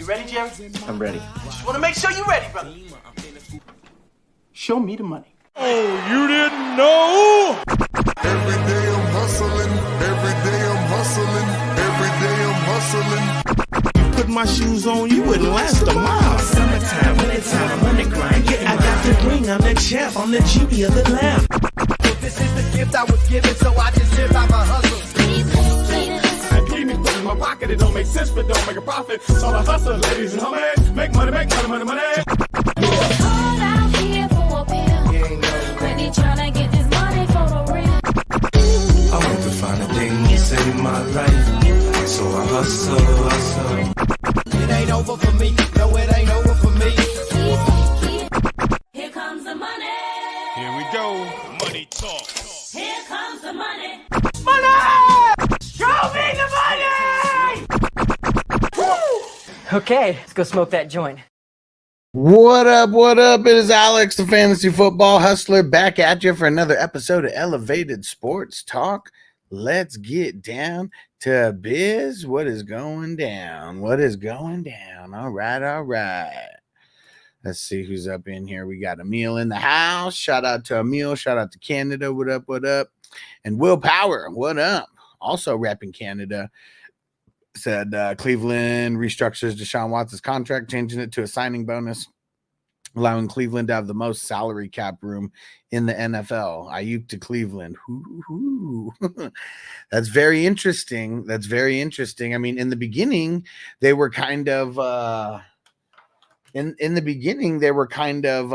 You ready, Jerry? I'm ready. Just want to make sure you're ready, brother. Show me the money. Oh, you didn't know? Every day I'm hustling, every day I'm hustling, every day I'm hustling. You put my shoes on, you wouldn't last a mile. Summertime, wintertime, I'm on the grind. Yeah, I got the ring, I'm the champ, I'm the genie of the lamp. This is the gift I was given, so I just live by my hustle. I keep me put in my pocket, it don't make sense, but don't make a profit. So I hustle, ladies and homies, make money, money. All out here for a pill. Really tryna get this money for the real. I want to find a thing to save my life, so I hustle. It ain't over for me, no, it ain't over for me. Here comes the money. Here we go, money talk. Here comes the money. Show me the money! Okay, let's go smoke that joint. What up? What up? It is Alex, the fantasy football hustler, back at you for another episode of Elevated Sports Talk. Let's get down to biz. What is going down? What is going down? All right. Let's see who's up in here. We got Emil in the house. Shout out to Emil. Shout out to Canada. What up? What up? And Will Power. What up? Also repping Canada. Said Cleveland restructures Deshaun Watson's contract, changing it to a signing bonus, allowing Cleveland to have the most salary cap room in the NFL. Ayuk to Cleveland. That's very interesting. I mean, in the beginning, they were kind of in the beginning, they were kind of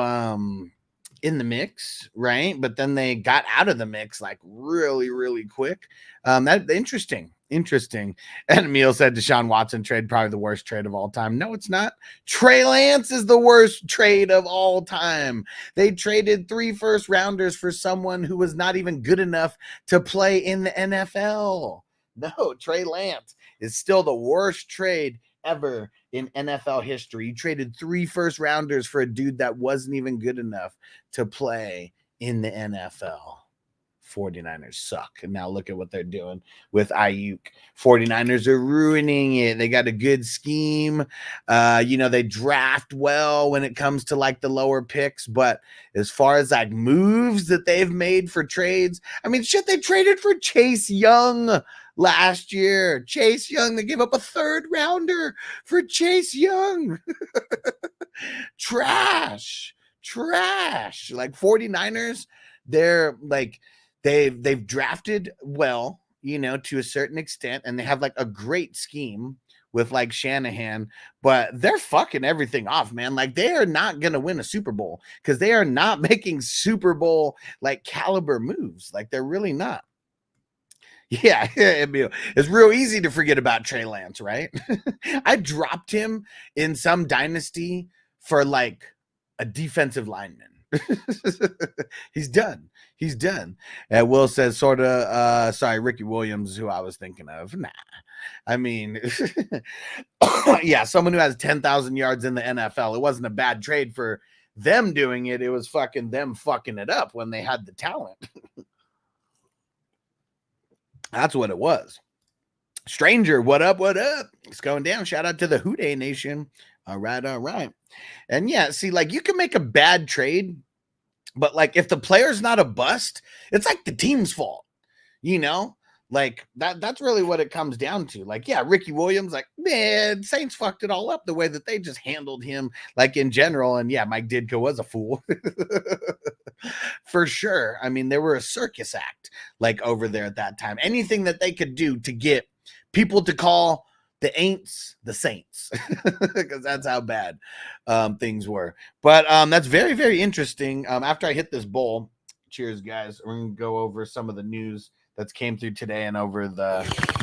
in the mix, right? But then they got out of the mix like really, really quick. That interesting. And Emil said Deshaun Watson trade, probably the worst trade of all time. No, it's not. Trey Lance is the worst trade of all time. They traded 3 first-rounders for someone who was not even good enough to play in the NFL. No, Trey Lance is still the worst trade ever in NFL history. You traded 3 first-rounders for a dude that wasn't even good enough to play in the NFL. 49ers suck. And now look at what they're doing with Ayuk. 49ers are ruining it. They got a good scheme. They draft well when it comes to like the lower picks, but as far as like moves that they've made for trades, I mean, shit, they traded for Chase Young last year. Chase Young, they gave up a 3rd rounder for Chase Young. Trash. Like 49ers, they're like, They've drafted well, to a certain extent, and they have like a great scheme with like Shanahan, but they're fucking everything off, man. Like they are not going to win a Super Bowl because they are not making Super Bowl like caliber moves. Like they're really not. Yeah, it's real easy to forget about Trey Lance, right? I dropped him in some dynasty for like a defensive lineman. He's done. And Will says Ricky Williams is who I was thinking of. Nah. I mean, yeah, someone who has 10,000 yards in the NFL. It wasn't a bad trade for them doing it. It was fucking them fucking it up when they had the talent. That's what it was. Stranger, what up? It's going down. Shout out to the Houday Nation. All right. And yeah, see, like you can make a bad trade, but like if the player's not a bust, it's like the team's fault, like that's really what it comes down to. Like, yeah, Ricky Williams, like, man, Saints fucked it all up the way that they just handled him, like in general. And yeah, Mike Ditka was a fool for sure. I mean, they were a circus act, like over there at that time. Anything that they could do to get people to call the Aints the Saints, because that's how bad things were. But that's very, very interesting. After I hit this bowl, cheers, guys. We're going to go over some of the news that's came through today and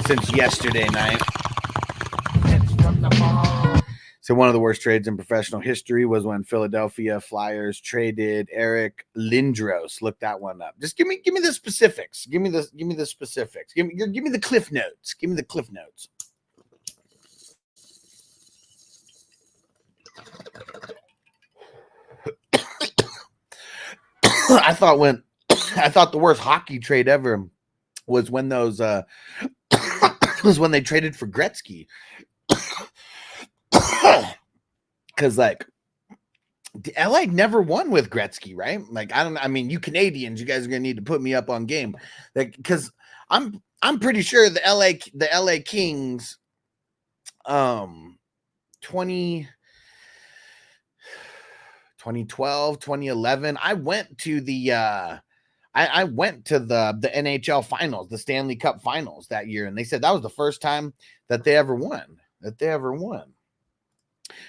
since yesterday night. So one of the worst trades in professional history was when Philadelphia Flyers traded Eric Lindros. Look that one up. Just give me the specifics. Give me the specifics. Give me the cliff notes. Give me the cliff notes. I thought the worst hockey trade ever was when those was when they traded for Gretzky. because like LA never won with Gretzky, right? Like I mean, you Canadians, you guys are gonna need to put me up on game, like because I'm pretty sure the LA Kings 2012, 2011, I went to the I went to the NHL finals, the Stanley Cup finals that year, and they said that was the first time that they ever won.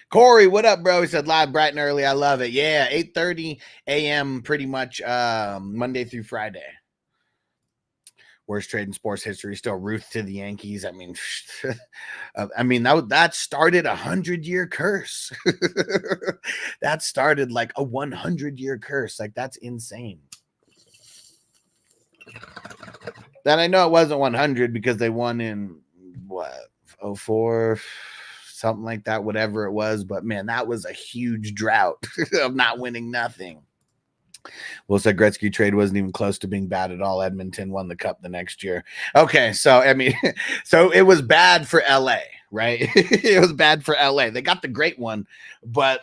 Corey, what up, bro? He said live bright and early. I love it. Yeah, 8:30 a.m. pretty much Monday through Friday. Worst trade in sports history. Still Ruth to the Yankees. I mean, that started a 100-year curse. That started like a 100-year curse. Like that's insane. Then I know it wasn't 100 because they won in what 04, something like that, whatever it was. But man, that was a huge drought of not winning nothing. Will said Gretzky trade wasn't even close to being bad at all. Edmonton won the cup the next year. Okay, so I mean, so it was bad for LA, right? It was bad for LA. They got the great one, but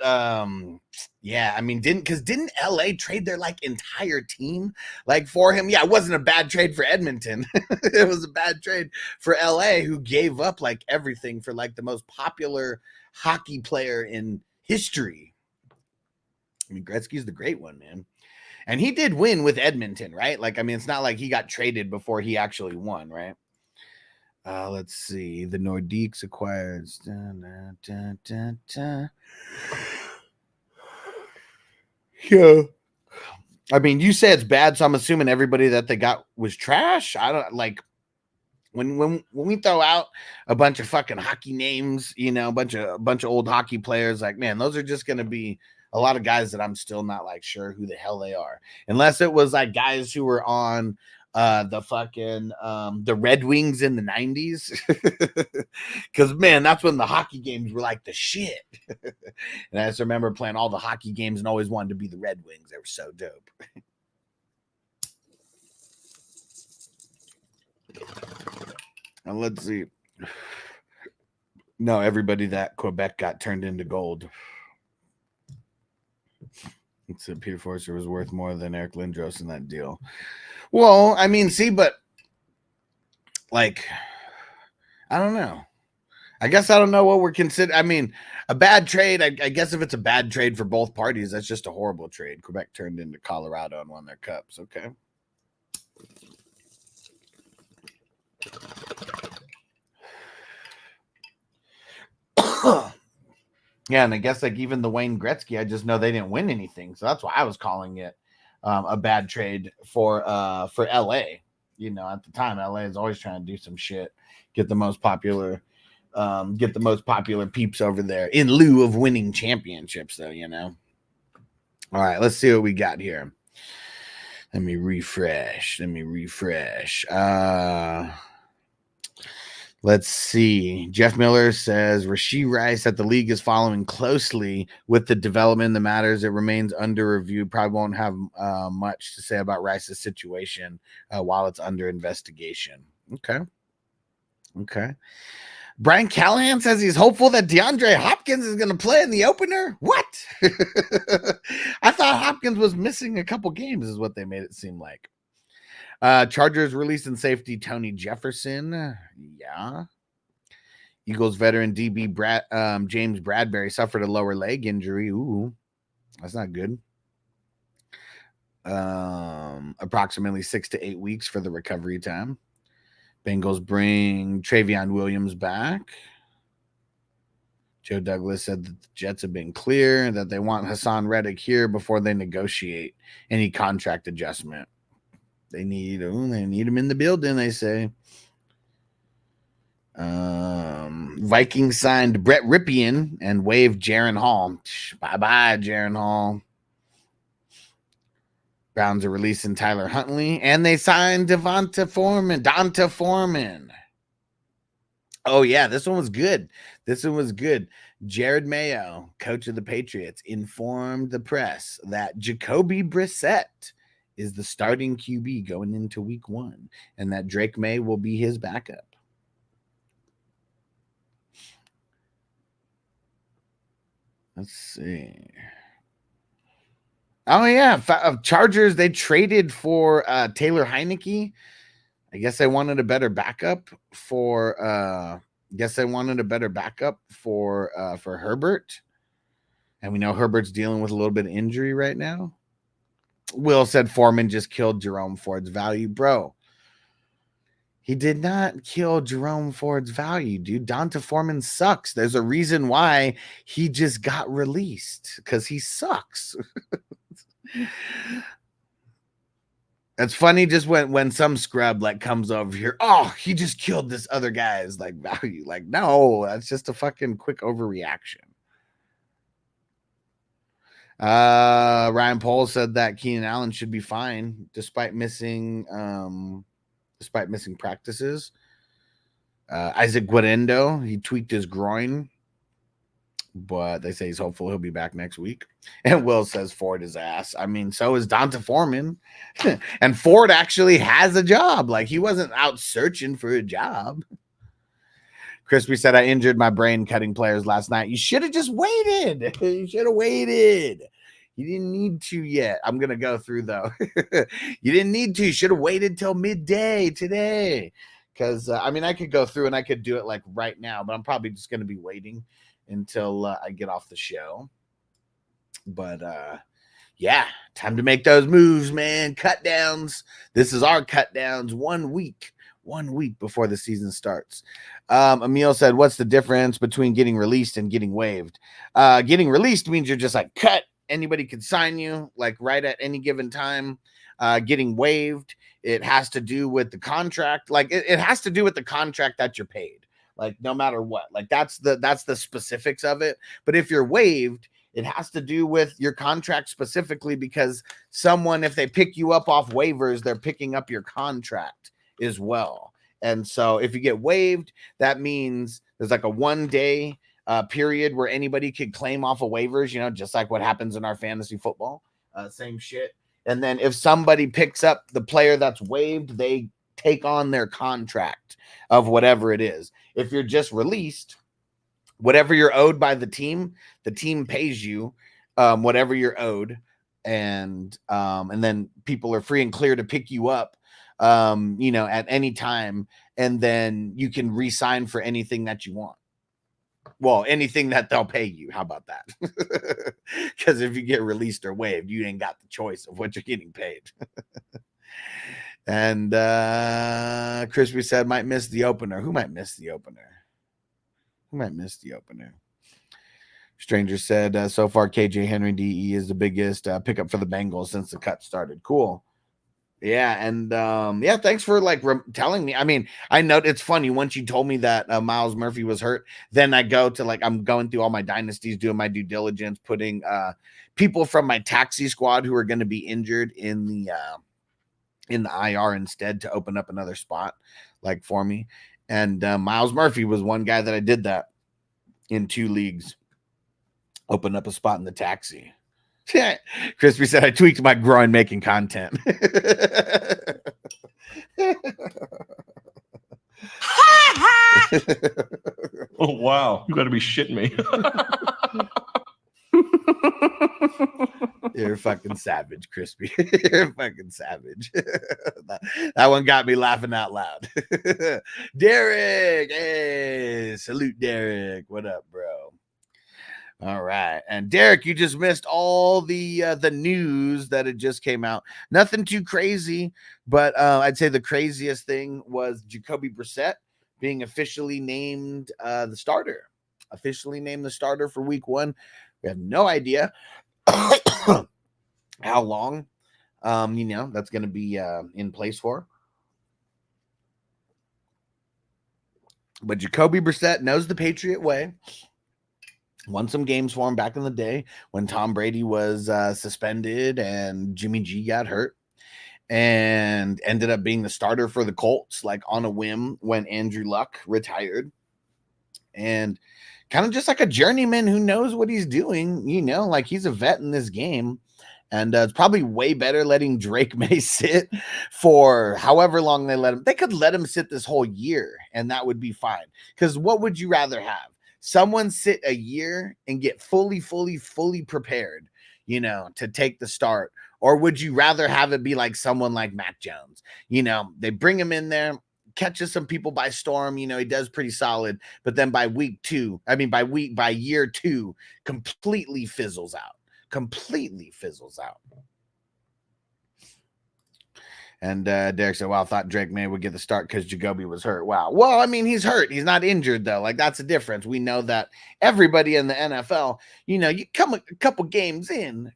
yeah, I mean, didn't LA trade their like entire team like for him? Yeah, it wasn't a bad trade for Edmonton. It was a bad trade for LA, who gave up like everything for like the most popular hockey player in history. I mean, Gretzky's the great one, man. And he did win with Edmonton, right? Like, I mean, it's not like he got traded before he actually won, right? Let's see. The Nordiques acquired. Yeah. I mean, you say it's bad, so I'm assuming everybody that they got was trash. I don't like when we throw out a bunch of fucking hockey names, you know, a bunch of old hockey players. Like, man, those are just going to be a lot of guys that I'm still not like sure who the hell they are, unless it was like guys who were on the fucking the Red Wings in the 90s. Because man, that's when the hockey games were like the shit. And I just remember playing all the hockey games and always wanted to be the Red Wings. They were so dope. And let's see. No, everybody that Quebec got turned into gold. Except Peter Forster was worth more than Eric Lindros in that deal. Well, I mean, see, but like, I don't know. I guess I don't know what we're considering. I mean, a bad trade. I guess if it's a bad trade for both parties, that's just a horrible trade. Quebec turned into Colorado and won their cups. Okay. Yeah, and I guess like even the Wayne Gretzky, I just know they didn't win anything, so that's why I was calling it a bad trade for LA. You know, at the time, LA is always trying to do some shit, get the most popular peeps over there in lieu of winning championships, though. You know. All right, let's see what we got here. Let me refresh. Let's see. Jeff Miller says Rashee Rice that the league is following closely with the development in the matters. It remains under review. Probably won't have much to say about Rice's situation while it's under investigation. Okay. Brian Callahan says he's hopeful that DeAndre Hopkins is going to play in the opener. What? I thought Hopkins was missing a couple games is what they made it seem like. Chargers releasing safety Tony Jefferson. Yeah. Eagles veteran DB James Bradbury suffered a lower leg injury. Ooh, that's not good. Approximately 6 to 8 weeks for the recovery time. Bengals bring Travion Williams back. Joe Douglas said that the Jets have been clear that they want Hassan Reddick here before they negotiate any contract adjustment. They need him in the building, they say. Vikings signed Brett Ripien and waived Jaron Hall. Bye-bye, Jaron Hall. Browns are releasing Tyler Huntley, and they signed Donta Foreman. Oh, yeah, this one was good. Jared Mayo, coach of the Patriots, informed the press that Jacoby Brissett is the starting QB going into week 1, and that Drake May will be his backup. Let's see. Oh yeah, Chargers. They traded for Taylor Heineke. I guess they wanted a better backup for. For Herbert, and we know Herbert's dealing with a little bit of injury right now. Will said Foreman just killed Jerome Ford's value, bro. He did not kill Jerome Ford's value, dude. Donta Foreman sucks. There's a reason why he just got released, because he sucks. It's funny just when some scrub like comes over here, oh, he just killed this other guy's like value. Like, no, that's just a fucking quick overreaction. Ryan Pohl said that Keenan Allen should be fine despite missing practices. Isaac Guerrero, he tweaked his groin, but they say he's hopeful he'll be back next week. And Will says Ford is ass. I mean, so is Donta Foreman. And Ford actually has a job. Like, he wasn't out searching for a job. Crispy said, I injured my brain cutting players last night. You should have just waited. You should have waited. You didn't need to yet. I'm going to go through, though. You didn't need to. You should have waited till midday today. Because, I mean, I could go through and I could do it, like, right now. But I'm probably just going to be waiting until I get off the show. But, yeah, time to make those moves, man. Cut downs. This is our cut downs 1 week. 1 week before the season starts. Emil said, what's the difference between getting released and getting waived? Getting released means you're just like cut. Anybody can sign you like right at any given time. Getting waived, it has to do with the contract. Like it has to do with the contract that you're paid. Like no matter what, like that's the specifics of it. But if you're waived, it has to do with your contract specifically, because someone, if they pick you up off waivers, they're picking up your contract as well. And so if you get waived, that means there's like a 1 day period where anybody could claim off of waivers, you know, just like what happens in our fantasy football, same shit. And then if somebody picks up the player that's waived, they take on their contract of whatever it is. If you're just released, whatever you're owed by the team pays you whatever you're owed. And then people are free and clear to pick you up, you know, at any time. And then you can re-sign for anything that you want. Well, anything that they'll pay you. How about that? Because if you get released or waived, you ain't got the choice of what you're getting paid. And Crispy said, might miss the opener. Who might miss the opener? Stranger said, so far, KJ Henry DE is the biggest pickup for the Bengals since the cut started. Cool. Yeah, and yeah, thanks for like telling me. I mean, I know it's funny. Once you told me that Miles Murphy was hurt, then I go to like, I'm going through all my dynasties, doing my due diligence, putting people from my taxi squad who are going to be injured in the IR instead to open up another spot like for me. And Miles Murphy was one guy that I did that in 2 leagues, open up a spot in the taxi. Crispy said, I tweaked my groin making content. Oh, wow. You got to be shitting me. You're fucking savage, Crispy. You're fucking savage. That one got me laughing out loud. Derek. Hey, salute, Derek. What up, bro? All right. And Derek, you just missed all the news that it just came out. Nothing too crazy, but I'd say the craziest thing was Jacoby Brissett being officially named the starter. Officially named the starter for week 1. We have no idea how long you know that's going to be in place for. But Jacoby Brissett knows the Patriot way. Won some games for him back in the day when Tom Brady was suspended and Jimmy G got hurt, and ended up being the starter for the Colts, like on a whim when Andrew Luck retired. And kind of just like a journeyman who knows what he's doing, you know, like he's a vet in this game. And it's probably way better letting Drake May sit for however long they let him. They could let him sit this whole year and that would be fine. Because what would you rather have? someone sit a year and get fully prepared, to take the start? Or would you rather have it be like someone like Mac Jones? They bring him in there, catches some people by storm. He does pretty solid, but then by year 2, completely fizzles out. And Derek said, "Wow, I thought Drake May would get the start because Jacoby was hurt." Wow. Well, he's hurt. He's not injured though. Like, that's a difference. We know that everybody in the NFL, you come a couple games in,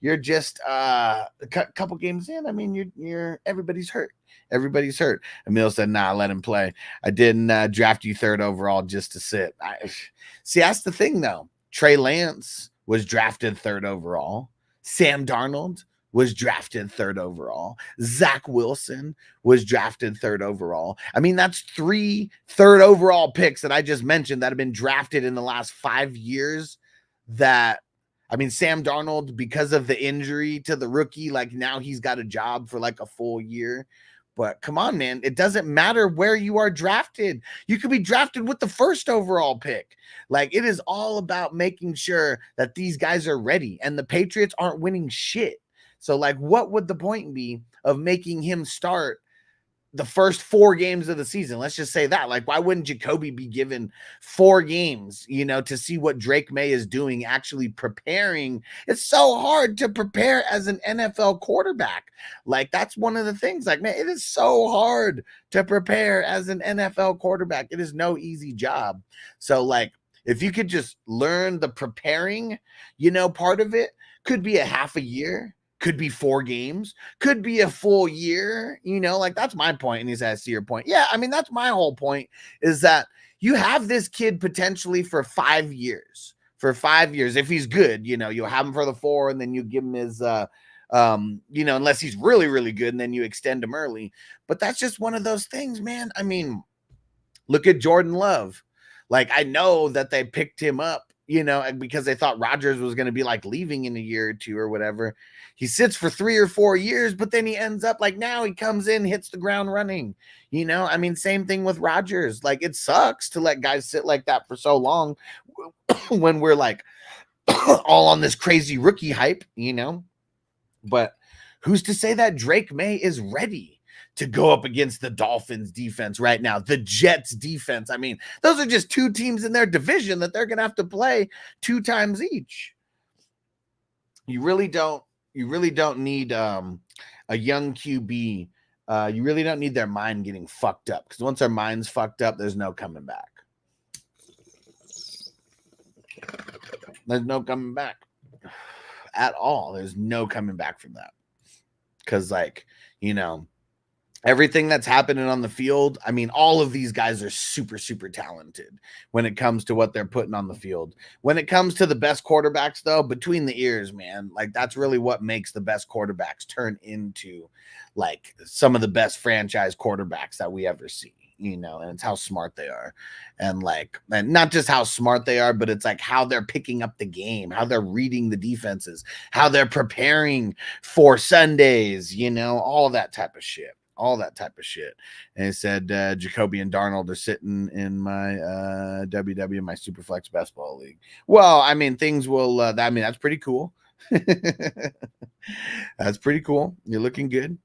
you're just a couple games in. You're everybody's hurt. Everybody's hurt. Emil said, "Nah, let him play. I didn't draft you 3rd overall just to sit." See, that's the thing though. Trey Lance was drafted 3rd overall. Sam Darnold was drafted 3rd overall. Zach Wilson was drafted 3rd overall. That's 3 3rd overall picks that I just mentioned that have been drafted in the last 5 years. Sam Darnold, because of the injury to the rookie, like now he's got a job for like a full year. But come on, man, it doesn't matter where you are drafted. You could be drafted with the 1st overall pick. Like, it is all about making sure that these guys are ready, and the Patriots aren't winning shit. So, like, what would the point be of making him start the first 4 games of the season? Let's just say that. Like, why wouldn't Jacoby be given 4 games, to see what Drake May is doing, actually preparing? It's so hard to prepare as an NFL quarterback. Like, that's one of the things. Like, man, it is so hard to prepare as an NFL quarterback. It is no easy job. So, like, if you could just learn the preparing, part of it, could be a half a year. Could be 4 games, could be a full year, like, that's my point. And he says, "See your point." Yeah, that's my whole point, is that you have this kid potentially for 5 years. If he's good, you'll have him for the 4, and then you give him his, unless he's really, really good, and then you extend him early. But that's just one of those things, man. Look at Jordan Love. Like, I know that they picked him up, because they thought Rodgers was going to be like leaving in a year or 2 or whatever. He sits for 3 or 4 years, but then he ends up like, now he comes in, hits the ground running. Same thing with Rodgers. Like, it sucks to let guys sit like that for so long when we're like all on this crazy rookie hype, But who's to say that Drake May is ready to go up against the Dolphins defense right now, the Jets defense? Those are just 2 teams in their division that they're going to have to play 2 times each. You really don't need a young QB. You really don't need their mind getting fucked up, because once their mind's fucked up, there's no coming back. There's no coming back at all. There's no coming back from that. Because, everything that's happening on the field, all of these guys are super, super talented when it comes to what they're putting on the field. When it comes to the best quarterbacks, though, between the ears, man, like, that's really what makes the best quarterbacks turn into, like, some of the best franchise quarterbacks that we ever see, and it's how smart they are. And not just how smart they are, but it's like how they're picking up the game, how they're reading the defenses, how they're preparing for Sundays, all that type of shit. And he said, Jacoby and Darnold are sitting in my WW, my Superflex Best Ball League. Well, things will, that's pretty cool. That's pretty cool. You're looking good.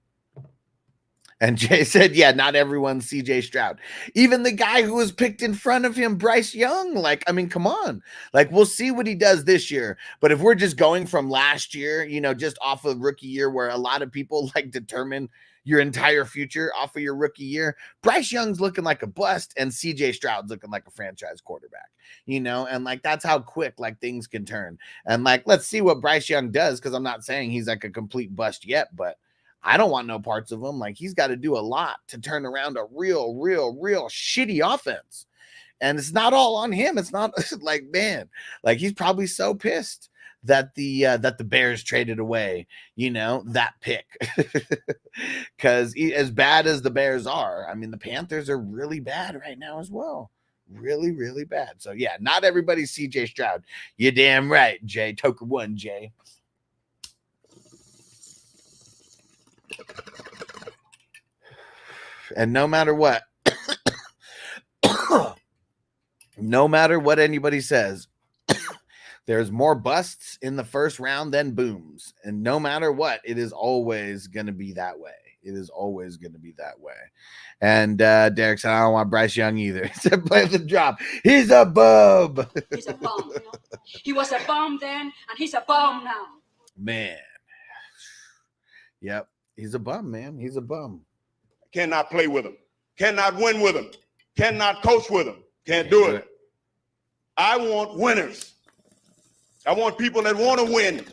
And Jay said, yeah, not everyone's CJ Stroud. Even the guy who was picked in front of him, Bryce Young, come on. We'll see what he does this year. But if we're just going from last year, just off of rookie year, where a lot of people determine your entire future off of your rookie year, Bryce Young's looking like a bust, and CJ Stroud's looking like a franchise quarterback, and that's how quick things can turn. And let's see what Bryce Young does, because I'm not saying he's a complete bust yet, but I don't want no parts of him. He's got to do a lot to turn around a real shitty offense. And it's not all on him. It's not man, he's probably so pissed that the Bears traded away, that pick. Because as bad as the Bears are, the Panthers are really bad right now as well. Really, really bad. So, yeah, not everybody's CJ Stroud. You're damn right, Jay. Toker 1, Jay. And no matter what, No matter what anybody says, there's more busts in the first round than booms. And no matter what, it is always going to be that way. It is always going to be that way. And Derek said, I don't want Bryce Young either. He said, play the drop. He's a bum. He's a bum. You know? He was a bum then, and he's a bum now. Man. Yep. He's a bum, man. He's a bum. Cannot play with him. Cannot win with him. Cannot coach with him. Can't do it. I want winners. I want people that want to win.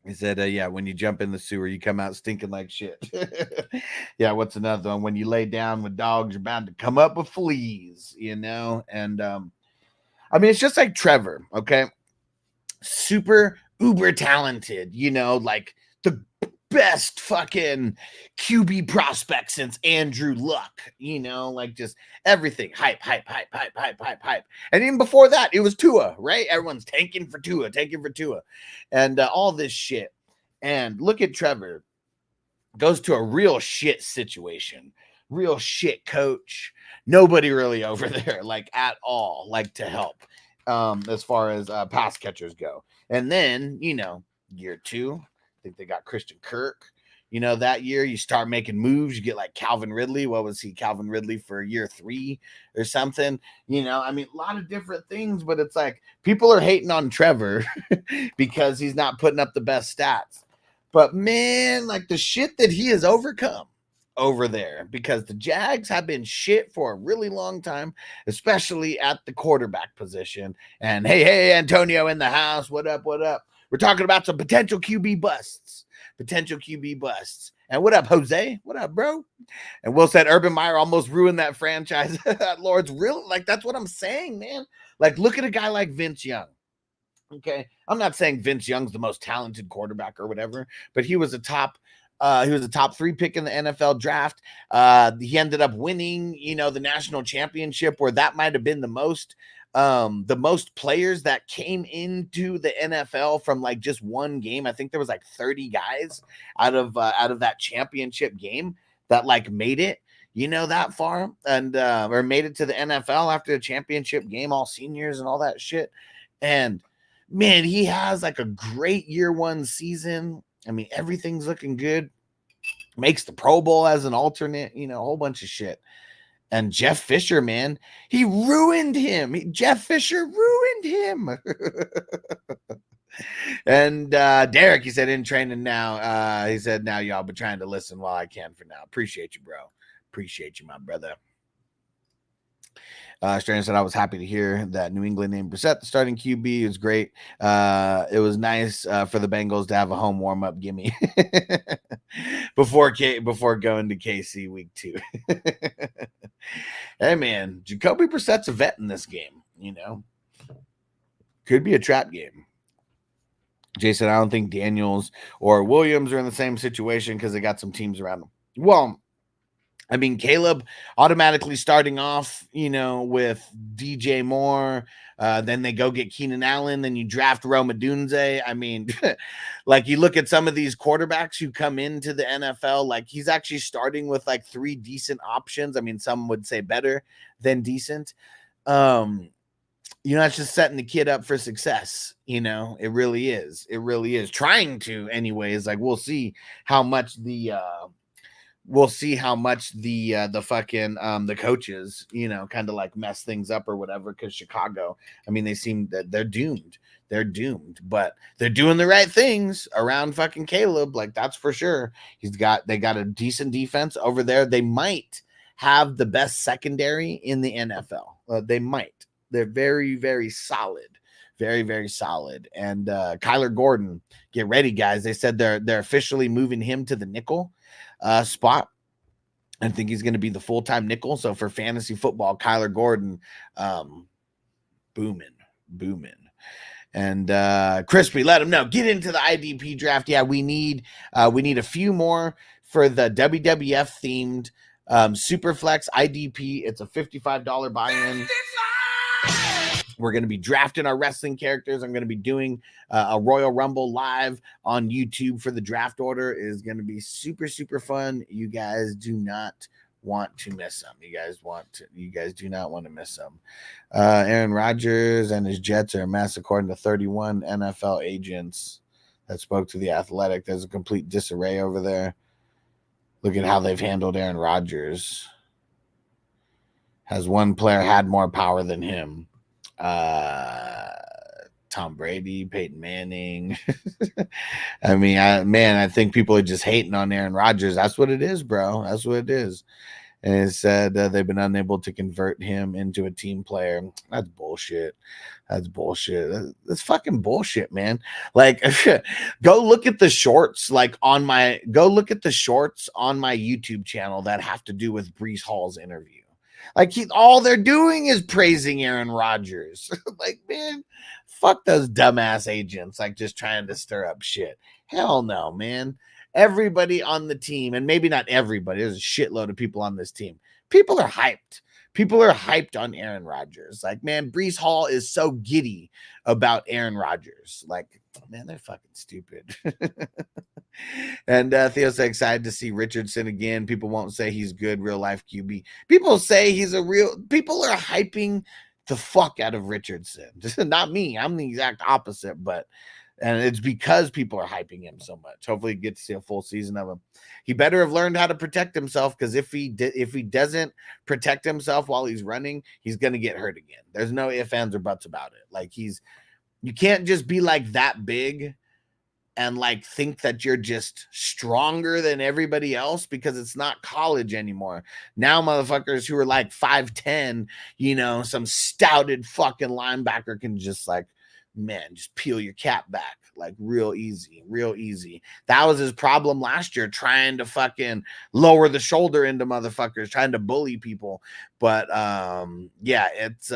He said, yeah, when you jump in the sewer, you come out stinking like shit. Yeah, what's another one? When you lay down with dogs, you're bound to come up with fleas, you know? And, I mean, it's just like Trevor, okay? Super uber talented, you know, like the best fucking QB prospect since Andrew Luck, you know, like just everything. Hype. And even before that, it was Tua, right? Everyone's tanking for Tua. And all this shit. And look at Trevor. Goes to a real shit situation. Real shit coach. Nobody really over there, like at all, like to help as far as pass catchers go. And then, you know, year 2, I think they got Christian Kirk. You know, that year you start making moves. You get like Calvin Ridley. What was he? Calvin Ridley for year 3 or something. You know, I mean, a lot of different things, but it's like people are hating on Trevor because he's not putting up the best stats. But man, like the shit that he has overcome over there, because the Jags have been shit for a really long time, especially at the quarterback position. And hey, Antonio in the house. What up? We're talking about some potential QB busts. And what up, Jose? What up, bro? And Will said Urban Meyer almost ruined that franchise. Lord's real. Like, that's what I'm saying, man. Like, look at a guy like Vince Young. Okay. I'm not saying Vince Young's the most talented quarterback or whatever, but he was a top 3 pick in the NFL draft. He ended up winning, you know, the national championship, where that might have been the most players that came into the NFL from like just one game. I think there was like 30 guys out of that championship game that like made it, you know, that far, and or made it to the NFL after the championship game, all seniors and all that shit. And man, he has like a great year 1 season. I mean, everything's looking good. Makes the Pro Bowl as an alternate, you know, a whole bunch of shit. And Jeff Fisher, man, he ruined him. Jeff Fisher ruined him. And Derek, he said, in training now. He said, now y'all been trying to listen while I can for now. Appreciate you, bro. Appreciate you, my brother. Stranger said, I was happy to hear that New England named Brissett the starting QB. It was great. It was nice for the Bengals to have a home warm-up gimme before going to KC week 2. Hey, man, Jacoby Brissett's a vet in this game, you know. Could be a trap game. Jason, I don't think Daniels or Williams are in the same situation because they got some teams around them. Well, I mean, Caleb automatically starting off, you know, with DJ Moore. Then they go get Keenan Allen. Then you draft Rome Odunze. I mean, like you look at some of these quarterbacks who come into the NFL, like he's actually starting with like 3 decent options. I mean, some would say better than decent. You know, it's just setting the kid up for success. You know, it really is. It really is trying to anyways. Like we'll see how much the fucking the coaches, you know, kind of like mess things up or whatever. Because Chicago, I mean, they seem that they're doomed, but they're doing the right things around fucking Caleb. Like that's for sure. They got a decent defense over there. They might have the best secondary in the NFL. They might. They're very, very solid. Very, very solid. And Kyler Gordon, get ready, guys. They said they're officially moving him to the nickel spot. I think he's going to be the full-time nickel. So for fantasy football, Kyler Gordon, booming. And Crispy, let him know. Get into the IDP draft. Yeah, we need a few more for the WWF themed Superflex IDP. It's a $55 buy-in. We're going to be drafting our wrestling characters. I'm going to be doing a Royal Rumble live on YouTube for the draft order. It is going to be super, super fun. You guys do not want to miss them. You guys do not want to miss them. Aaron Rodgers and his Jets are a mess, according to 31 NFL agents that spoke to The Athletic. There's a complete disarray over there. Look at how they've handled Aaron Rodgers. Has one player had more power than him? Tom Brady, Peyton Manning. I mean, I think people are just hating on Aaron Rodgers. That's what it is, bro. That's what it is. And it said they've been unable to convert him into a team player. That's bullshit. That's bullshit. That's fucking bullshit, man. Like, go look at the shorts, on my YouTube channel that have to do with Breece Hall's interview. Like, all they're doing is praising Aaron Rodgers. Like, man, fuck those dumbass agents, like, just trying to stir up shit. Hell no, man. Everybody on the team, and maybe not everybody, there's a shitload of people on this team. People are hyped. People are hyped on Aaron Rodgers. Like, man, Breece Hall is so giddy about Aaron Rodgers. Like, man, they're fucking stupid. And Theo's excited to see Richardson again. People won't say he's good real life QB. People say he's people are hyping the fuck out of Richardson. Not me. I'm the exact opposite, and it's because people are hyping him so much. Hopefully he gets to see a full season of him. He better have learned how to protect himself, because if he doesn't protect himself while he's running, he's going to get hurt again. There's no ifs, ands, or buts about it. Like, you can't just be like that big and like think that you're just stronger than everybody else, because it's not college anymore. Now motherfuckers who are like 5'10", some stouted fucking linebacker can just just peel your cap back like real easy. That was his problem last year, trying to fucking lower the shoulder into motherfuckers, trying to bully people. But it's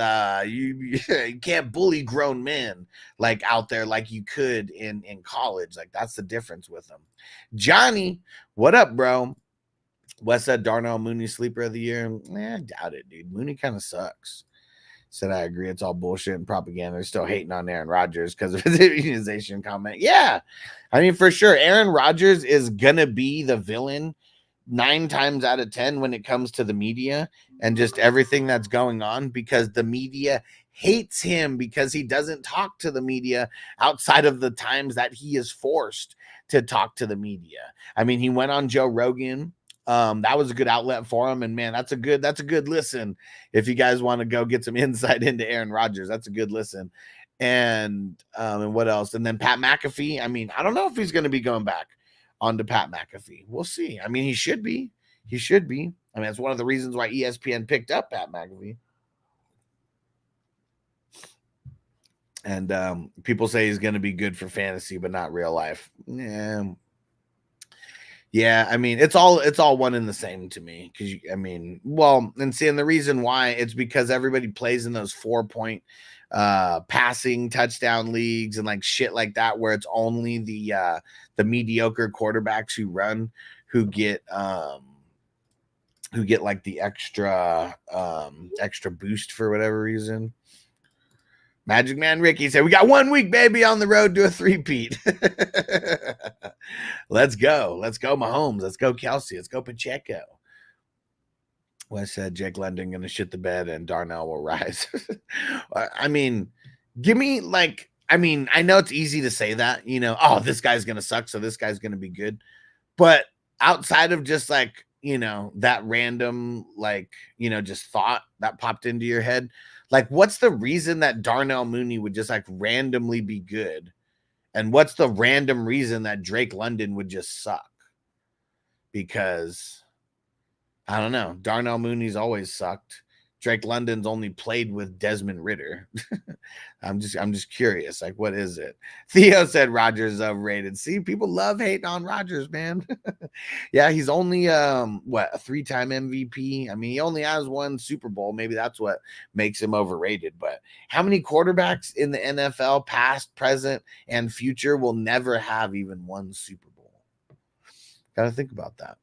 you can't bully grown men like out there like you could in college. Like, that's the difference with them. Johnny, what up, bro? Wes said Darnell Mooney sleeper of the year. I doubt it, dude. Mooney kind of sucks. Said I agree, it's all bullshit and propaganda. They're still hating on Aaron Rodgers because of his immunization comment. Yeah, I mean, for sure, Aaron Rodgers is gonna be the villain 9 times out of 10 when it comes to the media and just everything that's going on, because the media hates him because he doesn't talk to the media outside of the times that he is forced to talk to the media. I mean, he went on Joe Rogan. That was a good outlet for him, and man, that's a good listen. If you guys want to go get some insight into Aaron Rodgers, that's a good listen. And what else? And then Pat McAfee. I mean, I don't know if he's going to be going back onto Pat McAfee. We'll see. I mean, he should be. I mean, that's one of the reasons why ESPN picked up Pat McAfee. And people say he's going to be good for fantasy, but not real life. Yeah, I mean, it's all one and the same to me. Because and the reason why, it's because everybody plays in those 4-point passing touchdown leagues and like shit like that, where it's only the mediocre quarterbacks who get like the extra boost for whatever reason. Magic Man Ricky said, we got 1 week, baby, on the road to a 3-peat. Let's go, Mahomes. Let's go, Kelsey. Let's go, Pacheco. Wes said Jake London going to shit the bed and Darnell will rise. I mean, I know it's easy to say that, this guy's going to suck, so this guy's going to be good. But outside of just that random, just thought that popped into your head, what's the reason that Darnell Mooney would just randomly be good? And what's the random reason that Drake London would just suck? Because I don't know. Darnell Mooney's always sucked. Drake London's only played with Desmond Ridder. I'm just curious. What is it? Theo said Rodgers is overrated. See, people love hating on Rodgers, man. Yeah, he's only a 3-time MVP. I mean, he only has 1 Super Bowl. Maybe that's what makes him overrated. But how many quarterbacks in the NFL, past, present, and future, will never have even 1 Super Bowl? Got to think about that.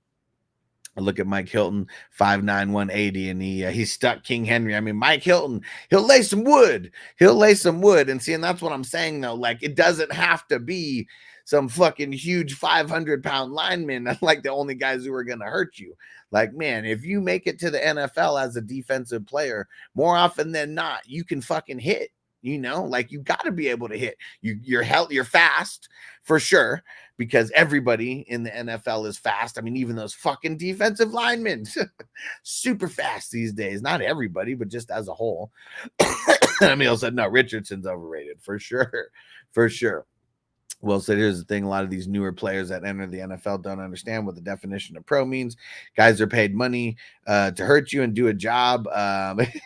I look at Mike Hilton, 5'9", 180, and he stuck King Henry. I mean, Mike Hilton, he'll lay some wood. He'll lay some wood. And see, and that's what I'm saying, though. Like, it doesn't have to be some fucking huge 500-pound lineman. That's like the only guys who are going to hurt you. Like, man, if you make it to the NFL as a defensive player, more often than not, you can fucking hit. You know, like, you got to be able to hit. You're fast for sure, because everybody in the NFL is fast. I mean, even those fucking defensive linemen, super fast these days. Not everybody, but just as a whole. Emil said, no, Richardson's overrated for sure. For sure. Well said. Here's the thing. A lot of these newer players that enter the NFL don't understand what the definition of pro means. Guys are paid money to hurt you and do a job.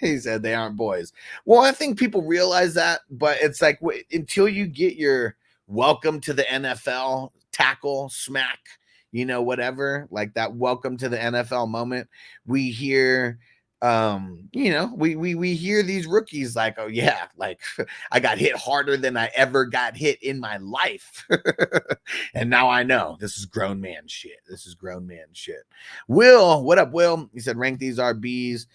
He said they aren't boys. Well, I think people realize that, but it's like until you get your welcome to the NFL tackle, smack, you know, whatever, like that welcome to the NFL moment, we hear you know, we hear these rookies like, oh yeah, like I got hit harder than I ever got hit in my life. And now I know this is grown man shit. This is grown man shit. Will, what up, Will? He said, rank these RBs,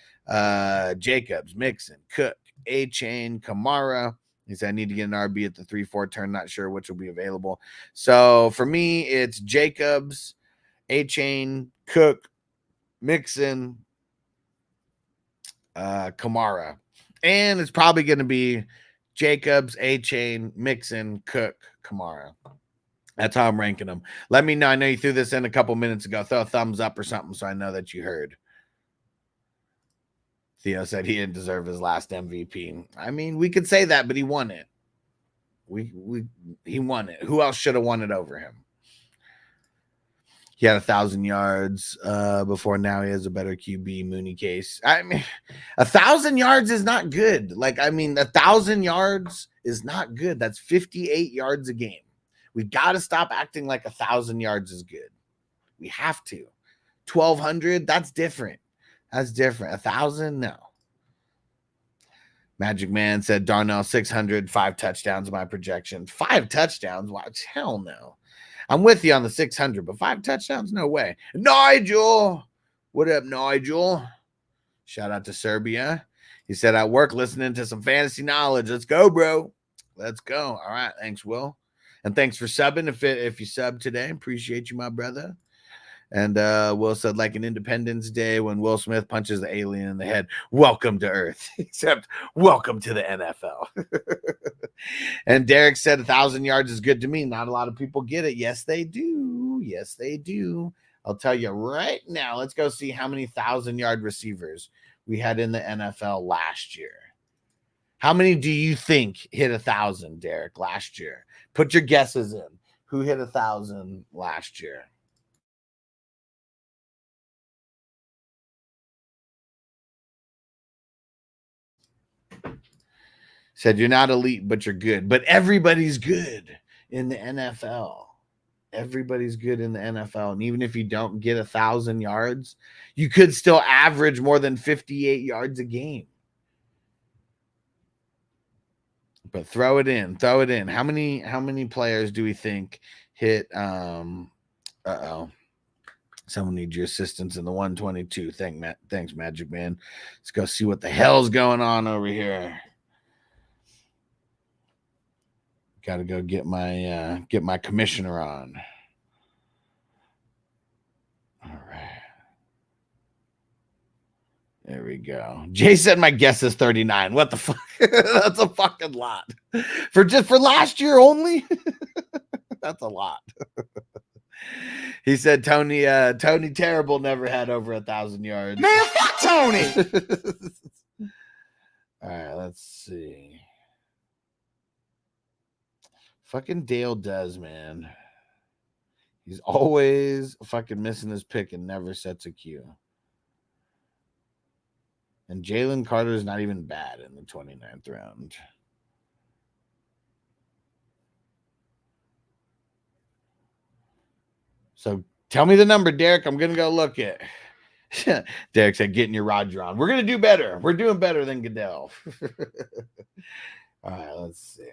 Jacobs, Mixon, Cook, A-Chain, Kamara. He said, I need to get an RB at the 3-4 turn. Not sure which will be available. So for me, it's Jacobs, A-Chain, Cook, Mixon, Kamara. And it's probably going to be Jacobs, A-Chain, Mixon, Cook, Kamara. That's how I'm ranking them. Let me know. I know you threw this in a couple minutes ago. Throw a thumbs up or something so I know that you heard. Theo said he didn't deserve his last MVP. I mean, we could say that, but he won it. He won it. Who else should have won it over him? He had 1,000 yards before. Now he has a better QB. Mooney case. I mean, 1,000 yards is not good. Like, I mean, 1,000 yards is not good. That's 58 yards a game. We got to stop acting like 1,000 yards is good. We have to. 1,200, that's different. That's different. 1,000, no. Magic Man said Darnell 600, 5 touchdowns. My projection. 5 touchdowns? Watch, hell no. I'm with you on the 600, but 5 touchdowns? No way. Nigel, what up, Nigel? Shout out to Serbia. He said, at work listening to some fantasy knowledge. Let's go, bro. Let's go. All right. Thanks, Will. And thanks for subbing. If you subbed today, appreciate you, my brother. And Will said, like an Independence Day when Will Smith punches the alien in the head, welcome to Earth, except welcome to the NFL. And Derek said 1,000 yards is good to me. Not a lot of people get it. Yes, they do. Yes, they do. I'll tell you right now. Let's go see how many 1,000-yard receivers we had in the NFL last year. How many do you think hit 1,000, Derek, last year? Put your guesses in. Who hit 1,000 last year? Said you're not elite, but you're good. But everybody's good in the NFL. Everybody's good in the NFL. And even if you don't get 1,000 yards, you could still average more than 58 yards a game. But throw it in. Throw it in. How many players do we think hit Someone needs your assistance in the 122. Thanks, Magic Man. Let's go see what the hell's going on over here. Got to go get my commissioner on. All right. There we go. Jay said my guess is 39. What the fuck? That's a fucking lot. For last year only? That's a lot. He said Tony Terrible never had over 1,000 yards. Man, fuck Tony. All right, let's see. Fucking Dale does, man. He's always fucking missing his pick and never sets a cue. And Jalen Carter is not even bad in the 29th round. So tell me the number, Derek. I'm going to go look it. Derek said, getting your Roger on. We're going to do better. We're doing better than Goodell. All right, let's see.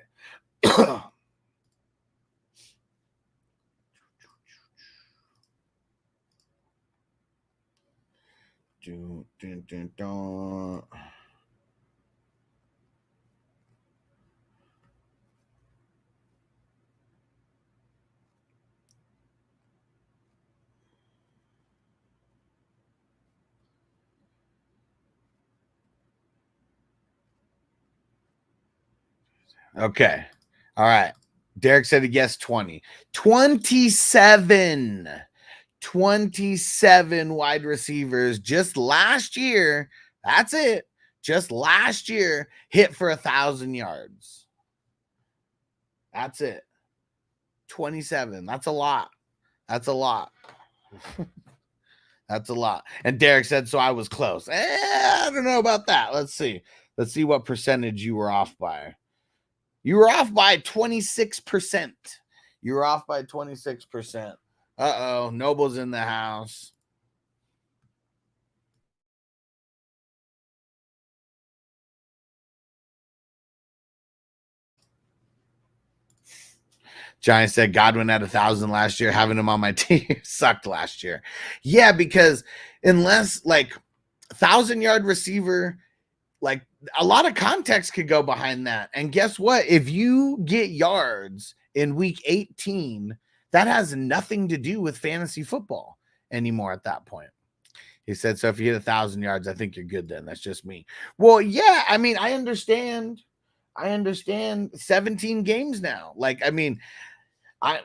Dun, dun, dun, dun. Okay. All right. Derek said he guessed 20. 27. 27 wide receivers just last year. That's it. Just last year hit for 1,000 yards. That's it. 27. That's a lot. That's a lot. That's a lot. And Derek said, so I was close. I don't know about that. Let's see. Let's see what percentage you were off by. You were off by 26%. You were off by 26%. Uh-oh. Noble's in the house. Giants said Godwin had 1,000 last year. Having him on my team sucked last year. Yeah, because unless like 1,000-yard receiver, like a lot of context could go behind that. And guess what? If you get yards in week 18, that has nothing to do with fantasy football anymore at that point. He said, so if you hit 1,000 yards, I think you're good then. That's just me. Well, yeah, I mean, I understand 17 games now. Like, I mean, I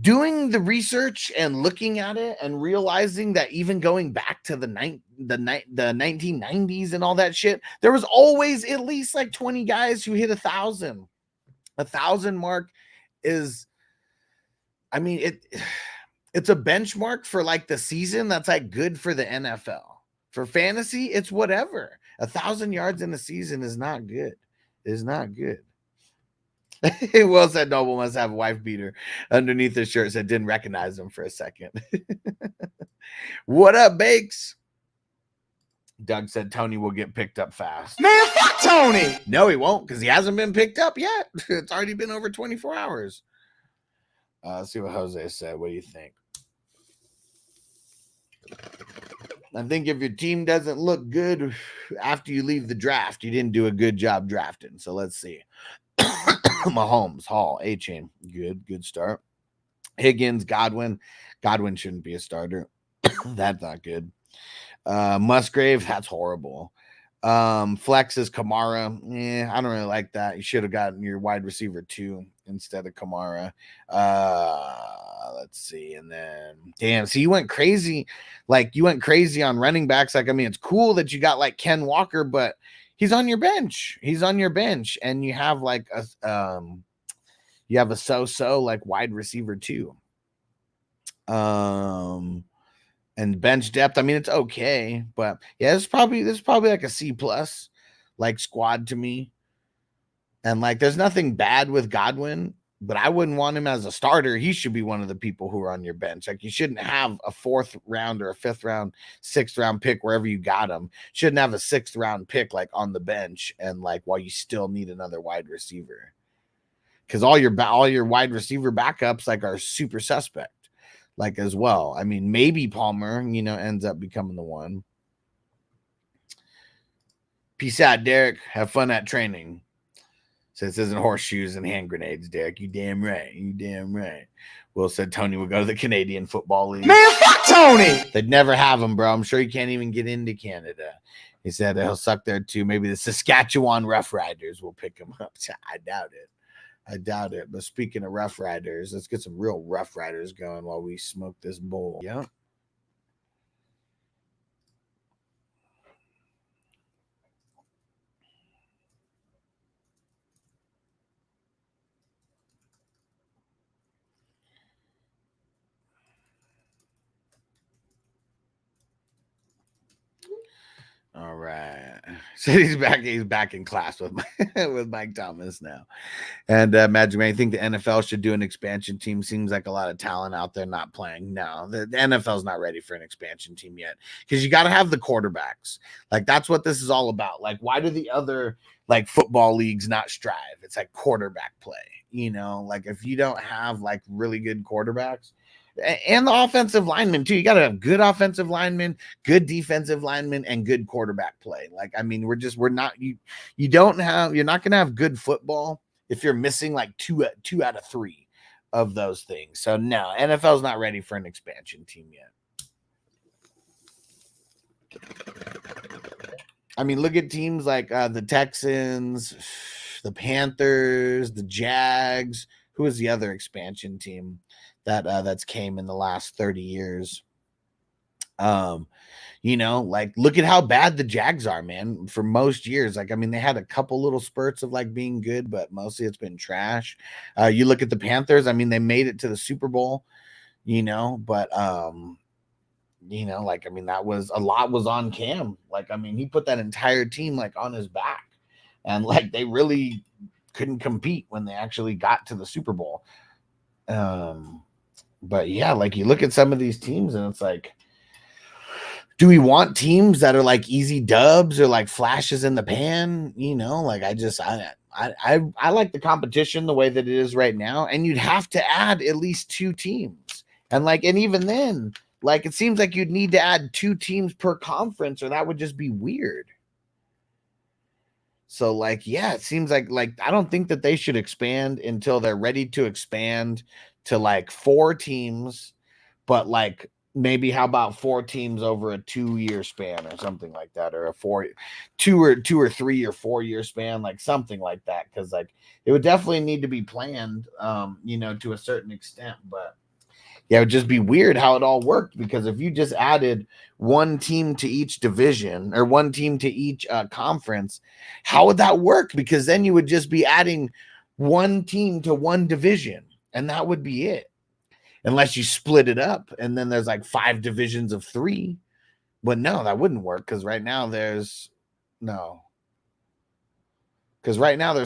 doing the research and looking at it and realizing that even going back to the 1990s and all that shit, there was always at least like 20 guys who hit 1,000. 1,000 mark is, I mean, it's a benchmark for like the season that's like good for the NFL. For fantasy, it's whatever. 1,000 yards in a season is not good. Is not good. Will said Noble must have a wife beater underneath his shirt. Said didn't recognize him for a second. What up, Bakes? Doug said Tony will get picked up fast. Man, fuck Tony. No, he won't because he hasn't been picked up yet. It's already been over 24 hours. Let's see what Jose said. What do you think? I think if your team doesn't look good after you leave the draft, you didn't do a good job drafting. So let's see. Mahomes, Hall, A-Chain. Good start. Higgins, Godwin. Godwin shouldn't be a starter. That's not good. Musgrave, that's horrible. Flex is Kamara. I don't really like that. You should have gotten your wide receiver 2 instead of Kamara. Let's see. And then, damn, so you went crazy. Like, you went crazy on running backs. Like, I mean, it's cool that you got like Ken Walker, but he's on your bench. He's on your bench. And you have like a so-so like wide receiver 2. And bench depth, I mean, it's okay, but yeah, this is probably like a C+ like squad to me. And like, there's nothing bad with Godwin, but I wouldn't want him as a starter. He should be one of the people who are on your bench. Like, you shouldn't have a 4th round or a 5th round, 6th round pick wherever you got him. Shouldn't have a 6th round pick like on the bench and like while you still need another wide receiver, because all your wide receiver backups like are super suspect. Like as well. I mean, maybe Palmer, ends up becoming the one. Peace out, Derek. Have fun at training. Says this isn't horseshoes and hand grenades, Derek. You damn right. You damn right. Will said Tony would go to the Canadian Football League. Man, fuck Tony. They'd never have him, bro. I'm sure you can't even get into Canada. He said he'll suck there too. Maybe the Saskatchewan Rough Riders will pick him up. I doubt it. But speaking of Rough Riders, let's get some real Rough Riders going while we smoke this bowl. Yeah. All right. So he's back in class with Mike Thomas now. And Magic Man, I think the NFL should do an expansion team. Seems like a lot of talent out there not playing. No, the NFL's not ready for an expansion team yet, because you got to have the quarterbacks. Like, that's what this is all about. Like, why do the other like football leagues not strive? It's like quarterback play, like if you don't have like really good quarterbacks, And the offensive linemen too. You got to have good offensive linemen, good defensive linemen, and good quarterback play. Like, I mean, you're not going to have good football if you're missing like two out of 3 of those things. So no, NFL's not ready for an expansion team yet. I mean, look at teams like the Texans, the Panthers, the Jags. Who is the other expansion team that's came in the last 30 years? You know, like, look at how bad the Jags are, man, for most years. Like, I mean, they had a couple little spurts of like being good, but mostly it's been trash. You look at the Panthers, I mean, they made it to the Super Bowl, you know, but you know, like, I mean, that was a lot was on Cam. Like, I mean, he put that entire team like on his back, and like they really couldn't compete when they actually got to the Super Bowl. But yeah, like, you look at some of these teams and it's like, do we want teams that are like easy dubs or like flashes in the pan? You know, like, I like the competition the way that it is right now, and you'd have to add at least 2 teams. And like, and even then, like, it seems like you'd need to add 2 teams per conference, or that would just be weird. So like, yeah, it seems like I don't think that they should expand until they're ready to expand to like 4 teams, but like, maybe how about 4 teams over a 2-year span or something like that, or a 2 or 3 or 4 year span, like something like that. Because like, it would definitely need to be planned, you know, to a certain extent. But yeah, it would just be weird how it all worked, because if you just added 1 team to each division or 1 team to each conference, how would that work? Because then you would just be adding 1 team to 1 division, and that would be it. Unless you split it up and then there's like 5 divisions of 3. But no, that wouldn't work, because right now there's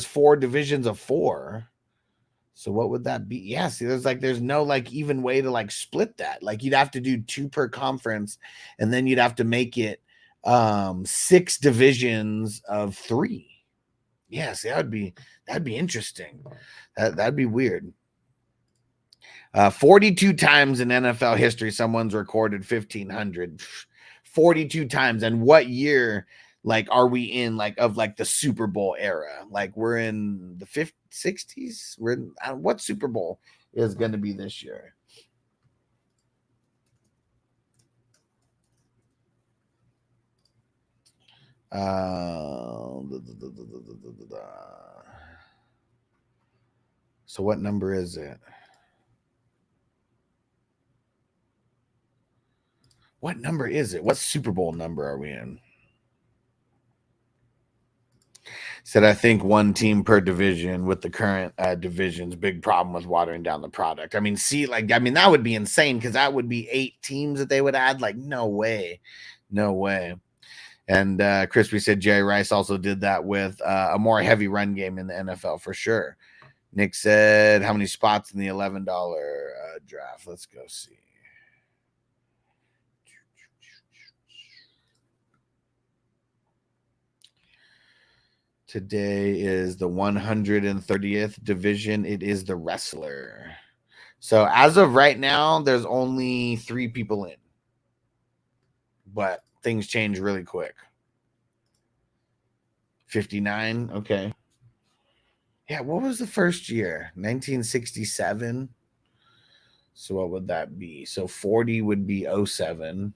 4 divisions of 4. So what would that be? Yeah, see, there's no like even way to like split that. Like, you'd have to do 2 per conference, and then you'd have to make it 6 divisions of 3. Yeah, see, that'd be interesting. That'd be weird. 42 times in NFL history, someone's recorded 1,500. 42 times. And what year, like, are we in, like, of like the Super Bowl era? Like, we're in the 50s, 60s. We're in, what Super Bowl is going to be this year? So what number is it? What number is it? What Super Bowl number are we in? Said, I think 1 team per division with the current divisions. Big problem with watering down the product. I mean, see, like, I mean, that would be insane, because that would be 8 teams that they would add. Like, no way. No way. And Crispy said Jerry Rice also did that with a more heavy run game in the NFL for sure. Nick said, how many spots in the $11 draft? Let's go see. Today is the 130th division. It is the wrestler. So as of right now, there's only 3 people in. But things change really quick. 59. Okay. Yeah, what was the first year? 1967. So what would that be? So 40 would be 07.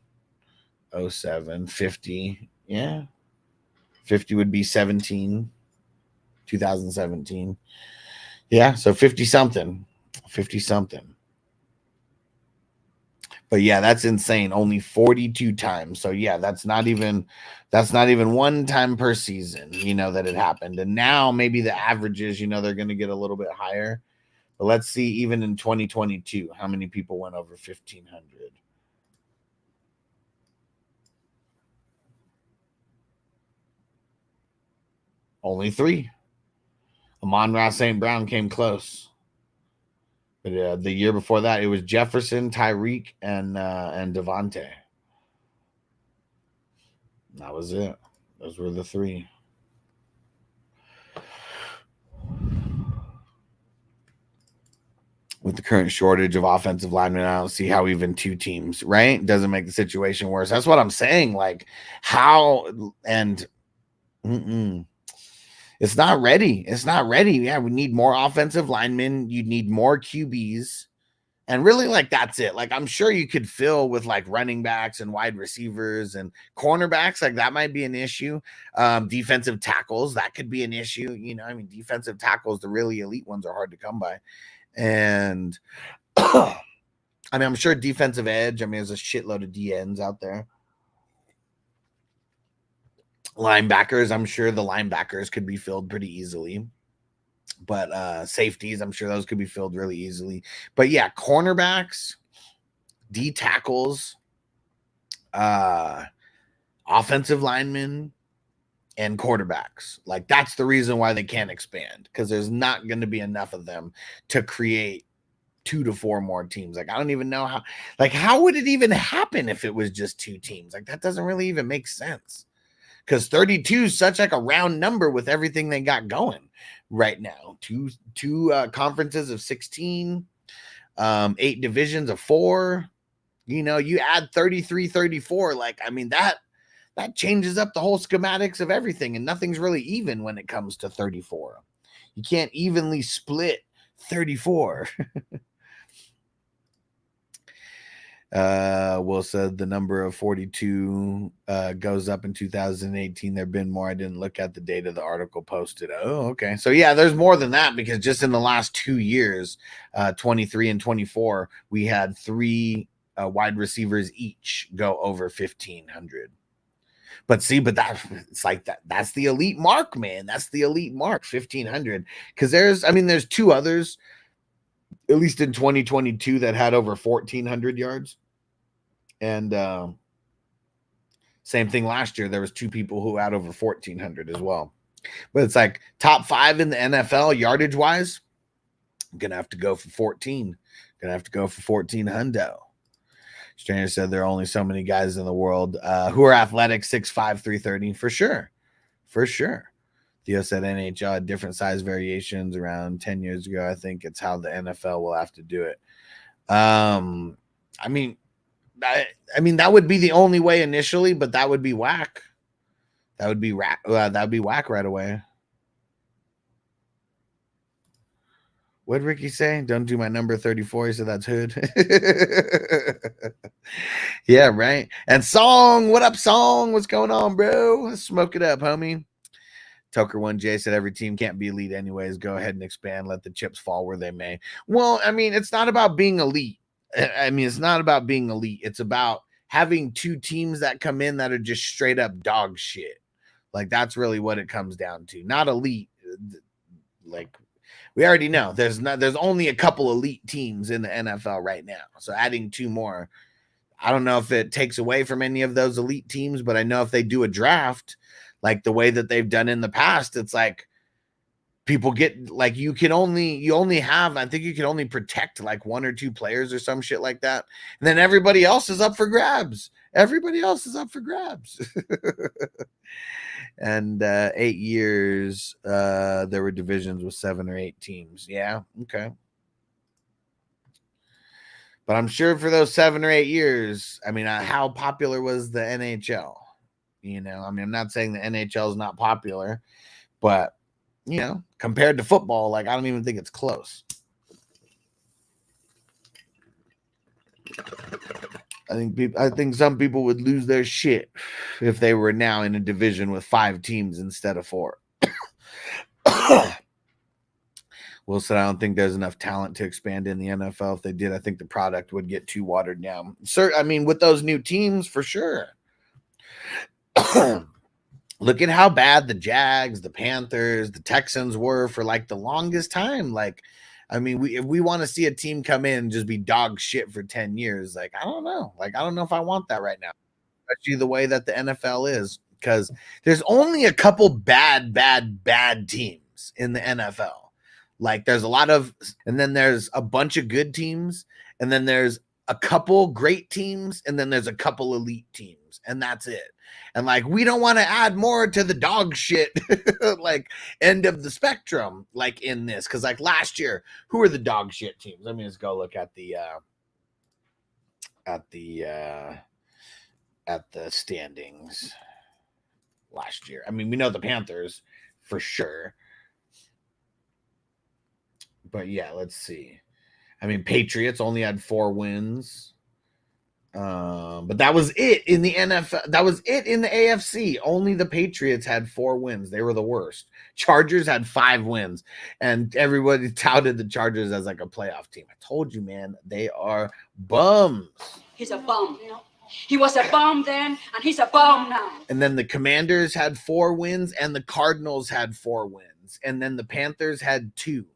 07. 50. Yeah. 50 would be 2017. Yeah, so 50 something. But yeah, that's insane. Only 42 times. So yeah, that's not even 1 time per season, you know, that it happened. And now maybe the averages, you know, they're going to get a little bit higher. But let's see, even in 2022, how many people went over 1,500. Only 3. Amon-Ra St. Brown came close. But the year before that, it was Jefferson, Tyreek, and Devontae. That was it. Those were the 3. with the current shortage of offensive linemen, I don't see how even 2 teams, right, doesn't make the situation worse. That's what I'm saying. Like, how and it's not ready. It's not ready. Yeah, we need more offensive linemen. You need more QBs. And really, like, that's it. Like, I'm sure you could fill with like running backs and wide receivers and cornerbacks. Like, that might be an issue. Defensive tackles, that could be an issue. You know, I mean, defensive tackles, the really elite ones are hard to come by. And I mean, I'm sure defensive edge. I mean, there's a shitload of DNs out there. Linebackers, I'm sure the linebackers could be filled pretty easily. But safeties, I'm sure those could be filled really easily. But yeah, cornerbacks, D tackles, offensive linemen, and quarterbacks. Like, that's the reason why they can't expand, because there's not going to be enough of them to create 2 to 4 more teams. Like, I don't even know how. Like, how would it even happen if it was just 2 teams? Like, that doesn't really even make sense, because 32 is such like a round number with everything they got going right now. Two conferences of 16, 8 divisions of 4. You know, you add 33, 34. Like, I mean, that changes up the whole schematics of everything, and nothing's really even when it comes to 34. You can't evenly split 34. Will said the number of 42 goes up in 2018. There have been more. I didn't look at the date of the article posted. Oh, okay. So yeah, there's more than that, because just in the last 2 years, 23 and 24, we had 3 wide receivers each go over 1,500. But it's like that's the elite mark, man. That's the elite mark, 1,500. Because there's 2 others, at least in 2022, that had over 1,400 yards. And same thing last year. There was 2 people who had over 1,400 as well. But it's like top 5 in the NFL yardage wise. I'm going to have to go for 14. Going to have to go for 14 hundo. Stranger said there are only so many guys in the world who are athletic, 6'5", 330. For sure. For sure. Theo said NHL had different size variations around 10 years ago. I think it's how the NFL will have to do it. I mean, that would be the only way initially, but that would be whack. That would be whack right away. What'd Ricky say? Don't do my number 34. He said that's hood. Yeah, right. And Song, what up, Song? What's going on, bro? Let's smoke it up, homie. Toker1J said every team can't be elite anyways. Go ahead and expand. Let the chips fall where they may. Well, I mean, it's not about being elite. It's not about being elite. It's about having 2 teams that come in that are just straight up dog shit. Like, that's really what it comes down to. Not elite. Like, we already know there's only a couple elite teams in the NFL right now. So adding 2 more, I don't know if it takes away from any of those elite teams, but I know if they do a draft like the way that they've done in the past, it's like people get like you only have, I think you can only protect like 1 or 2 players or some shit like that. And then everybody else is up for grabs. Everybody else is up for grabs. And 8 years, there were divisions with 7 or 8 teams. Yeah. Okay. But I'm sure for those 7 or 8 years, I mean, how popular was the NHL? You know, I mean, I'm not saying the NHL is not popular, but, you know, compared to football, like, I don't even think it's close. I think some people would lose their shit if they were now in a division with 5 teams instead of 4. Will said, I don't think there's enough talent to expand in the NFL. If they did, I think the product would get too watered down. Sir, I mean, with those new teams, for sure. Look at how bad the Jags, the Panthers, the Texans were for like the longest time. Like, I mean, if we want to see a team come in and just be dog shit for 10 years, like, I don't know. Like, I don't know if I want that right now, especially the way that the NFL is, because there's only a couple bad teams in the NFL. Like, there's a lot of, and then there's a bunch of good teams, and then there's a couple great teams, and then there's a couple elite teams, and that's it. And like, we don't want to add more to the dog shit, like end of the spectrum, like in this. Cause like last year, who are the dog shit teams? Let me just go look at the standings last year. I mean, we know the Panthers for sure. But yeah, let's see. I mean, Patriots only had 4 wins. But that was it in the NFL. That was it in the AFC. Only the Patriots had 4 wins. They were the worst. Chargers had 5 wins. And everybody touted the Chargers as like a playoff team. I told you, man, they are bums. He's a bum. He was a bum then, and he's a bum now. And then the Commanders had 4 wins, and the Cardinals had 4 wins. And then the Panthers had 2.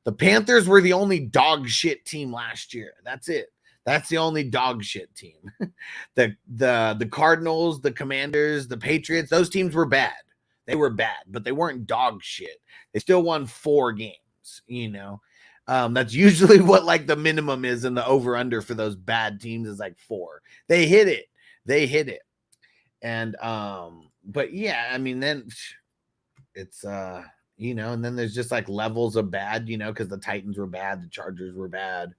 The Panthers were the only dog shit team last year. That's it. That's the only dog shit team. The Cardinals, the Commanders, the Patriots, those teams were bad. They were bad, but they weren't dog shit. They still won 4 games, you know. That's usually what like the minimum is in the over-under for those bad teams is like 4. They hit it. And but yeah, I mean, then it's you know, and then there's just like levels of bad, you know, because the Titans were bad, the Chargers were bad.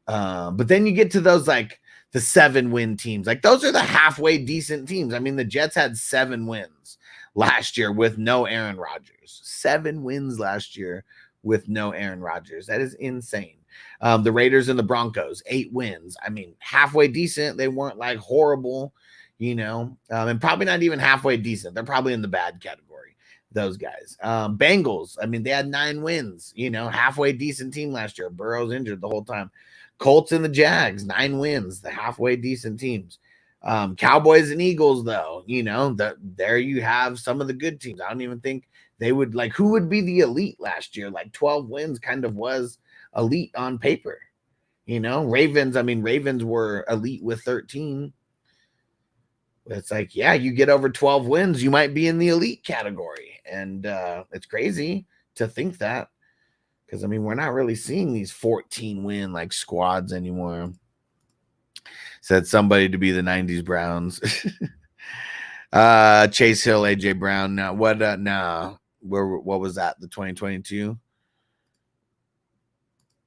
But then you get to those like the 7-win teams. Like those are the halfway decent teams. I mean, the Jets had 7 wins last year with no Aaron Rodgers. 7 wins last year with no Aaron Rodgers. That is insane. The Raiders and the Broncos, 8 wins. I mean, halfway decent. They weren't like horrible, you know, and probably not even halfway decent. They're probably in the bad category. Those guys. Bengals, I mean, they had 9 wins, you know, halfway decent team last year. Burrow's injured the whole time. Colts and the Jags, 9 wins, the halfway decent teams. Cowboys and Eagles, though, you know, there you have some of the good teams. I don't even think they would like, who would be the elite last year? Like 12 wins kind of was elite on paper, you know. Ravens, I mean, Ravens were elite with 13. It's like, yeah, you get over 12 wins, you might be in the elite category. And it's crazy to think that, because I mean, we're not really seeing these 14-win like squads anymore. Said somebody to be the 90s Browns. Chase Hill, AJ Brown. No, what? No, what was that? The 2022.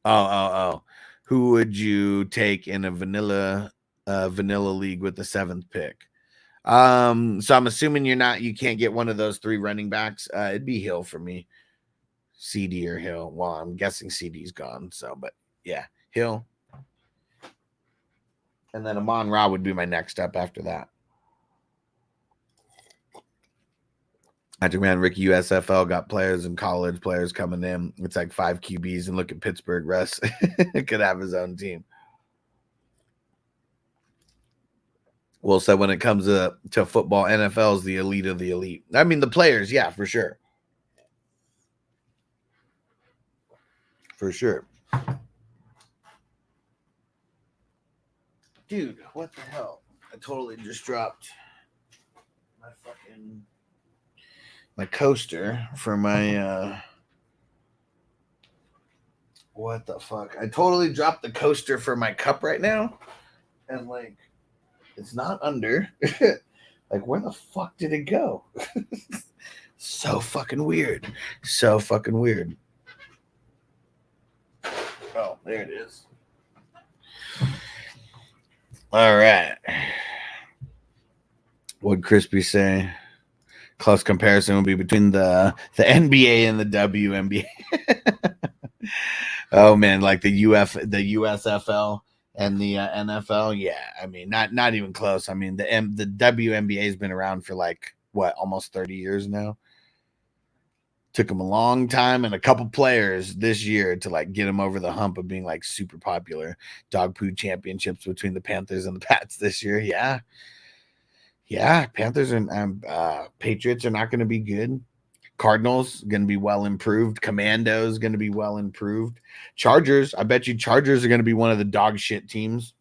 Oh. Who would you take in a vanilla league with the 7th pick? So I'm assuming you can't get one of those 3 running backs. It'd be Hill for me. CD or Hill. Well, I'm guessing CD's gone. So, but yeah, Hill. And then Amon-Ra would be my next up after that. I think, man, Ricky USFL got players and college players coming in. It's like 5 QBs, and look at Pittsburgh. Russ could have his own team. Well, so when it comes to football, NFL is the elite of the elite. I mean, the players, yeah, for sure. For sure. Dude, what the hell? I totally just dropped my coaster for my what the fuck? I totally dropped the coaster for my cup right now. And like, it's not under. Like, where the fuck did it go? So fucking weird. So fucking weird. Oh, there it is. All right. What'd Crispy say? Close comparison would be between the NBA and the WNBA. Oh man, like the USFL and the NFL. Yeah, I mean, not even close. I mean, the WNBA has been around for like what, almost 30 years now. Took them a long time and a couple players this year to like get them over the hump of being like super popular. Dog poo championships between the Panthers and the Pats this year. Yeah, Panthers and Patriots are not going to be good. Cardinals going to be well improved. Commandos going to be well improved. Chargers, I bet you Chargers are going to be one of the dog shit teams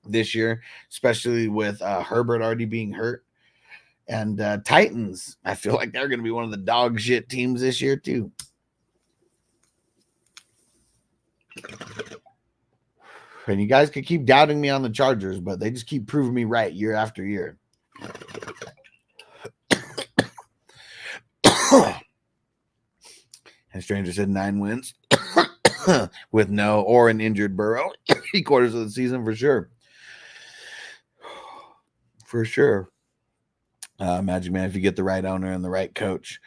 this year, especially with Herbert already being hurt. And Titans, I feel like they're going to be one of the dog shit teams this year too. And you guys could keep doubting me on the Chargers, but they just keep proving me right year after year. And Stranger said 9 wins with no or an injured Burrow. 3/4 of the season for sure. For sure. Magic Man, if you get the right owner and the right coach,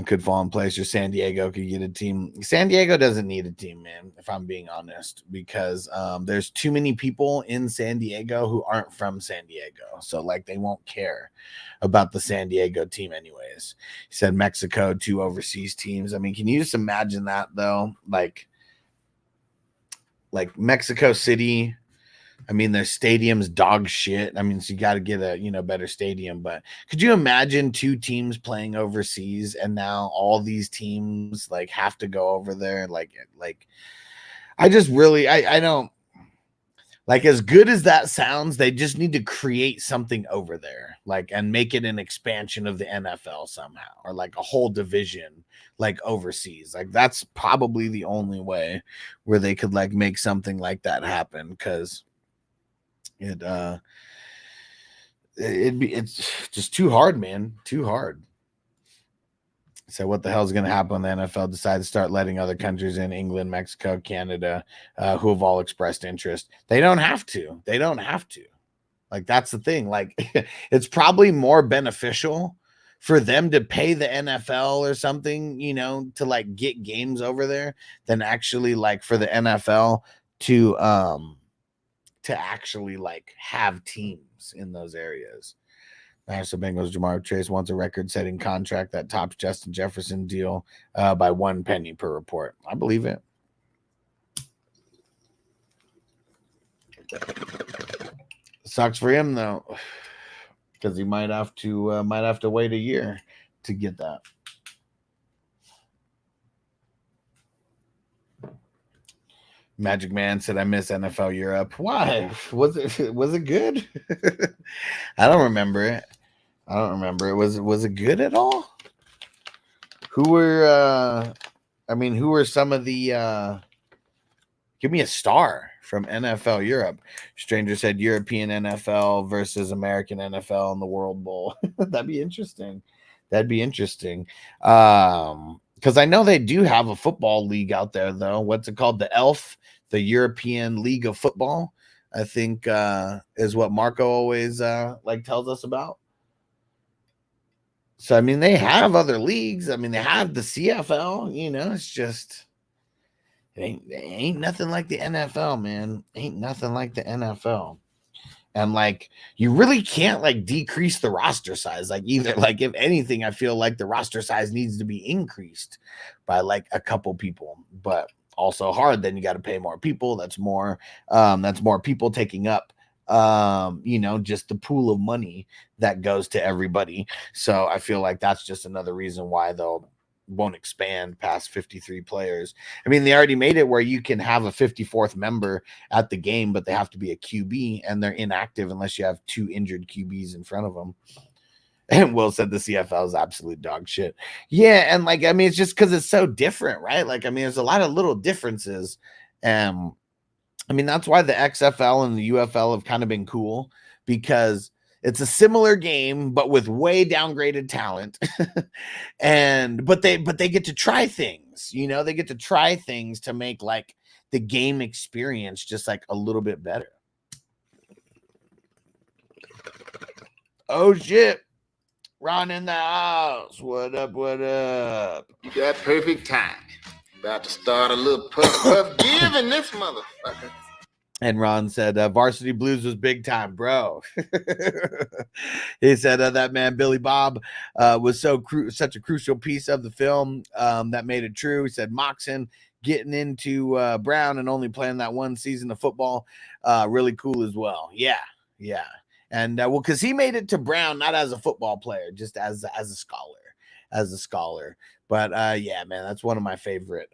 could fall in place. Or San Diego could get a team. San Diego doesn't need a team, man, if I'm being honest, because there's too many people in San Diego who aren't from San Diego. So, like, they won't care about the San Diego team anyways. He said Mexico, 2 overseas teams. I mean, can you just imagine that, though? Like Mexico City, I mean, their stadium's dog shit. I mean, so you got to get a, better stadium. But could you imagine 2 teams playing overseas and now all these teams like have to go over there? Like I just really, I don't like, as good as that sounds, they just need to create something over there, like, and make it an expansion of the NFL somehow, or like a whole division, like overseas. Like, that's probably the only way where they could like make something like that happen. 'Cause it's just too hard, man. Too hard. So what the hell is going to happen when the NFL decides to start letting other countries in, England, Mexico, Canada, who have all expressed interest? They don't have to. They don't have to. Like, that's the thing. Like, it's probably more beneficial for them to pay the NFL or something, to like get games over there than actually like for the NFL to actually like have teams in those areas. So Bengals Jamar Chase wants a record-setting contract that tops Justin Jefferson deal by 1 penny per report. I believe it. Sucks for him though, because he might have to wait a year to get that. Magic Man said, I miss NFL Europe. Why? Was it good? I don't remember it. Was it good at all? Who were some of the give me a star from NFL Europe? Stranger said European NFL versus American NFL in the World Bowl. That'd be interesting. Because I know they do have a football league out there, though. What's it called? The ELF, the European League of Football, I think is what Marco always tells us about. So, I mean, they have other leagues. I mean, they have the CFL, it's just, it ain't nothing like the NFL, man. Ain't nothing like the NFL. And like, you really can't like decrease the roster size. Like, either, like, if anything, I feel like the roster size needs to be increased by like a couple people, but also hard. Then you got to pay more people. That's more people taking up, just the pool of money that goes to everybody. So I feel like that's just another reason why they'll won't expand past 53 players. I mean, they already made it where you can have a 54th member at the game, but they have to be a QB and they're inactive unless you have 2 injured QBs in front of them. And Will said the CFL is absolute dog shit. Yeah, and like, I mean, it's just because it's so different, right? Like, I mean, there's a lot of little differences. I mean, that's why the XFL and the UFL have kind of been cool, because it's a similar game, but with way downgraded talent. but they get to try things, they get to try things to make like the game experience just like a little bit better. Oh shit. Ron in the house. What up? You got perfect time. About to start a little puff giving this motherfucker. And Ron said, Varsity Blues was big time, bro. He said that man, Billy Bob, was such a crucial piece of the film that made it true. He said Moxon getting into Brown and only playing that 1 season of football, really cool as well. Yeah. And because he made it to Brown, not as a football player, just as a scholar. But yeah, man, that's one of my favorite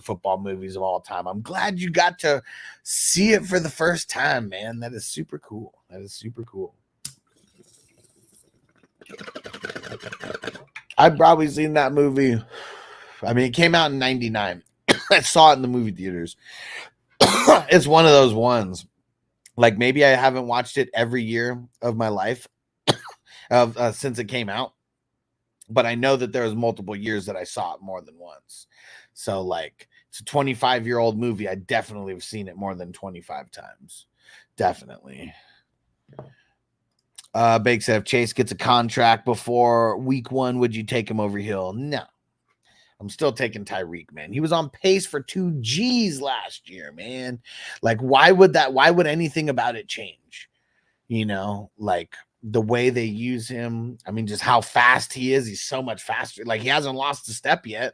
football movies of all time. I'm glad you got to see it for the first time, man. That is super cool. I've probably seen that movie. I mean, it came out in 99. I saw it in the movie theaters. It's one of those ones Like maybe I haven't watched it every year of my life since it came out, but I know that there was multiple years that I saw it more than once. So like it's a 25-year-old movie. I definitely have seen it more than 25 times. Definitely. Bake said if Chase gets a contract before week 1, would you take him over Hill? No. I'm still taking Tyreek, man. He was on pace for 2 G's last year, man. Like, why would anything about it change? You know, like the way they use him. I mean, just how fast he is. He's so much faster. Like, he hasn't lost a step yet.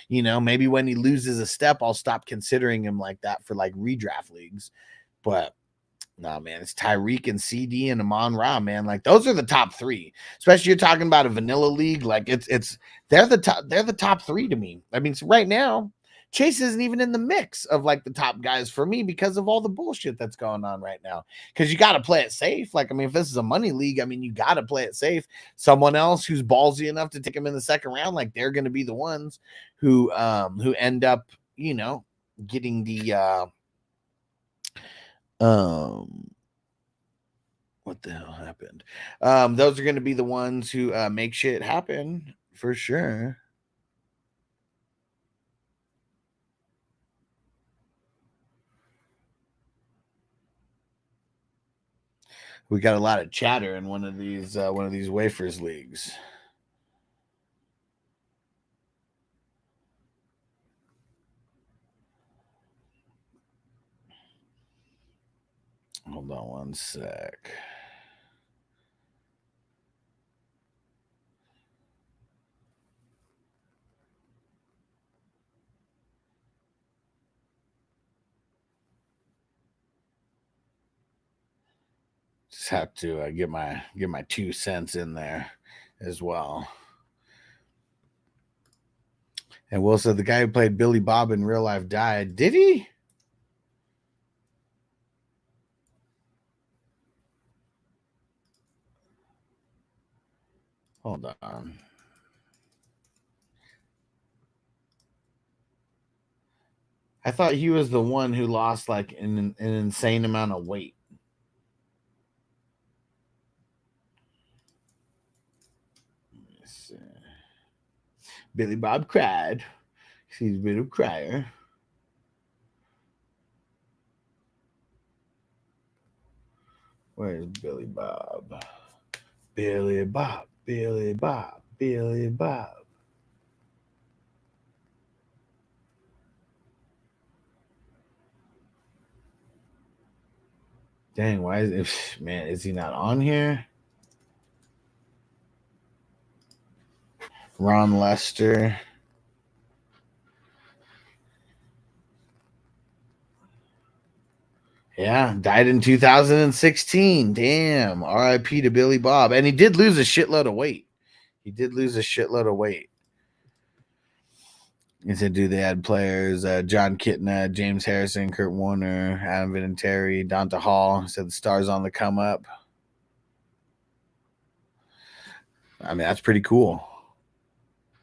You know, maybe when he loses a step, I'll stop considering him like that for like redraft leagues. But no, man, it's Tyreek and CD and Amon-Ra, man. Like those are the top 3. Especially you're talking about a vanilla league. Like they're the top 3 to me. I mean, so right now, Chase isn't even in the mix of like the top guys for me because of all the bullshit that's going on right now. Because you got to play it safe. Like, I mean, if this is a money league, I mean, you got to play it safe. Someone else who's ballsy enough to take him in the second round, like they're going to be the ones who end up, you know, getting the what the hell happened? Those are going to be the ones who make shit happen for sure. We got a lot of chatter in one of these wafers leagues. Hold on one sec. Just have to get my 2 cents in there as well. And Will said the guy who played Billy Bob in real life died. Did he? Hold on. I thought he was the one who lost like an insane amount of weight. Billy Bob cried. He's a bit of a crier. Where's Billy Bob? Billy Bob, Billy Bob, Billy Bob. Dang, why is it, man, is he not on here? Ron Lester. Yeah, died in 2016. Damn. RIP to Billy Bob. And he did lose a shitload of weight. He said, do they had players? John Kitna, James Harrison, Kurt Warner, Adam Vinatieri, Donta Hall. He said the stars on the come up. I mean, that's pretty cool.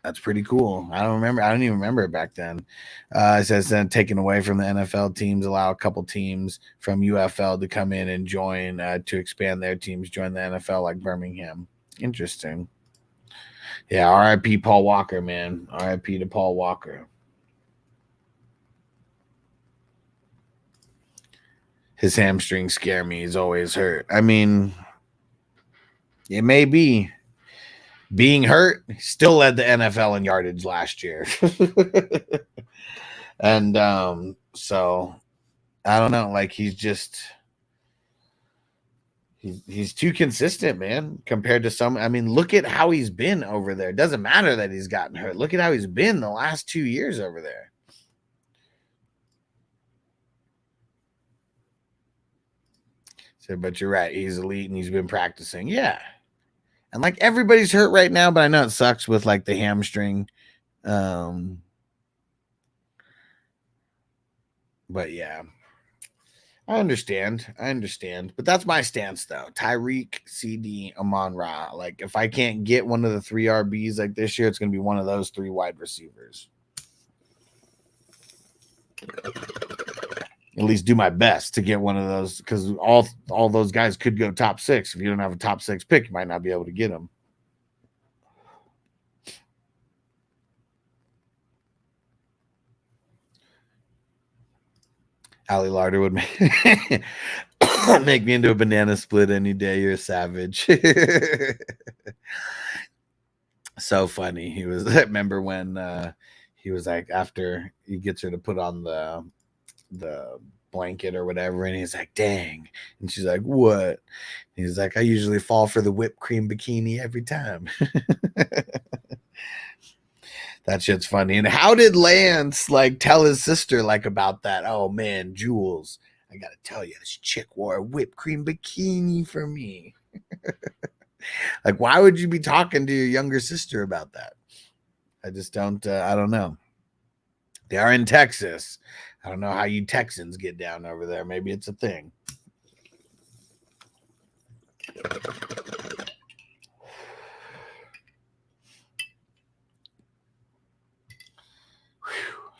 I don't even remember it back then. It says then taken away from the NFL teams, allow a couple teams from UFL to come in and join to expand their teams, join the NFL like Birmingham. Interesting. Yeah, RIP Paul Walker, man. RIP to Paul Walker. His hamstrings scare me. He's always hurt. I mean, it may be. Being hurt, still led the NFL in yardage last year. And so I don't know. Like he's too consistent, man, compared to some. I mean, look at how he's been over there. It doesn't matter that he's gotten hurt. Look at how he's been the last 2 years over there. So, but you're right. He's elite and he's been practicing. Yeah. And like everybody's hurt right now, but I know it sucks with like the hamstring. But yeah, I understand. But that's my stance though. Tyreek, CD, Amon-Ra. Like if I can't get one of the 3 RBs like this year, it's going to be one of those 3 wide receivers. at least do my best to get one of those, because all those guys could go top 6. If you don't have a top 6 pick, you might not be able to get them. Ali Larder would make me into a banana split any day. You're a savage. So funny. He was, I remember when he was like, after he gets her to put on the blanket or whatever, and he's like, dang. And she's like, what? He's like, I usually fall for the whipped cream bikini every time. That shit's funny. And how did Lance like tell his sister like about that? Oh man, Jules, I gotta tell you, this chick wore a whipped cream bikini for me. Like, why would you be talking to your younger sister about that? I just don't, I don't know. They are in Texas. I don't know how you Texans get down over there. Maybe it's a thing.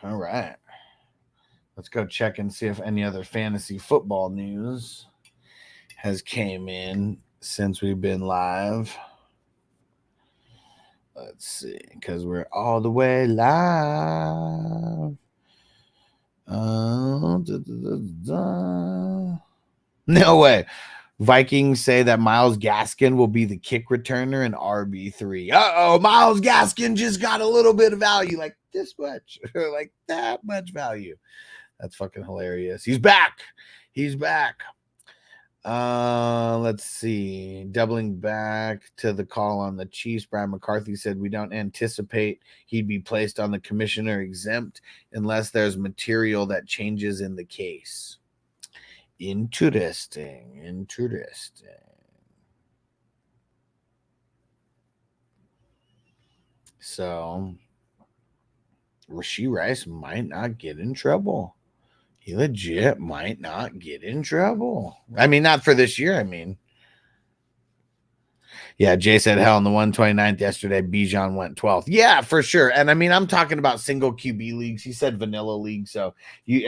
All right. Let's go check and see if any other fantasy football news has came in since we've been live. Let's see, because we're all the way live. No way. Vikings say that Myles Gaskin will be the kick returner and RB3. Uh-oh, Myles Gaskin just got a little bit of value, like this much, like that much value. That's fucking hilarious. He's back. He's back. Let's see. Doubling back to the call on the Chiefs, Brian McCarthy said we don't anticipate he'd be placed on the commissioner exempt unless there's material that changes in the case. Interesting. Interesting. So Rashee Rice might not get in trouble. He legit might not get in trouble. I mean, not for this year. I mean, yeah, Jay said hell in the 129th yesterday. Bijan went 12th. Yeah, for sure. And I mean, I'm talking about single QB leagues. He said vanilla league. So you,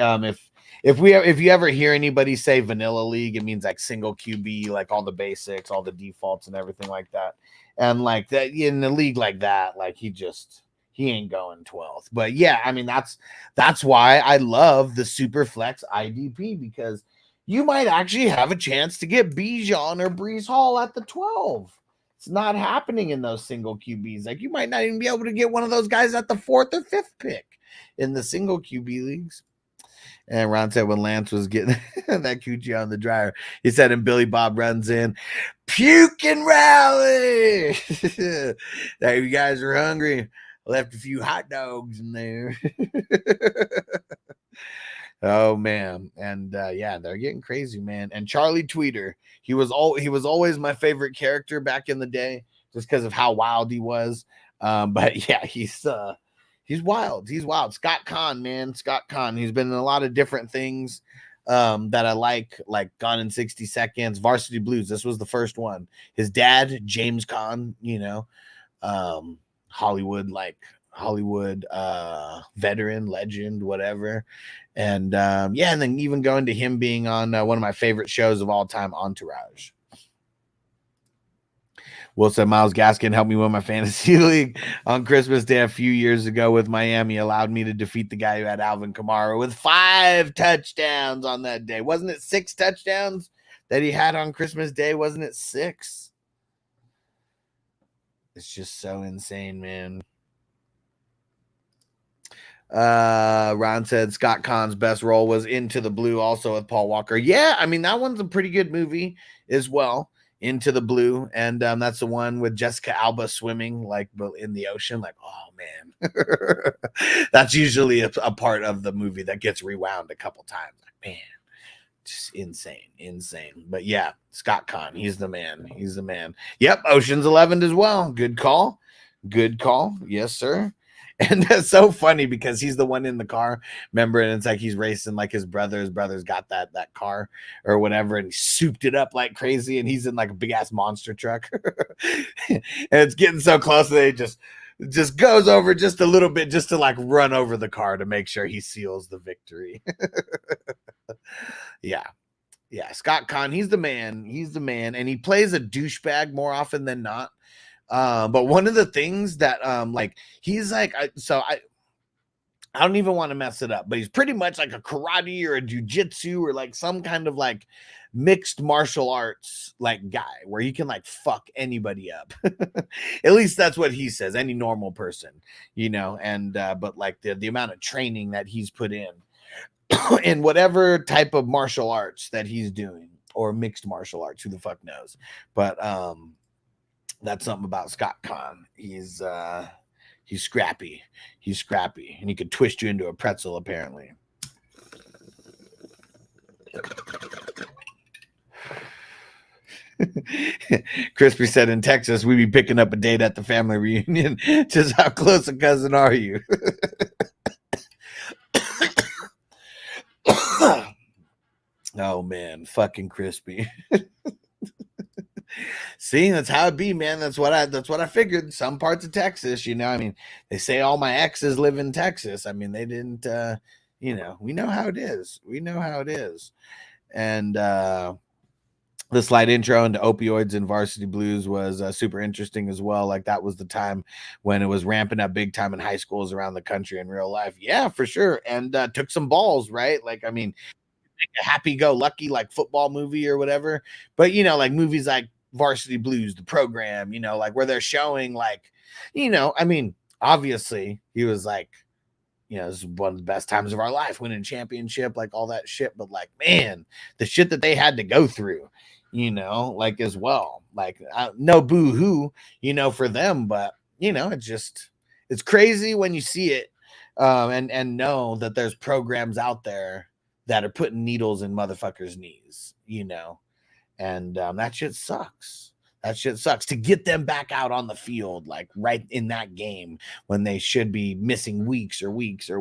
if you ever hear anybody say vanilla league, it means like single QB, like all the basics, all the defaults, and everything like that. And like that in the league like that, like he ain't going 12th. But yeah, I mean, that's why I love the super flex IDP, because you might actually have a chance to get Bijan or Breece Hall at the 12. It's not happening in those single QBs. Like, you might not even be able to get one of those guys at the 4th or 5th pick in the single QB leagues. And Ron said when Lance was getting that coochie on the dryer, he said, and Billy Bob runs in, puke and rally. Now you guys are hungry. Left a few hot dogs in there. Oh man. And yeah, they're getting crazy, man. And Charlie Tweeter, he was always my favorite character back in the day, just because of how wild he was. But yeah, he's wild. He's wild. Scott Conn, man. Scott Conn. He's been in a lot of different things that I like Gone in 60 Seconds, Varsity Blues. This was the first one. His dad, James Conn, Hollywood veteran, legend, whatever. And yeah, and then even going to him being on one of my favorite shows of all time, Entourage. Will said Myles Gaskin helped me win my fantasy league on Christmas Day a few years ago with Miami. Allowed me to defeat the guy who had Alvin Kamara with 5 touchdowns on that day. Wasn't it 6 touchdowns that he had on Christmas Day? Wasn't it 6? It's just so insane, man. Ron said Scott Conn's best role was Into the Blue, also with Paul Walker. Yeah, I mean, that one's a pretty good movie as well, Into the Blue. And that's the one with Jessica Alba swimming like in the ocean. Like, oh man. That's usually a part of the movie that gets rewound a couple times. Like, man, just insane. But yeah, Scott Conn, he's the man. Yep, Ocean's 11 as well. Good call. Yes, sir. And that's so funny because he's the one in the car, remember? And it's like he's racing like his brother. His brother's got that car or whatever, and he souped it up like crazy. And he's in like a big ass monster truck, and it's getting so close that they just just goes over just a little bit just to like run over the car to make sure he seals the victory. Yeah. Scott Conn, he's the man, and he plays a douchebag more often than not. But one of the things that like he's like, I don't even want to mess it up, but he's pretty much like a karate or a jujitsu or like some kind of like mixed martial arts like guy where he can like fuck anybody up. At least that's what he says, any normal person, you know. And but like the amount of training that he's put in in whatever type of martial arts that he's doing, or mixed martial arts, who the fuck knows. But that's something about Scott Conn. He's scrappy, and he could twist you into a pretzel apparently. Crispy said, in Texas we be picking up a date at the family reunion. Just how close a cousin are you? Oh man, fucking Crispy. See, that's how it be, man. That's what I figured. Some parts of Texas, you know, I mean, they say all my exes live in Texas. I mean, they didn't you know, we know how it is. And the slight intro into opioids and Varsity Blues was super interesting as well. Like that was the time when it was ramping up big time in high schools around the country in real life. Yeah, for sure. And took some balls, right? Like, I mean, a happy-go-lucky like football movie or whatever, but you know, like movies like Varsity Blues, the program, you know, like where they're showing like, you know, I mean, obviously he was like, you know, this is one of the best times of our life, winning championship, like all that shit. But like, man, the shit that they had to go through, you know, like as well, like no boo-hoo, you know, for them, but you know, it's crazy when you see it and know that there's programs out there that are putting needles in motherfuckers' knees, you know, and that shit sucks. To get them back out on the field, like right in that game when they should be missing weeks or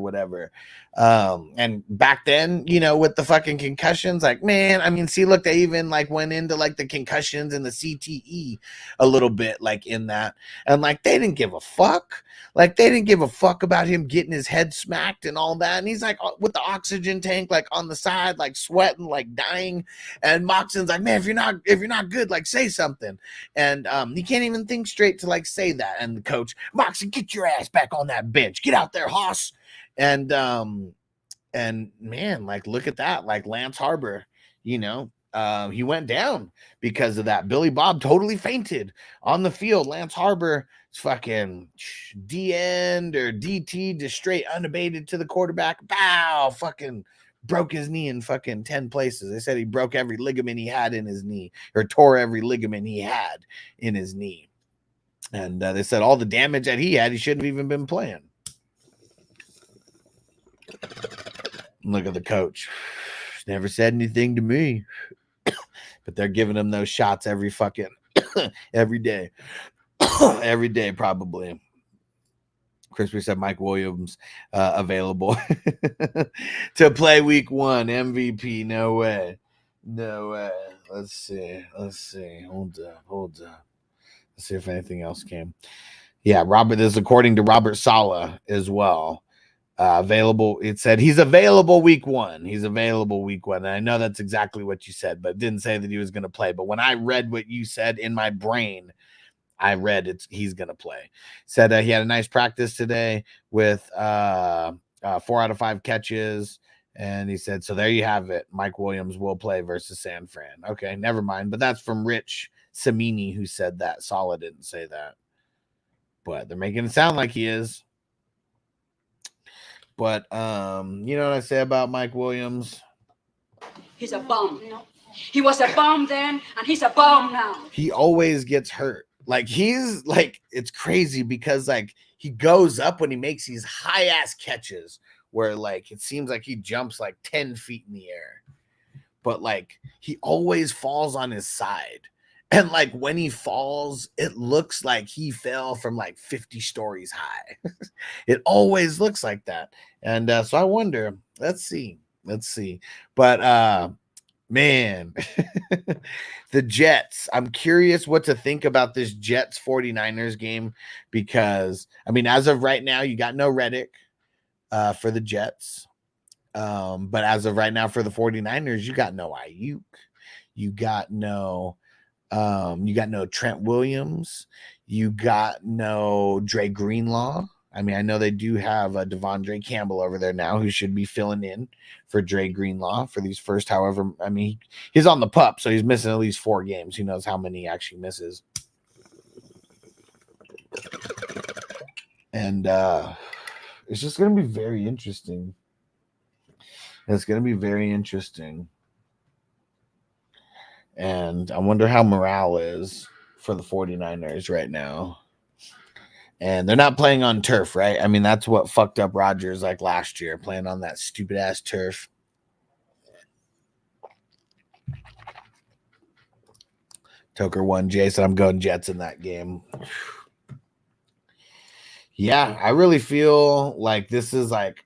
whatever. And back then, you know, with the fucking concussions, like, man, I mean, see, look, they even like went into like the concussions and the CTE a little bit, like in that. And like, they didn't give a fuck. Like, they didn't give a fuck about him getting his head smacked and all that. And he's like with the oxygen tank, like on the side, like sweating, like dying. And Moxon's like, man, if you're not good, like say something. And he can't even think straight to like say that. And the coach, Moxon, get your ass back on that bench. Get out there, hoss. And man, like, look at that. Like Lance Harbor, you know, he went down because of that. Billy Bob totally fainted on the field. Lance Harbor fucking D-end or DT just straight unabated to the quarterback. Bow, fucking broke his knee in fucking 10 places. They said he broke every ligament he had in his knee, or tore every ligament he had in his knee. And they said all the damage that he had, he shouldn't have even been playing. Look at the coach. Never said anything to me. But they're giving him those shots every fucking every day. Every day, probably. Crispy said Mike Williams available to play week 1 MVP. No way. Let's see. Hold up. Let's see if anything else came. Yeah, Robert, this is according to Robert Saleh as well. Available. It said he's available week 1. And I know that's exactly what you said, but it didn't say that he was going to play. But when I read what you said in my brain, I read he's going to play. Said he had a nice practice today with 4 out of 5 catches. And he said, so there you have it. Mike Williams will play versus San Fran. Okay, never mind. But that's from Rich Samini, who said that. Saleh didn't say that. But they're making it sound like he is. But you know what I say about Mike Williams? He's a bum. He was a bum then, and he's a bum now. He always gets hurt. Like, he's like, it's crazy because like he goes up when he makes these high ass catches where like it seems like he jumps like 10 feet in the air, but like he always falls on his side. And like when he falls, it looks like he fell from like 50 stories high. It always looks like that. And so I wonder, let's see. But Man, the Jets. I'm curious what to think about this Jets 49ers game because, I mean, as of right now, you got no Reddick for the Jets. But as of right now for the 49ers, you got no Ayuk. You got no Trent Williams. You got no Dre Greenlaw. I mean, I know they do have Devondre Campbell over there now who should be filling in for Dre Greenlaw for these first, however, I mean, he's on the pup, so he's missing at least 4 games. Who knows how many he actually misses. And it's just going to be very interesting. It's going to be very interesting. And I wonder how morale is for the 49ers right now. And they're not playing on turf, right? I mean, that's what fucked up Rodgers like last year, playing on that stupid ass turf. Toker won. Jason, I'm going Jets in that game. Yeah, I really feel like this is like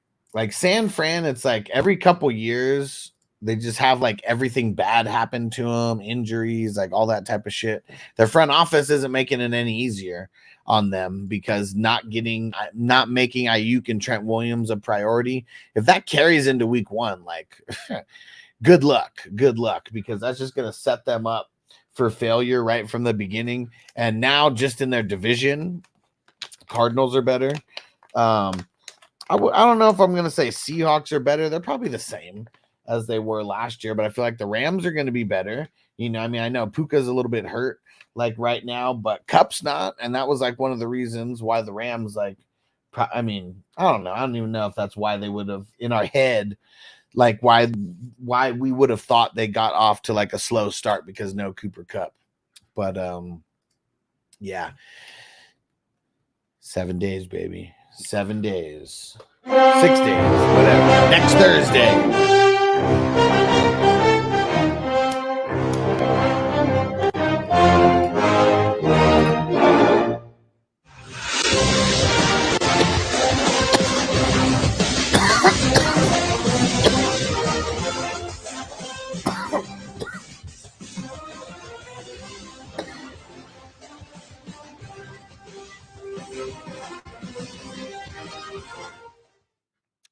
San Fran. It's like every couple years they just have like everything bad happen to them, injuries, like all that type of shit. Their front office isn't making it any easier on them because not making Ayuk and Trent Williams a priority. If that carries into week 1, like good luck, because that's just going to set them up for failure right from the beginning. And now just in their division, Cardinals are better. I don't know if I'm going to say Seahawks are better. They're probably the same as they were last year, but I feel like the Rams are going to be better. You know, I mean, I know Puka's a little bit hurt like right now, but Cup's not. And that was like one of the reasons why the Rams, like, I mean, I don't know. I don't even know if that's why they would have in our head, like why we would have thought they got off to like a slow start because no Cooper Kupp. But yeah. 7 days, baby. 7 days. 6 days, whatever. Next Thursday.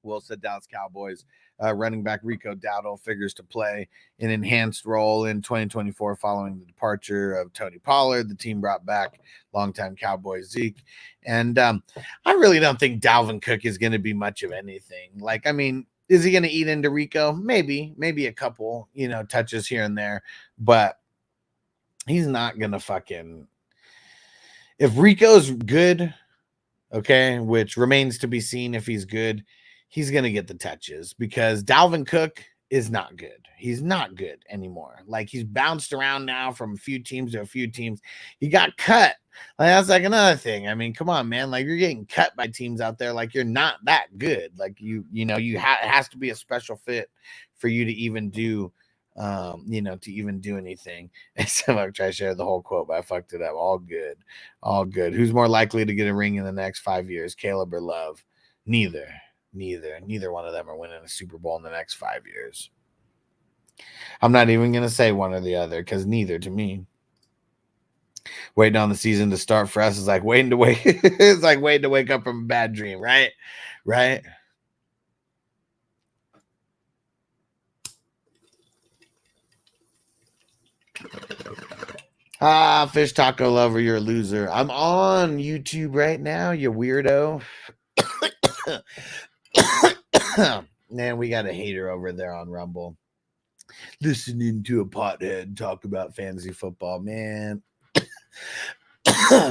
Will said Dallas Cowboys running back Rico Dowdle figures to play an enhanced role in 2024 following the departure of Tony Pollard. The team brought back longtime Cowboys Zeke. And I really don't think Dalvin Cook is going to be much of anything. Like, I mean, is he going to eat into Rico? Maybe a couple, touches here and there. But he's not going to fucking – if Rico's good, okay, which remains to be seen if he's good – he's going to get the touches because Dalvin Cook is not good. He's not good anymore. Like, he's bounced around now from a few teams to a few teams. He got cut. Like, that's like another thing. I mean, come on, man. Like, you're getting cut by teams out there. Like, you're not that good. Like, it has to be a special fit for you to even do, to even do anything. And so I try to share the whole quote, but I fucked it up. All good. All good. Who's more likely to get a ring in the next 5 years, Caleb or Love? Neither one of them are winning a Super Bowl in the next 5 years. I'm not even going to say one or the other because neither to me. Waiting on the season to start for us is like waiting to wake. It's like waiting to wake up from a bad dream, right? Right. Fish taco lover, you're a loser. I'm on YouTube right now, you weirdo. Man, we got a hater over there on Rumble listening to a pothead talk about fantasy football. Man,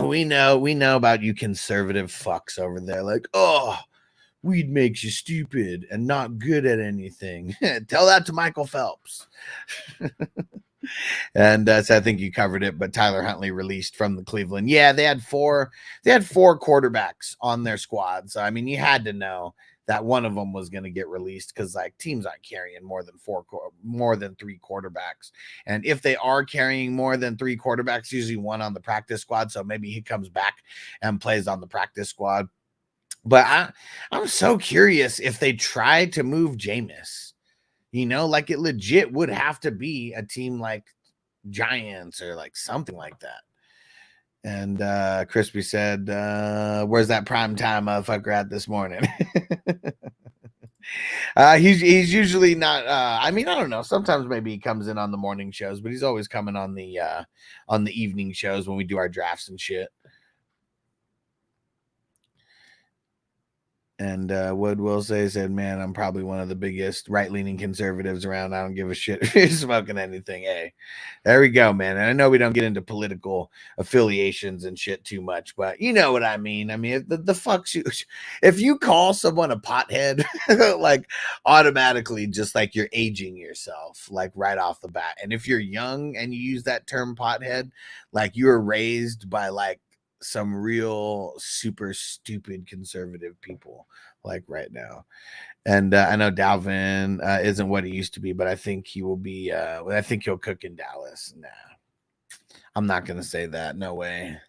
we know about you conservative fucks over there. Like, oh, weed makes you stupid and not good at anything. Tell that to Michael Phelps. And so I think you covered it, but Tyler Huntley released from the Cleveland. Yeah, they had four quarterbacks on their squad. So I mean, you had to know that one of them was going to get released because like teams aren't carrying more than 3 quarterbacks. And if they are carrying more than 3 quarterbacks, usually one on the practice squad. So maybe he comes back and plays on the practice squad. But I'm so curious if they try to move Jameis. Like it legit would have to be a team like Giants or like something like that. And Crispy said, where's that prime time motherfucker at this morning? He's usually not. I don't know. Sometimes maybe he comes in on the morning shows, but he's always coming on the evening shows when we do our drafts and shit. And Wood will said, man, I'm probably one of the biggest right-leaning conservatives around. I don't give a shit if you're smoking anything. Hey, there we go, man. And I know we don't get into political affiliations and shit too much, but you know what I mean. The fuck you, if you call someone a pothead, like automatically, just like you're aging yourself, like right off the bat. And if you're young and you use that term pothead, like you were raised by like some real super stupid conservative people like right now. And I know Dalvin isn't what he used to be, but I think he will be. I think he'll cook in Dallas. Nah, I'm not going to say that. No way.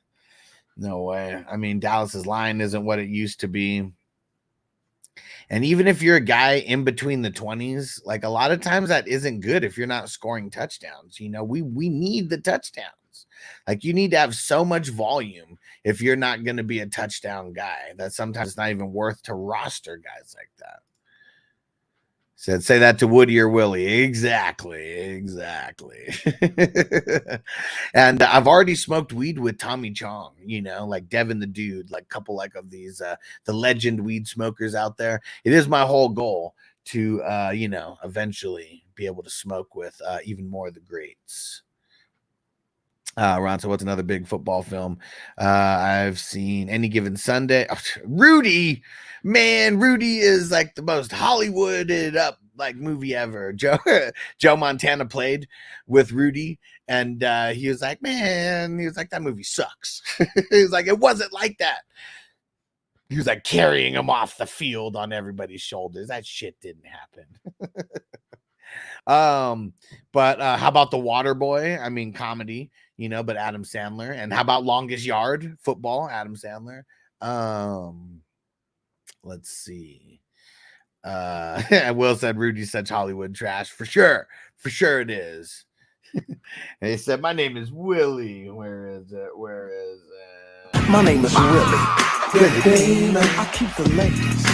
Dallas's line isn't what it used to be. And even if you're a guy in between the 20s, like a lot of times that isn't good if you're not scoring touchdowns. We need the touchdowns. Like you need to have so much volume if you're not going to be a touchdown guy that sometimes it's not even worth to roster guys like that. Say that to Woody or Willie. Exactly. And I've already smoked weed with Tommy Chong, like Devin the Dude, like a couple like of these, the legend weed smokers out there. It is my whole goal to, eventually be able to smoke with even more of the greats. Ron, so what's another big football film I've seen? Any Given Sunday. Oh, Rudy, man, Rudy is like the most Hollywooded up like movie ever. Joe Montana played with Rudy, and he was like, that movie sucks. He was like, it wasn't like that. He was like carrying him off the field on everybody's shoulders. That shit didn't happen. But how about The Waterboy? Comedy, but Adam Sandler. And how about Longest Yard? Football, Adam Sandler. Let's see. Will said Rudy's such Hollywood trash. For sure it is. And he said, my name is Willie. Where is it? My name is Willie. Baby, I keep the ladies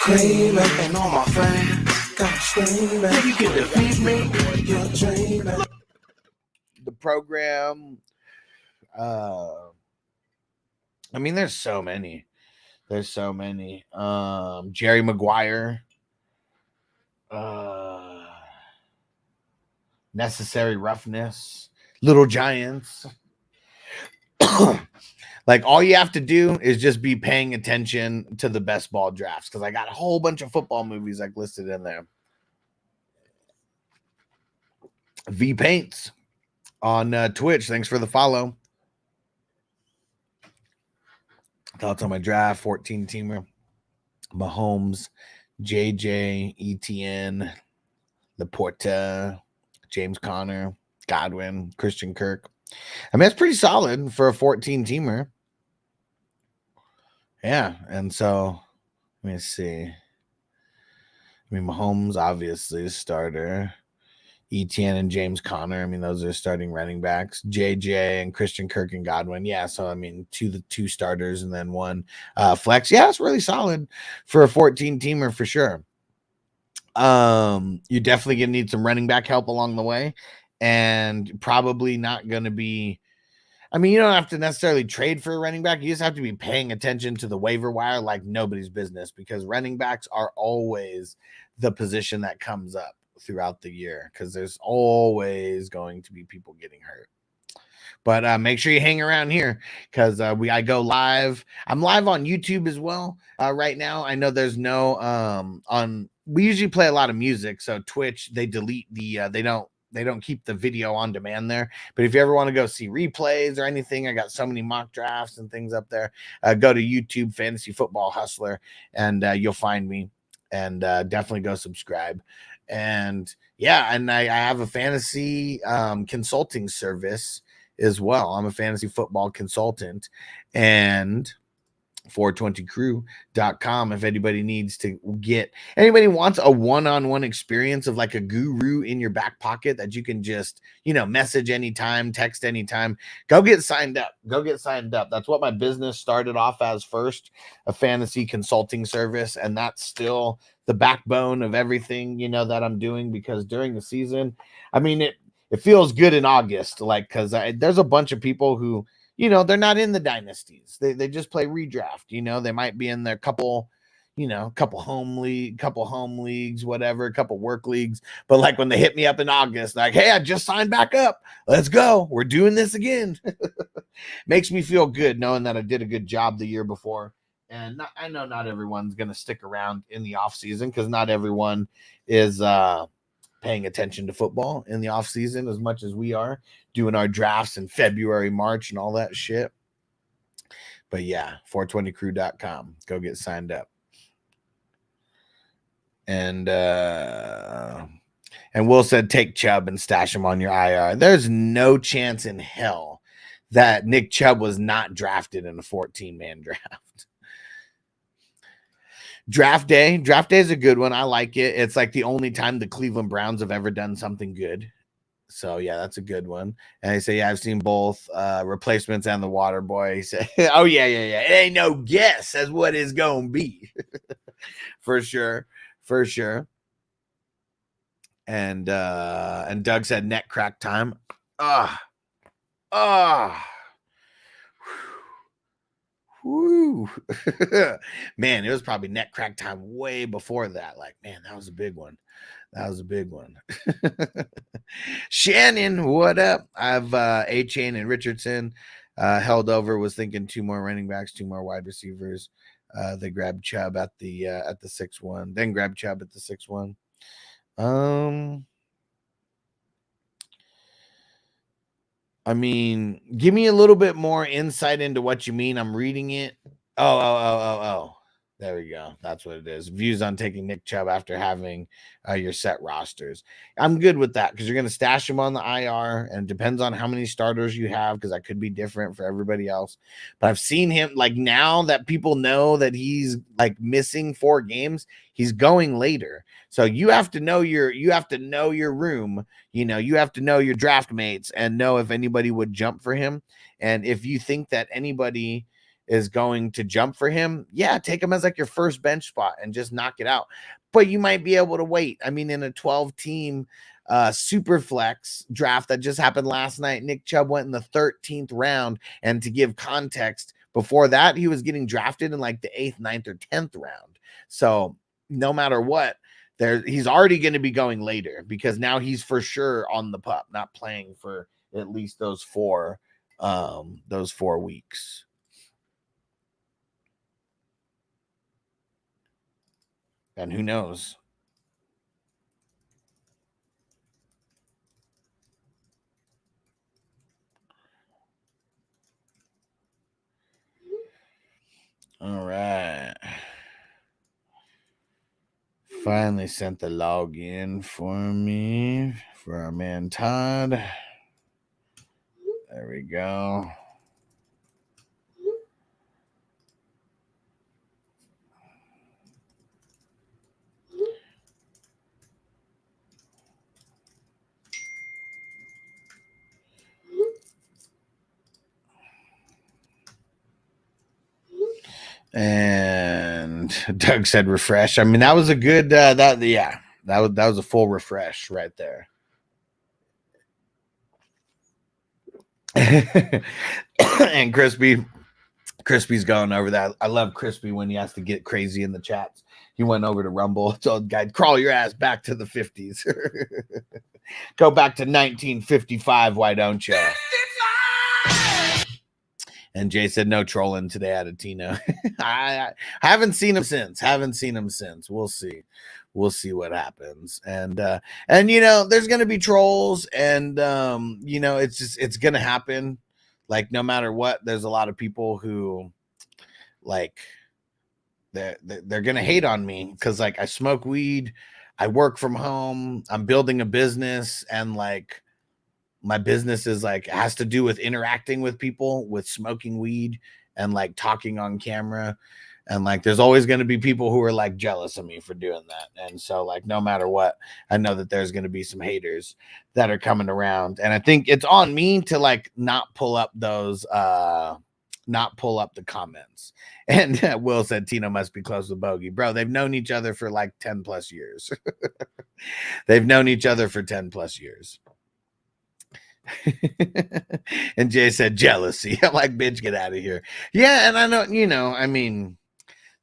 creaming, and all my fans got screaming. You can defeat me, you're dreaming. The program, there's so many. Jerry Maguire, Necessary Roughness, Little Giants. Like all you have to do is just be paying attention to the best ball drafts, because I got a whole bunch of football movies like listed in there. V Paints on Twitch. Thanks for the follow. Thoughts on my draft 14 teamer: Mahomes, JJ, ETN, Laporta, James Conner, Godwin, Christian Kirk. That's pretty solid for a 14 teamer. Yeah, and so let me see. Mahomes obviously is starter. Etienne and James Conner. Those are starting running backs. JJ and Christian Kirk and Godwin. Yeah, so two starters and then one flex. Yeah, it's really solid for a 14 teamer for sure. You're definitely gonna need some running back help along the way, and probably not gonna be. You don't have to necessarily trade for a running back. You just have to be paying attention to the waiver wire like nobody's business, because running backs are always the position that comes up throughout the year, because there's always going to be people getting hurt. But make sure you hang around here, because I go live. I'm live on YouTube as well right now. I know there's no we usually play a lot of music, so Twitch, they delete the they don't keep the video on demand there. But if you ever want to go see replays or anything, I got so many mock drafts and things up there. Go to YouTube, Fantasy Football Hustler, and you'll find me. And definitely go subscribe. And yeah, and I have a fantasy consulting service as well. I'm a fantasy football consultant, and 420crew.com if anybody needs to anybody wants a one-on-one experience of like a guru in your back pocket that you can just, message anytime, text anytime. Go get signed up. That's what my business started off as first, a fantasy consulting service. And that's still the backbone of everything, that I'm doing, because during the season, I mean, it feels good in August, like, because there's a bunch of people who, they're not in the dynasties. They just play redraft. They might be in their couple home leagues, whatever, a couple work leagues. But like when they hit me up in August, like, hey, I just signed back up. Let's go. We're doing this again. Makes me feel good knowing that I did a good job the year before. And I know not everyone's going to stick around in the off season, because not everyone is paying attention to football in the off season as much as we are, doing our drafts in February, March, and all that shit. But yeah, 420crew.com. Go get signed up. And Will said, take Chubb and stash him on your IR. There's no chance in hell that Nick Chubb was not drafted in a 14-man draft. Draft day is a good one. I like it. It's like the only time the Cleveland Browns have ever done something good. So yeah, that's a good one. And they say, yeah, I've seen both replacements and the water boy. He said, oh yeah. It ain't no guess as what it's gonna be. For sure. And Doug said neck crack time. Woo. Man, it was probably neck crack time way before that. Like, man, that was a big one. Shannon, what up? I've A-Chain and Richardson held over, was thinking 2 more running backs, 2 more wide receivers. They grabbed Chubb at the 6-1, then grabbed Chubb at the 6-1. I mean, give me a little bit more insight into what you mean. I'm reading it. Oh. There we go. That's what it is. Views on taking Nick Chubb after having your set rosters. I'm good with that, because you're going to stash him on the IR, and it depends on how many starters you have, because that could be different for everybody else. But I've seen him, like, now that people know that he's like missing 4 games, he's going later. So you have to know your room. You have to know your draft mates and know if anybody would jump for him. And if you think that anybody is going to jump for him, yeah, take him as like your first bench spot and just knock it out. But you might be able to wait. I mean, in a 12-team super flex draft that just happened last night, Nick Chubb went in the 13th round. And to give context, before that, he was getting drafted in like the 8th, 9th, or 10th round. So no matter what, he's already going to be going later, because now he's for sure on the pup, not playing for at least those 4 weeks. And who knows? All right. Finally sent the login for me for our man Todd. There we go. And Doug said refresh. I mean, that was a good that was a full refresh right there. And Crispy's going over that. I love Crispy when he has to get crazy in the chats. He went over to Rumble, told the guy, crawl your ass back to the 50s. Go back to 1955, why don't you? And Jay said, no trolling today out of Tino. I haven't seen him since. We'll see. We'll see what happens. And there's going to be trolls, and, it's going to happen. Like, no matter what, there's a lot of people who, like, they're going to hate on me because, like, I smoke weed, I work from home, I'm building a business, and, like, my business is like has to do with interacting with people, with smoking weed and like talking on camera. And like, there's always going to be people who are like jealous of me for doing that. And so like, no matter what, I know that there's going to be some haters that are coming around. And I think it's on me to like not pull up those, not pull up the comments. And Will said Tino must be close with Bogey. Bro, they've known each other for like 10 plus years. They've known each other for 10 plus years. And Jay said jealousy. I'm like, bitch, get out of here. Yeah, and I know, you know, I mean,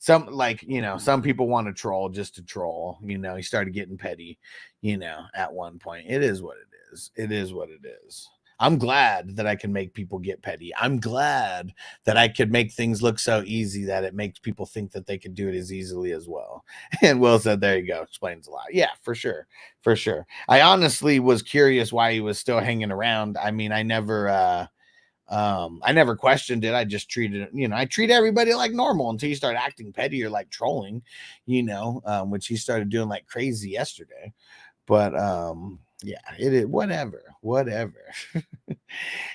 some like, you know, some people want to troll just to troll. You know, he started getting petty, you know, at one point. It is what it is. It is what it is. I'm glad that I can make people get petty. I'm glad that I could make things look so easy that it makes people think that they could do it as easily as well. And Will said, there you go. Explains a lot. Yeah, for sure. For sure. I honestly was curious why he was still hanging around. I mean, I never questioned it. I just treated it, you know, I treat everybody like normal until you start acting petty or like trolling, you know, which he started doing like crazy yesterday. But, yeah, it is whatever.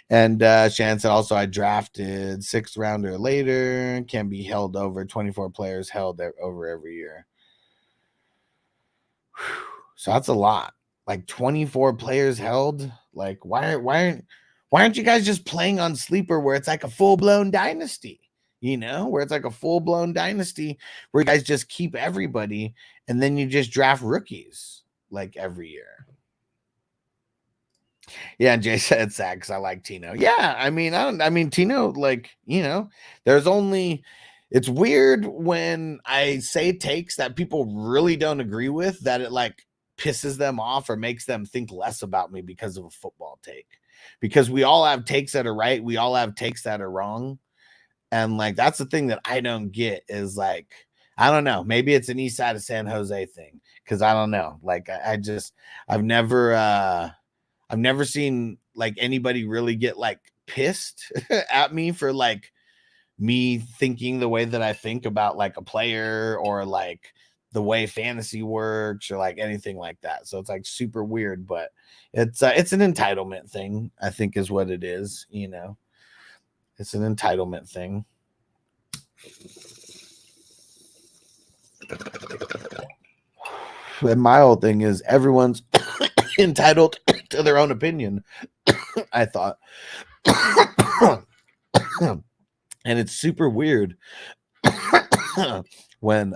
And Shannon said also, I drafted 6th rounder later, can be held over 24 players held over every year. So that's a lot. Like 24 players held. Like why aren't you guys just playing on Sleeper where it's like a full-blown dynasty? You know, where it's like a full-blown dynasty where you guys just keep everybody and then you just draft rookies like every year. Yeah, Jay said it's sad because I like Tino. Yeah, I mean Tino, like, you know, it's weird when I say takes that people really don't agree with, that it like pisses them off or makes them think less about me because of a football take. Because we all have takes that are right, we all have takes that are wrong. And like, that's the thing that I don't get is like, I don't know, maybe it's an east side of San Jose thing, because I don't know. Like I've never seen like anybody really get like pissed at me for like me thinking the way that I think about like a player or like the way fantasy works or like anything like that. So it's like super weird, but it's an entitlement thing, I think is what it is. You know, it's an entitlement thing. And my whole thing is everyone's entitled to their own opinion. I thought. And it's super weird when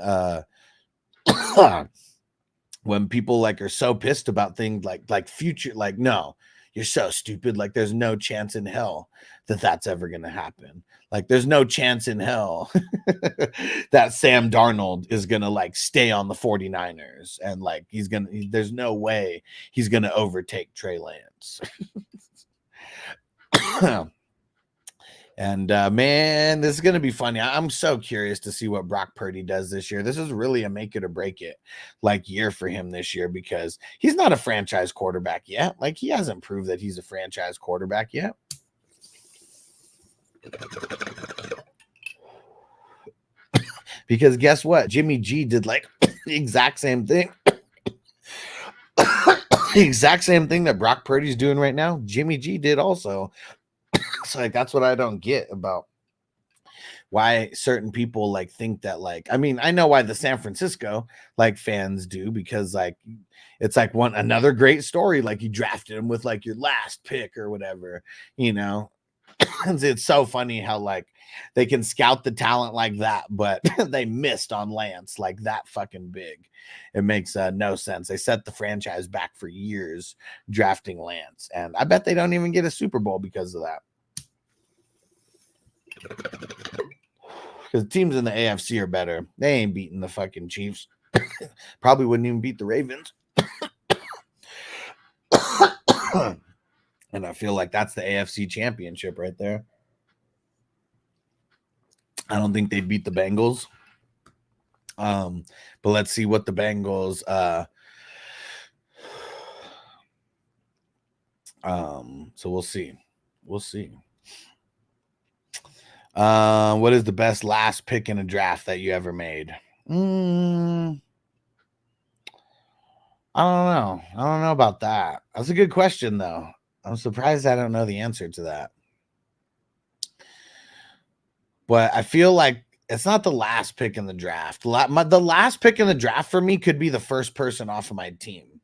people like are so pissed about things like future, like, no, you're so stupid, like there's no chance in hell that that's ever going to happen. Like there's no chance in hell that Sam Darnold is going to like stay on the 49ers and like there's no way he's going to overtake Trey Lance. And man, this is going to be funny. I'm so curious to see what Brock Purdy does this year. This is really a make it or break it like year for him this year, because he's not a franchise quarterback yet. Like he hasn't proved that he's a franchise quarterback yet. Because guess what? Jimmy G did like the exact same thing. The exact same thing that Brock Purdy's doing right now. Jimmy G did also. So like that's what I don't get about why certain people like think that, like, I mean, I know why the San Francisco like fans do, because like it's like another great story, like you drafted him with like your last pick or whatever, you know. It's so funny how like they can scout the talent like that, but they missed on Lance like that fucking big. It makes no sense. They set the franchise back for years drafting Lance, and I bet they don't even get a Super Bowl because of that. Because teams in the AFC are better. They ain't beating the fucking Chiefs. Probably wouldn't even beat the Ravens. And I feel like that's the AFC championship right there. I don't think they'd beat the Bengals. But let's see what the Bengals so we'll see. We'll see. What is the best last pick in a draft that you ever made? I don't know. I don't know about that. That's a good question, though. I'm surprised I don't know the answer to that. But I feel like it's not the last pick in the draft. The last pick in the draft for me could be the first person off of my team.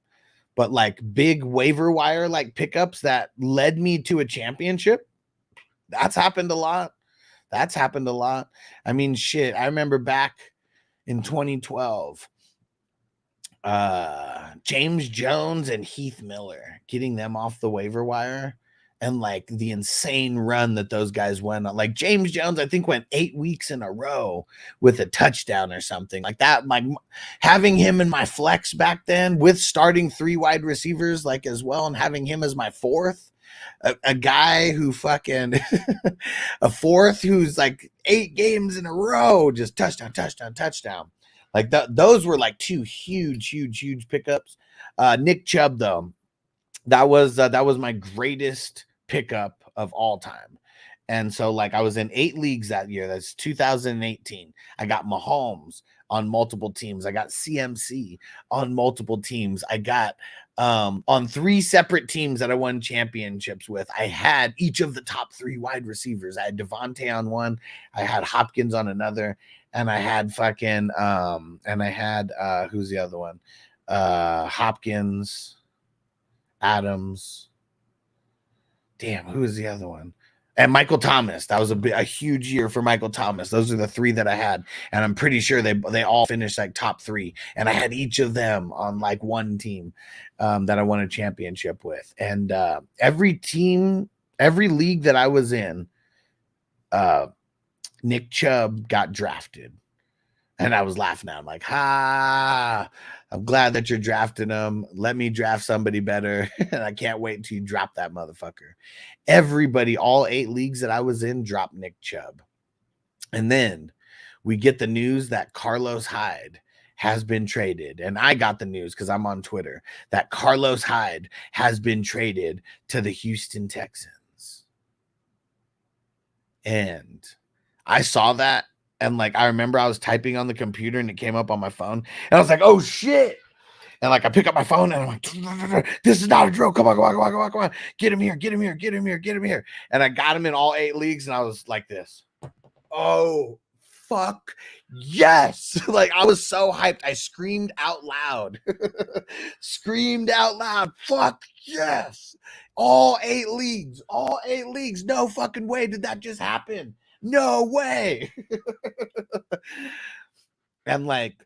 But like big waiver wire like pickups that led me to a championship, that's happened a lot. That's happened a lot. I mean, shit. I remember back in 2012, James Jones and Heath Miller, getting them off the waiver wire, and like the insane run that those guys went on. Like James Jones, I think went 8 weeks in a row with a touchdown or something like that. Like having him in my flex back then with starting 3 wide receivers like as well, and having him as my fourth. A guy who fucking a fourth who's like 8 games in a row, just touchdown. Like those were like 2 huge pickups. Nick Chubb though, that was my greatest pickup of all time. And so like I was in 8 leagues that year. That's 2018. I got Mahomes on multiple teams. I got CMC on multiple teams. I got on 3 separate teams that I won championships with. I had each of the top 3 wide receivers. I had Devontae on one, I had Hopkins on another, and I had fucking who's the other one? Hopkins, Adams. Damn, who is the other one? And Michael Thomas. That was a huge year for Michael Thomas. Those are the 3 that I had. And I'm pretty sure they all finished like top 3. And I had each of them on like one team that I won a championship with. And every league that I was in, Nick Chubb got drafted. And I was laughing at him like, I'm glad that you're drafting him. Let me draft somebody better. And I can't wait until you drop that motherfucker. Everybody, all 8 leagues that I was in, dropped Nick Chubb. And then we get the news that Carlos Hyde has been traded. And I got the news because I'm on Twitter that Carlos Hyde has been traded to the Houston Texans. And I saw that. And like, I remember I was typing on the computer and it came up on my phone and I was like, oh shit. And like, I pick up my phone and I'm like, this is not a drill. Come on. Get him here. And I got him in all 8 leagues and I was like this. Oh, fuck. Yes. Like I was so hyped. I screamed out loud. Fuck yes. All 8 leagues. No fucking way did that just happen. No way. And like,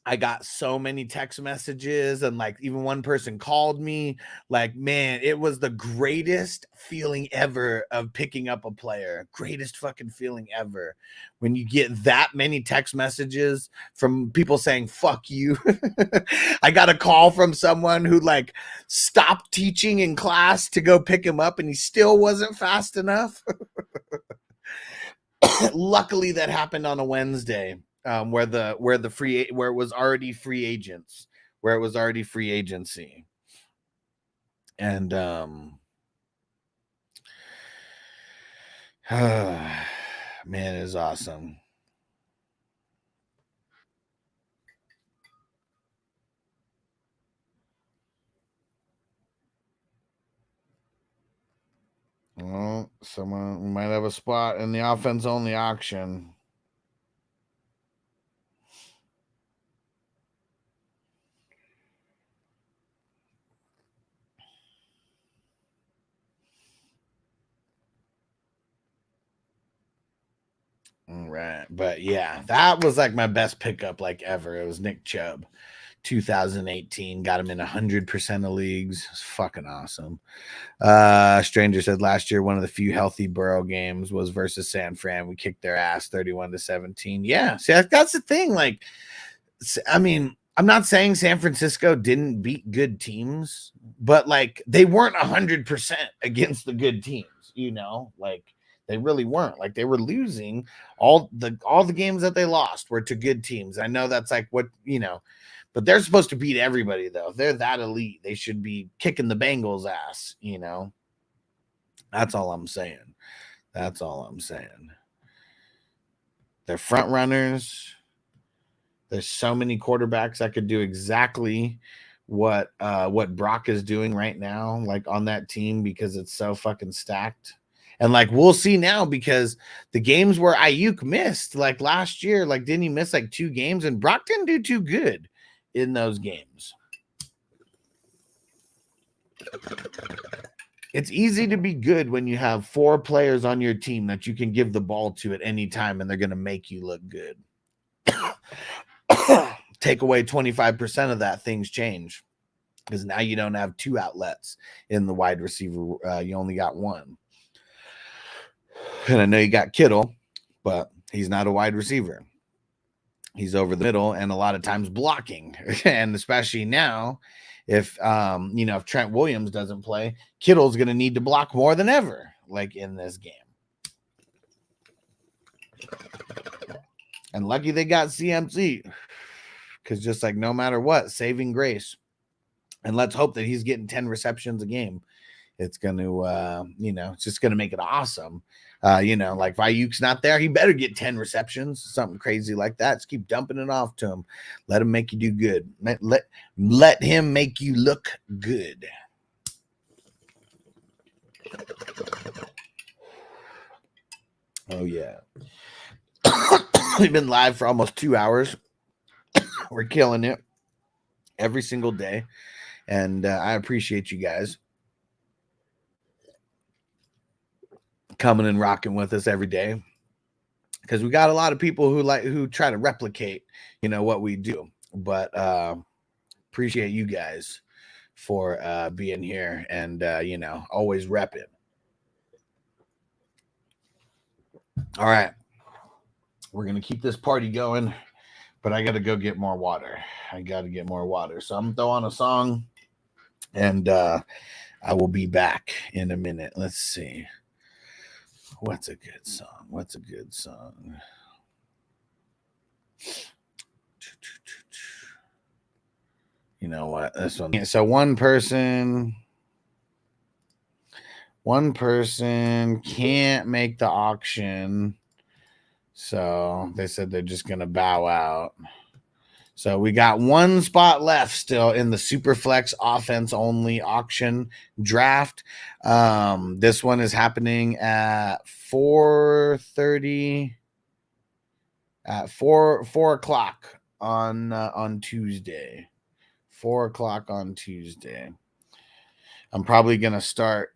I got so many text messages and like even one person called me. Like, man, it was the greatest feeling ever of picking up a player. Greatest fucking feeling ever. When you get that many text messages from people saying, fuck you. I got a call from someone who like stopped teaching in class to go pick him up and he still wasn't fast enough. Luckily that happened on a Wednesday, where it was already free agency. And man, it is awesome. Well, someone might have a spot in the offense only auction. All right. But yeah, that was like my best pickup like ever. It was Nick Chubb. 2018, got him in 100% of leagues. It's fucking awesome. Stranger said last year one of the few healthy Burrow games was versus San Fran. We kicked their ass 31-17. Yeah, see, that's the thing. Like, I mean, I'm not saying San Francisco didn't beat good teams, but like they weren't 100% against the good teams. You know, like they really weren't. Like they were losing all the games that they lost were to good teams. I know that's like what you know. But they're supposed to beat everybody, though. They're that elite. They should be kicking the Bengals' ass, you know. That's all I'm saying. They're front runners. There's so many quarterbacks that could do exactly what Brock is doing right now, like on that team, because it's so fucking stacked. And like we'll see now, because the games where Ayuk missed, like last year, like didn't he miss like 2 games? And Brock didn't do too good in those games. It's easy to be good when you have 4 players on your team that you can give the ball to at any time, and they're going to make you look good. Take away 25% of that, things change, because now you don't have 2 outlets in the wide receiver. You only got 1. And I know you got Kittle, but he's not a wide receiver. He's over the middle and a lot of times blocking. And especially now, if if Trent Williams doesn't play, Kittle's going to need to block more than ever, like in this game. And lucky they got CMC, because just like no matter what, saving grace. And let's hope that he's getting 10 receptions a game. It's going to, it's just going to make it awesome. Like if Ayuk's not there, he better get 10 receptions, something crazy like that. Just keep dumping it off to him. Let him make you do good. Let him make you look good. Oh, yeah. We've been live for almost 2 hours. We're killing it every single day. And I appreciate you guys coming and rocking with us every day, because we got a lot of people who try to replicate, what we do. But appreciate you guys for being here and, always repping. All right. We're going to keep this party going, but I got to go get more water. So I'm going to throw on a song, and I will be back in a minute. Let's see. What's a good song? You know what? This one. So one person can't make the auction. So they said they're just going to bow out. So we got 1 spot left still in the Superflex offense only auction draft. This one is happening at 4:30 at 4 o'clock on Tuesday. 4 o'clock on Tuesday. I'm probably gonna start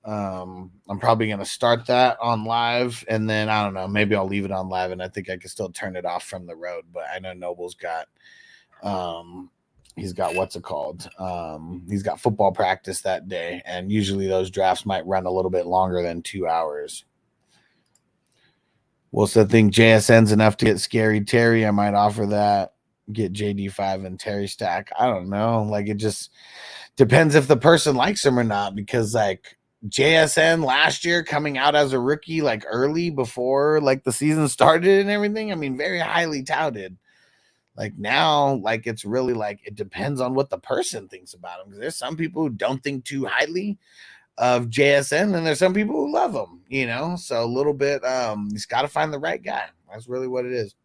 that on live, and then I don't know, maybe I'll leave it on live, and I think I can still turn it off from the road. But I know Noble's got he's got he's got football practice that day, and usually those drafts might run a little bit longer than 2 hours. We'll still think JSN's enough to get Scary Terry. I might offer that. Get JD5 and Terry stack. I don't know. Like, it just depends if the person likes him or not, because like JSN last year coming out as a rookie, like early before like the season started and everything, I mean, very highly touted. Like now, like it's really like it depends on what the person thinks about him, because there's some people who don't think too highly of JSN, and there's some people who love him, so a little bit he's got to find the right guy. That's really what it is.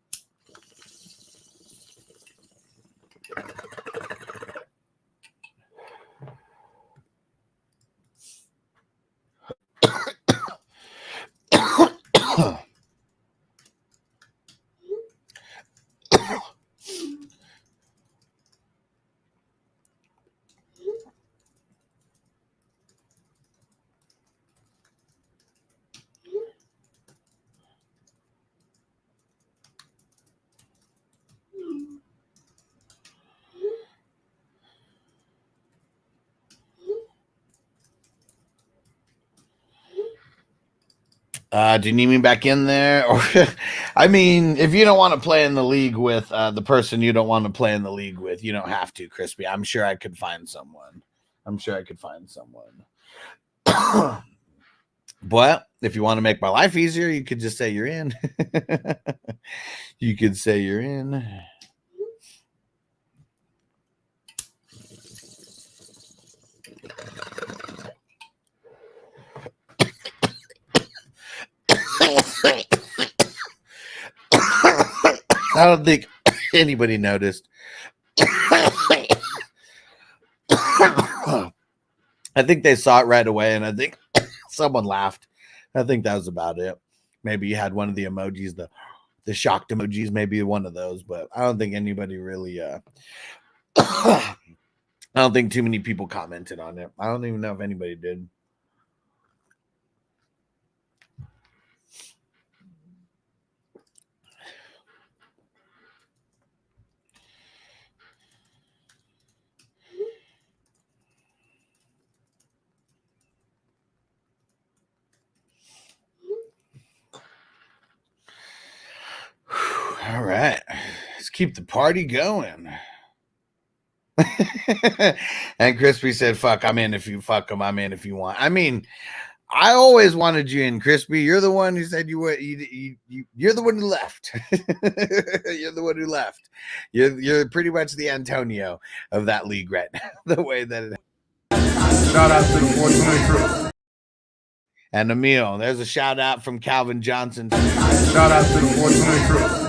Do you need me back in there? Or, I mean, if you don't want to play in the league with the person you don't want to play in the league with, you don't have to, Crispy. I'm sure I could find someone. But if you want to make my life easier, you could just say you're in. You could say you're in. I don't think anybody noticed. I think they saw it right away, and I think someone laughed. I think that was about it. Maybe you had one of the emojis, the shocked emojis, maybe one of those, but I don't think anybody really I don't think too many people commented on it. I don't even know if anybody did. All right, let's keep the party going. And Crispy said, fuck, I'm in if you fuck him. I'm in if you want. I mean, I always wanted you in, Crispy. You're the one who said you would. You're the one who left. You're the one who left. You're pretty much the Antonio of that league right now. The way that it. Shout out to the 420 crew. And Emil, there's a shout out from Calvin Johnson. Shout out to the 420 crew.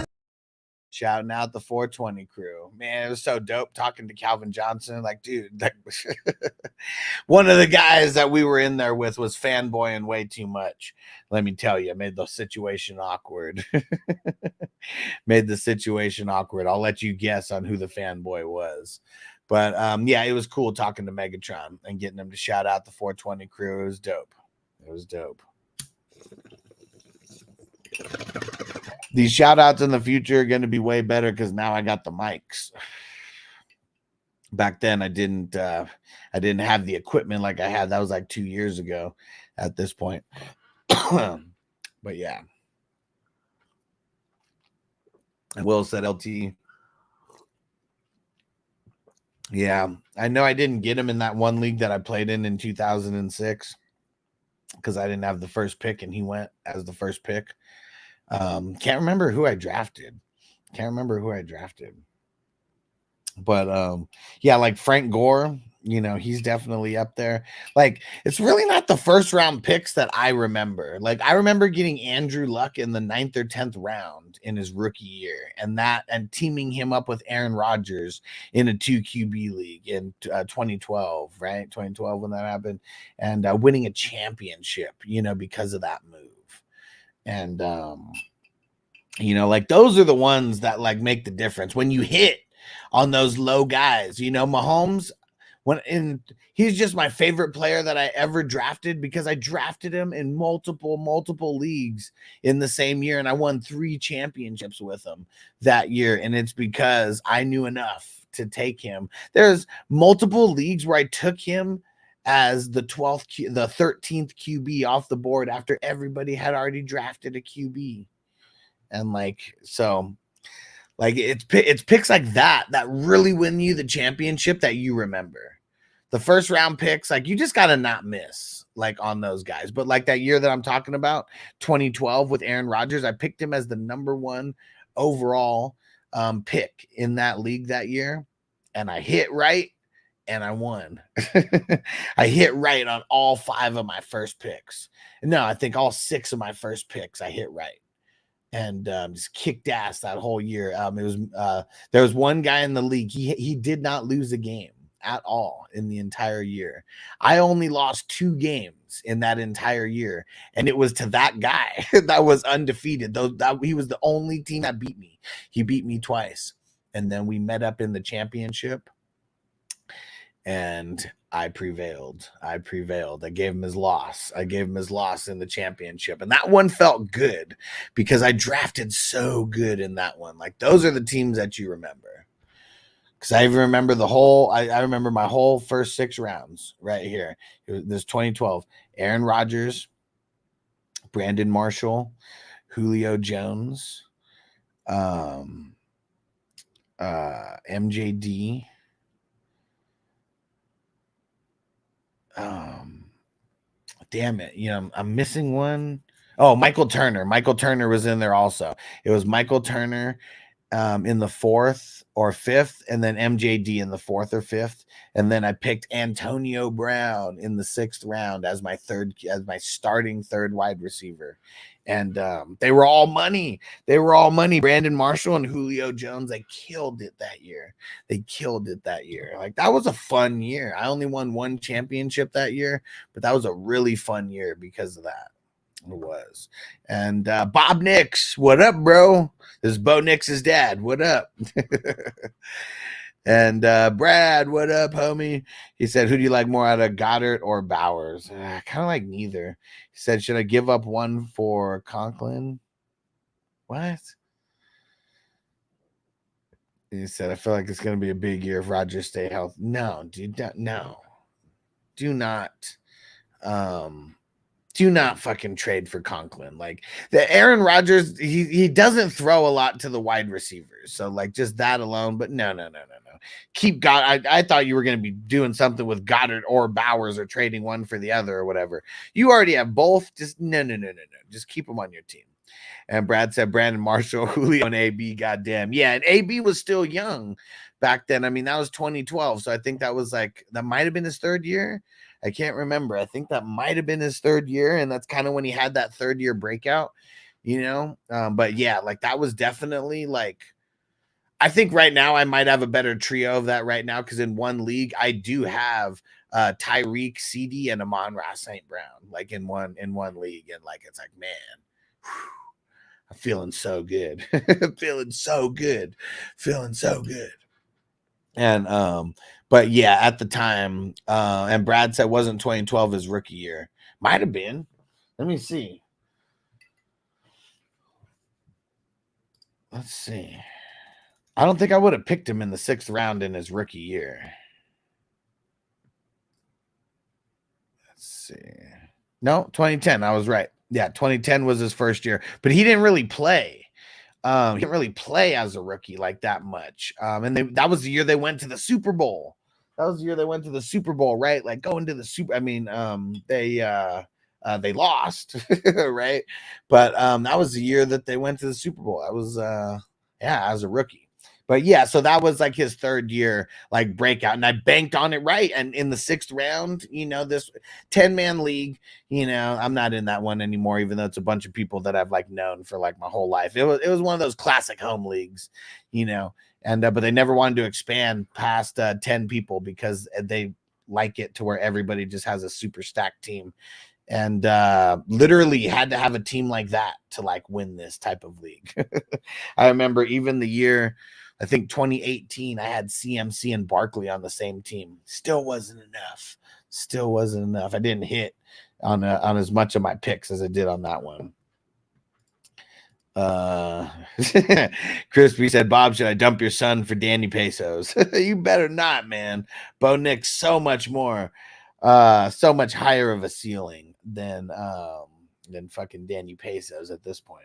Shouting out the 420 crew. Man, it was so dope talking to Calvin Johnson. Like, dude, that one of the guys that we were in there with was fanboying way too much. Let me tell you, made the situation awkward. Made the situation awkward. I'll let you guess on who the fanboy was. But yeah, it was cool talking to Megatron and getting him to shout out the 420 crew. It was dope. It was dope. These shout outs in the future are going to be way better because now I got the mics. Back then I didn't have the equipment like I had. That was like 2 years ago at this point. But yeah. And Will said LT. Yeah, I know I didn't get him in that one league that I played in 2006 because I didn't have the first pick and he went as the first pick. Can't remember who I drafted. But yeah, like Frank Gore, you know, he's definitely up there. Like, it's really not the first round picks that I remember. Like, I remember getting Andrew Luck in the 9th or 10th round in his rookie year, and teaming him up with Aaron Rodgers in a 2 QB league in 2012, right? 2012 when that happened, and winning a championship, you know, because of that move. And you know, like, those are the ones that like make the difference when you hit on those low guys. You know, Mahomes, he's just my favorite player that I ever drafted because I drafted him in multiple leagues in the same year, and I won 3 championships with him that year, and it's because I knew enough to take him. There's multiple leagues where I took him as the 13th QB off the board after everybody had already drafted a QB. And like, so like it's picks like that really win you the championship that you remember. The first round picks, like, you just got to not miss like on those guys. But like that year that I'm talking about, 2012 with Aaron Rodgers, I picked him as the #1 overall pick in that league that year. And I hit right and I won. I hit right on all 5 of my first picks. No, I think all 6 of my first picks I hit right. And just kicked ass that whole year. There was one guy in the league. He did not lose a game at all in the entire year. I only lost 2 games in that entire year, and it was to that guy that was undefeated. He was the only team that beat me. He beat me twice, and then we met up in the championship, and I prevailed. I gave him his loss. in the championship. And that one felt good because I drafted so good in that one. Like, those are the teams that you remember. Because I even remember I remember my whole first 6 rounds right here. This 2012. Aaron Rodgers, Brandon Marshall, Julio Jones, MJD, damn it, you know, I'm missing one. Oh, Michael Turner. Michael Turner was in there also. It was Michael Turner in the 4th or 5th, and then MJD in the 4th or 5th, and then I picked Antonio Brown in the 6th round as my starting 3rd wide receiver. And they were all money. Brandon Marshall and Julio Jones, they killed it that year. Like, that was a fun year. I only won 1 championship that year, but that was a really fun year because of that. It was. And Bob Nix, what up, bro? This is Bo Nix's dad. What up? And Brad, what up, homie? He said, who do you like more out of Goddard or Bowers? Kind of like neither. He said, should I give up one for Conklin? What? He said, I feel like it's going to be a big year if Rodgers stay healthy. No, dude, no. Do not fucking trade for Conklin. Like the Aaron Rodgers, he doesn't throw a lot to the wide receivers. So like just that alone, but no. Keep I thought you were going to be doing something with Goddard or Bowers or trading one for the other or whatever. You already have both. Just no. Just keep them on your team. And Brad said Brandon Marshall, Julio, and AB. Goddamn. Yeah. And AB was still young back then. I mean, that was 2012. So I think that might have been his third year. I can't remember. I think that might have been his third year. And that's kind of when he had that third year breakout, you know? But yeah, like that was definitely like, I think right now I might have a better trio of that right now. Cause in one league, I do have Tyreek, CD, and Amon-Ra St. Brown, like in one league. And like, it's like, man, whew, I'm feeling so good. feeling so good. And, but yeah, at the time, and Brad said wasn't 2012 his rookie year. Might have been. Let me see. Let's see. I don't think I would have picked him in the 6th round in his rookie year. Let's see. No, 2010. I was right. Yeah, 2010 was his first year, but he didn't really play. He didn't really play as a rookie like that much. And that was the year they went to the Super Bowl. Right? Like going to the Super. I mean, they lost, right? But that was the year that they went to the Super Bowl. I was as a rookie. But yeah, so that was like his third year, like breakout, and I banked on it right. And in the 6th round, you know, this 10-man league, you know, I'm not in that one anymore, even though it's a bunch of people that I've like known for like my whole life. It was one of those classic home leagues, you know, and but they never wanted to expand past 10 people because they like it to where everybody just has a super stacked team. And literally had to have a team like that to like win this type of league. I remember even the year, I think 2018, I had CMC and Barkley on the same team. Still wasn't enough. I didn't hit on as much of my picks as I did on that one. Crispy said, Bob, should I dump your son for Danny Pesos? You better not, man. Bo Nick's so much more, so much higher of a ceiling than fucking Danny Pesos at this point.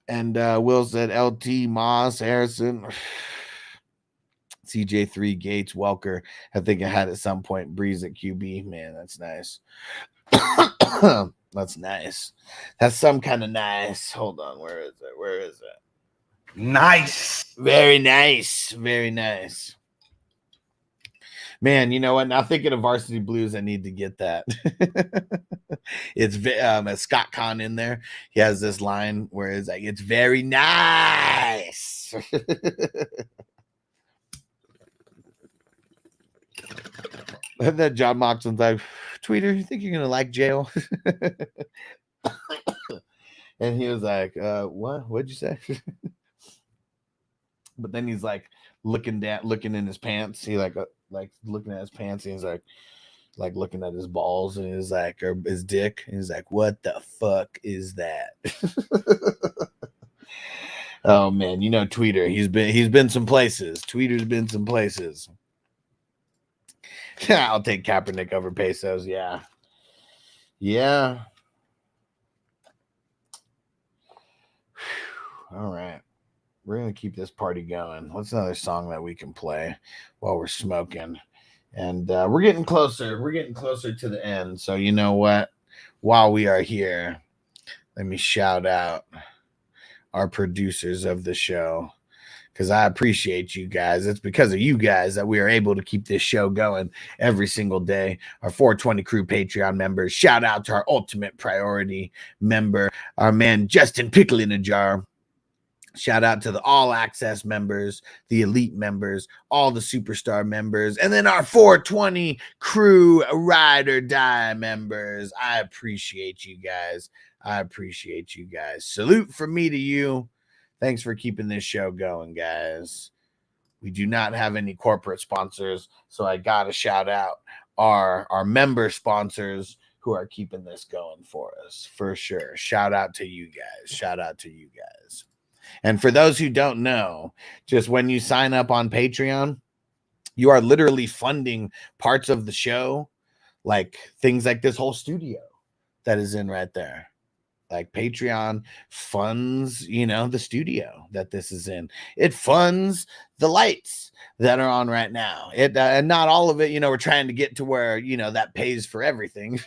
And Will said LT, Moss, Harrison, CJ3, Gates, Welker. I think I had at some point Breeze at QB. Man, that's nice. That's nice. That's some kind of nice. Hold on. Where is it? Nice. Very nice. Man, you know what? Now thinking of Varsity Blues, I need to get that. It's Scott Conn in there. He has this line where it's like, it's very nice. And then John Moxon's like, Tweeter, you think you're gonna like jail? And he was like, what? What'd you say? But then he's like looking in his pants. He like looking at his pants, and he's like looking at his balls, and he's like, or his dick, and he's like, what the fuck is that? Oh man, you know Tweeter. He's been some places. Tweeter's been some places. I'll take Kaepernick over Pesos. Yeah. All right. We're going to keep this party going. What's another song that we can play while we're smoking? And we're getting closer. We're getting closer to the end. So you know what? While we are here, let me shout out our producers of the show, because I appreciate you guys. It's because of you guys that we are able to keep this show going every single day. Our 420 Crew Patreon members. Shout out to our Ultimate Priority member, our man Justin Pickle in a Jar. Shout out to the all access members, the elite members, all the superstar members, and then our 420 crew ride or die members. I appreciate you guys. I appreciate you guys. Salute from me to you. Thanks for keeping this show going, guys. We do not have any corporate sponsors, so I got to shout out our member sponsors who are keeping this going for us, for sure. Shout out to you guys. Shout out to you guys. And for those who don't know, just when you sign up on Patreon, you are literally funding parts of the show, like things like this whole studio that is in right there. Like Patreon funds, the studio that this is in. It funds the lights that are on right now. It and not all of it, we're trying to get to where, that pays for everything.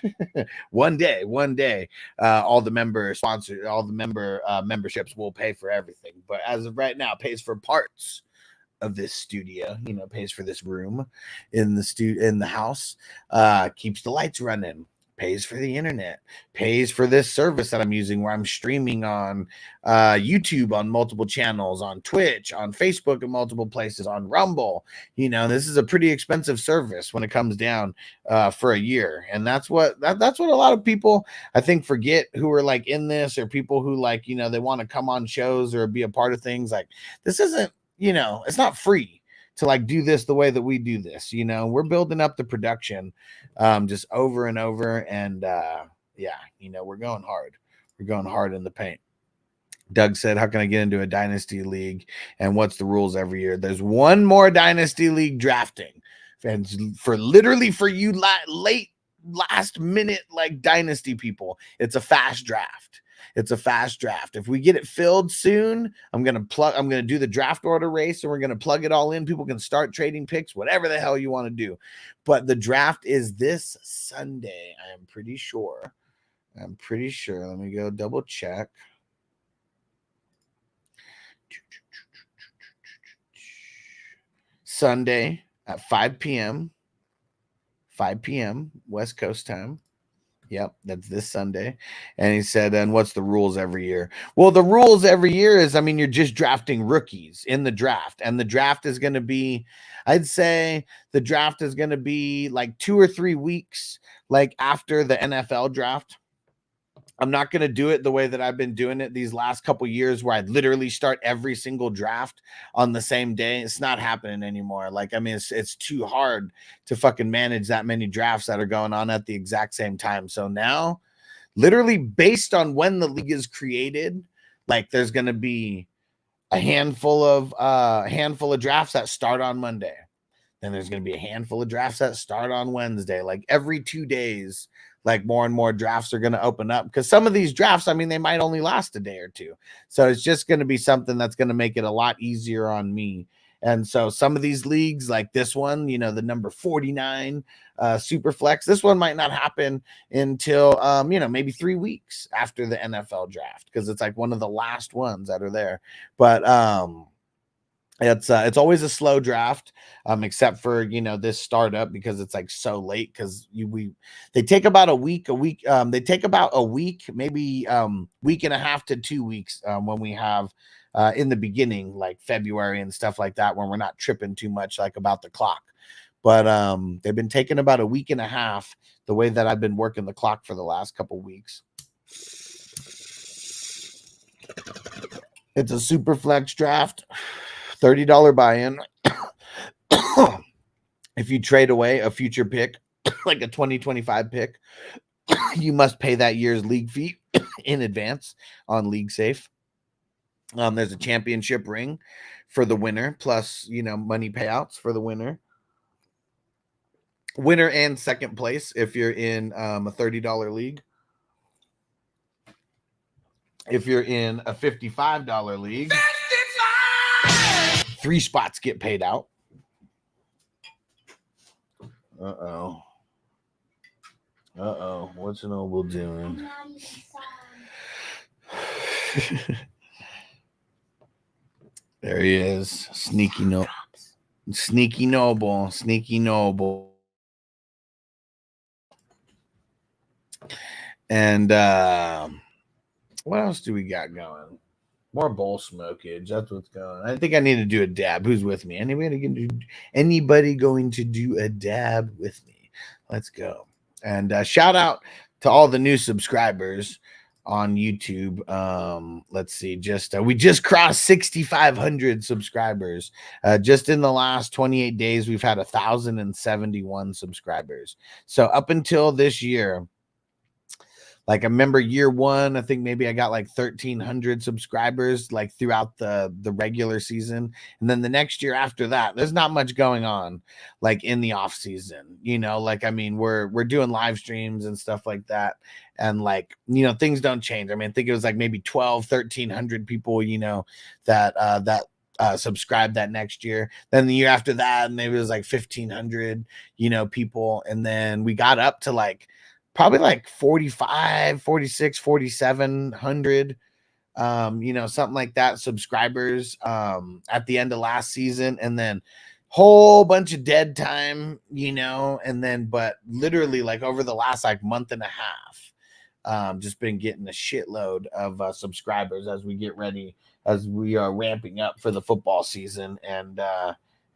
one day, all the member sponsors, all the member memberships will pay for everything. But as of right now, it pays for parts of this studio, pays for this room in the house, keeps the lights running, pays for the internet, pays for this service that I'm using where I'm streaming on YouTube on multiple channels, on Twitch, on Facebook in multiple places, on Rumble. This is a pretty expensive service when it comes down for a year. And that's what a lot of people, I think, forget, who are like in this, or people who like, they want to come on shows or be a part of things. Like, this isn't, it's not free to like do this the way that we do this. We're building up the production just over and over. And we're going hard. We're going hard in the paint. Doug said, how can I get into a dynasty league? And what's the rules every year? There's one more dynasty league drafting. And for you late last minute, like dynasty people, it's a fast draft. It's a fast draft. If we get it filled soon, I'm going to do the draft order race, and we're going to plug it all in. People can start trading picks, whatever the hell you want to do. But the draft is this Sunday. I'm pretty sure. Let me go double check. Sunday at 5 p.m. West Coast time. Yep, that's this Sunday. And he said, and what's the rules every year? Well, the rules every year is, you're just drafting rookies in the draft. And the draft is going to be, I'd say the draft is going to be like 2 or 3 weeks, like after the NFL draft. I'm not going to do it the way that I've been doing it these last couple years, where I'd literally start every single draft on the same day. It's not happening anymore. Like, it's too hard to fucking manage that many drafts that are going on at the exact same time. So now, literally based on when the league is created, like, there's going to be a handful of drafts that start on Monday. Then there's going to be a handful of drafts that start on Wednesday. Like, every 2 days, like, more and more drafts are going to open up, because some of these drafts, they might only last a day or two. So it's just going to be something that's going to make it a lot easier on me. And so some of these leagues, like this one, the number 49 Superflex, this one might not happen until, maybe 3 weeks after the NFL draft, because it's like one of the last ones that are there. But it's always a slow draft, except for this startup, because it's like so late, because they take about a week, they take about a week, maybe week and a half to 2 weeks when we have in the beginning, like February and stuff like that, when we're not tripping too much like about the clock. But they've been taking about a week and a half, the way that I've been working the clock for the last couple weeks. It's a super flex draft, $30 buy-in. If you trade away a future pick, like a 2025 pick, you must pay that year's league fee in advance on League Safe. There's a championship ring for the winner, plus, money payouts for the winner. Winner and second place if you're in a $30 league. If you're in a $55 league, 3 spots get paid out. Uh-oh. What's Noble doing? There he is. Sneaky Noble. And what else do we got going? More bowl smokage. That's what's going on. I think I need to do a dab. Who's with me? Anybody going to do a dab with me? Let's go. And shout out to all the new subscribers on YouTube. Let's see. We just crossed 6,500 subscribers. Just in the last 28 days, we've had 1,071 subscribers. So up until this year, like I remember year one, I think maybe I got like 1,300 subscribers like throughout the regular season. And then the next year after that, there's not much going on like in the off season, you know, like, I mean, we're doing live streams and stuff like that. And like, you know, things don't change. I mean, I think it was like maybe 1,300 people, you know, that subscribed that next year. Then the year after that, maybe it was like 1,500, you know, people. And then we got up to like, probably like 45, 46, 4,700, you know, something like that, subscribers at the end of last season. And then whole bunch of dead time, you know, and then, but literally like over the last like month and a half, just been getting a shitload of subscribers as we get ready, as we are ramping up for the football season. And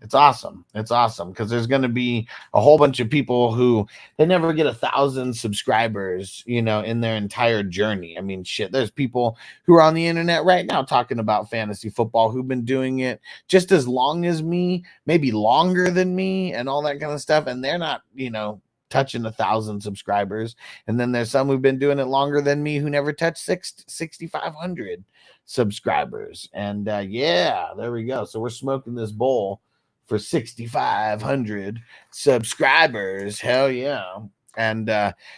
it's awesome. It's awesome because there's going to be a whole bunch of people who they never get 1,000 subscribers, you know, in their entire journey. I mean, shit, there's people who are on the internet right now talking about fantasy football who've been doing it just as long as me, maybe longer than me and all that kind of stuff. And they're not, you know, touching 1,000 subscribers. And then there's some who've been doing it longer than me who never touched 6,500 subscribers. And yeah, there we go. So we're smoking this bowl for 6,500 subscribers. Hell yeah. And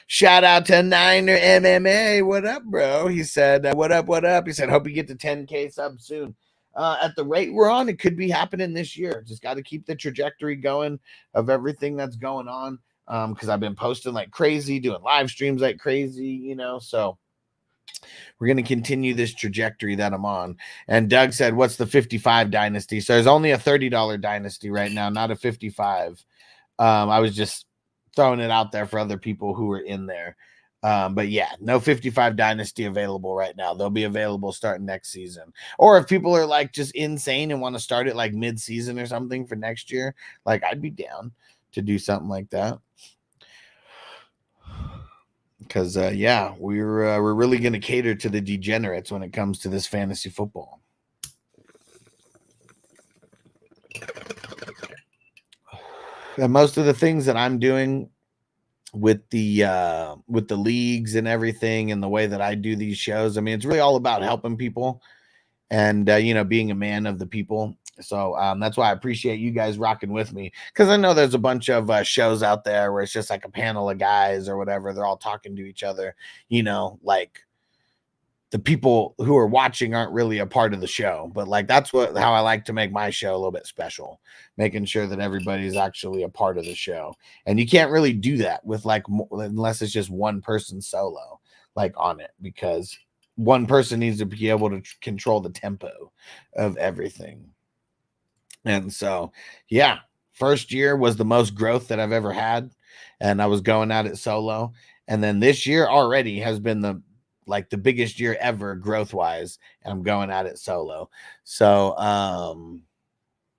shout out to Niner MMA. What up, bro? He said, what up? He said, hope you get to 10K subs soon. At the rate we're on, it could be happening this year. Just got to keep the trajectory going of everything that's going on. Because I've been posting like crazy, doing live streams like crazy, you know, so we're going to continue this trajectory that I'm on. And Doug said, what's the 55 dynasty? So there's only a $30 dynasty right now, not a 55. I was just throwing it out there for other people who are in there. But yeah, no 55 dynasty available right now. They'll be available starting next season. Or if people are like just insane and want to start it like mid-season or something for next year, like I'd be down to do something like that. Because yeah, we're really going to cater to the degenerates when it comes to this fantasy football. And most of the things that I'm doing with the leagues and everything and the way that I do these shows, I mean, it's really all about helping people and you know, being a man of the people. So that's why I appreciate you guys rocking with me, because I know there's a bunch of shows out there where it's just like a panel of guys or whatever. They're all talking to each other, you know, like the people who are watching aren't really a part of the show. But like that's how I like to make my show a little bit special, making sure that everybody's actually a part of the show. And you can't really do that with like unless it's just one person solo like on it, because one person needs to be able to control the tempo of everything. And so, yeah, first year was the most growth that I've ever had. And I was going at it solo. And then this year already has been the biggest year ever growth wise. And I'm going at it solo. So,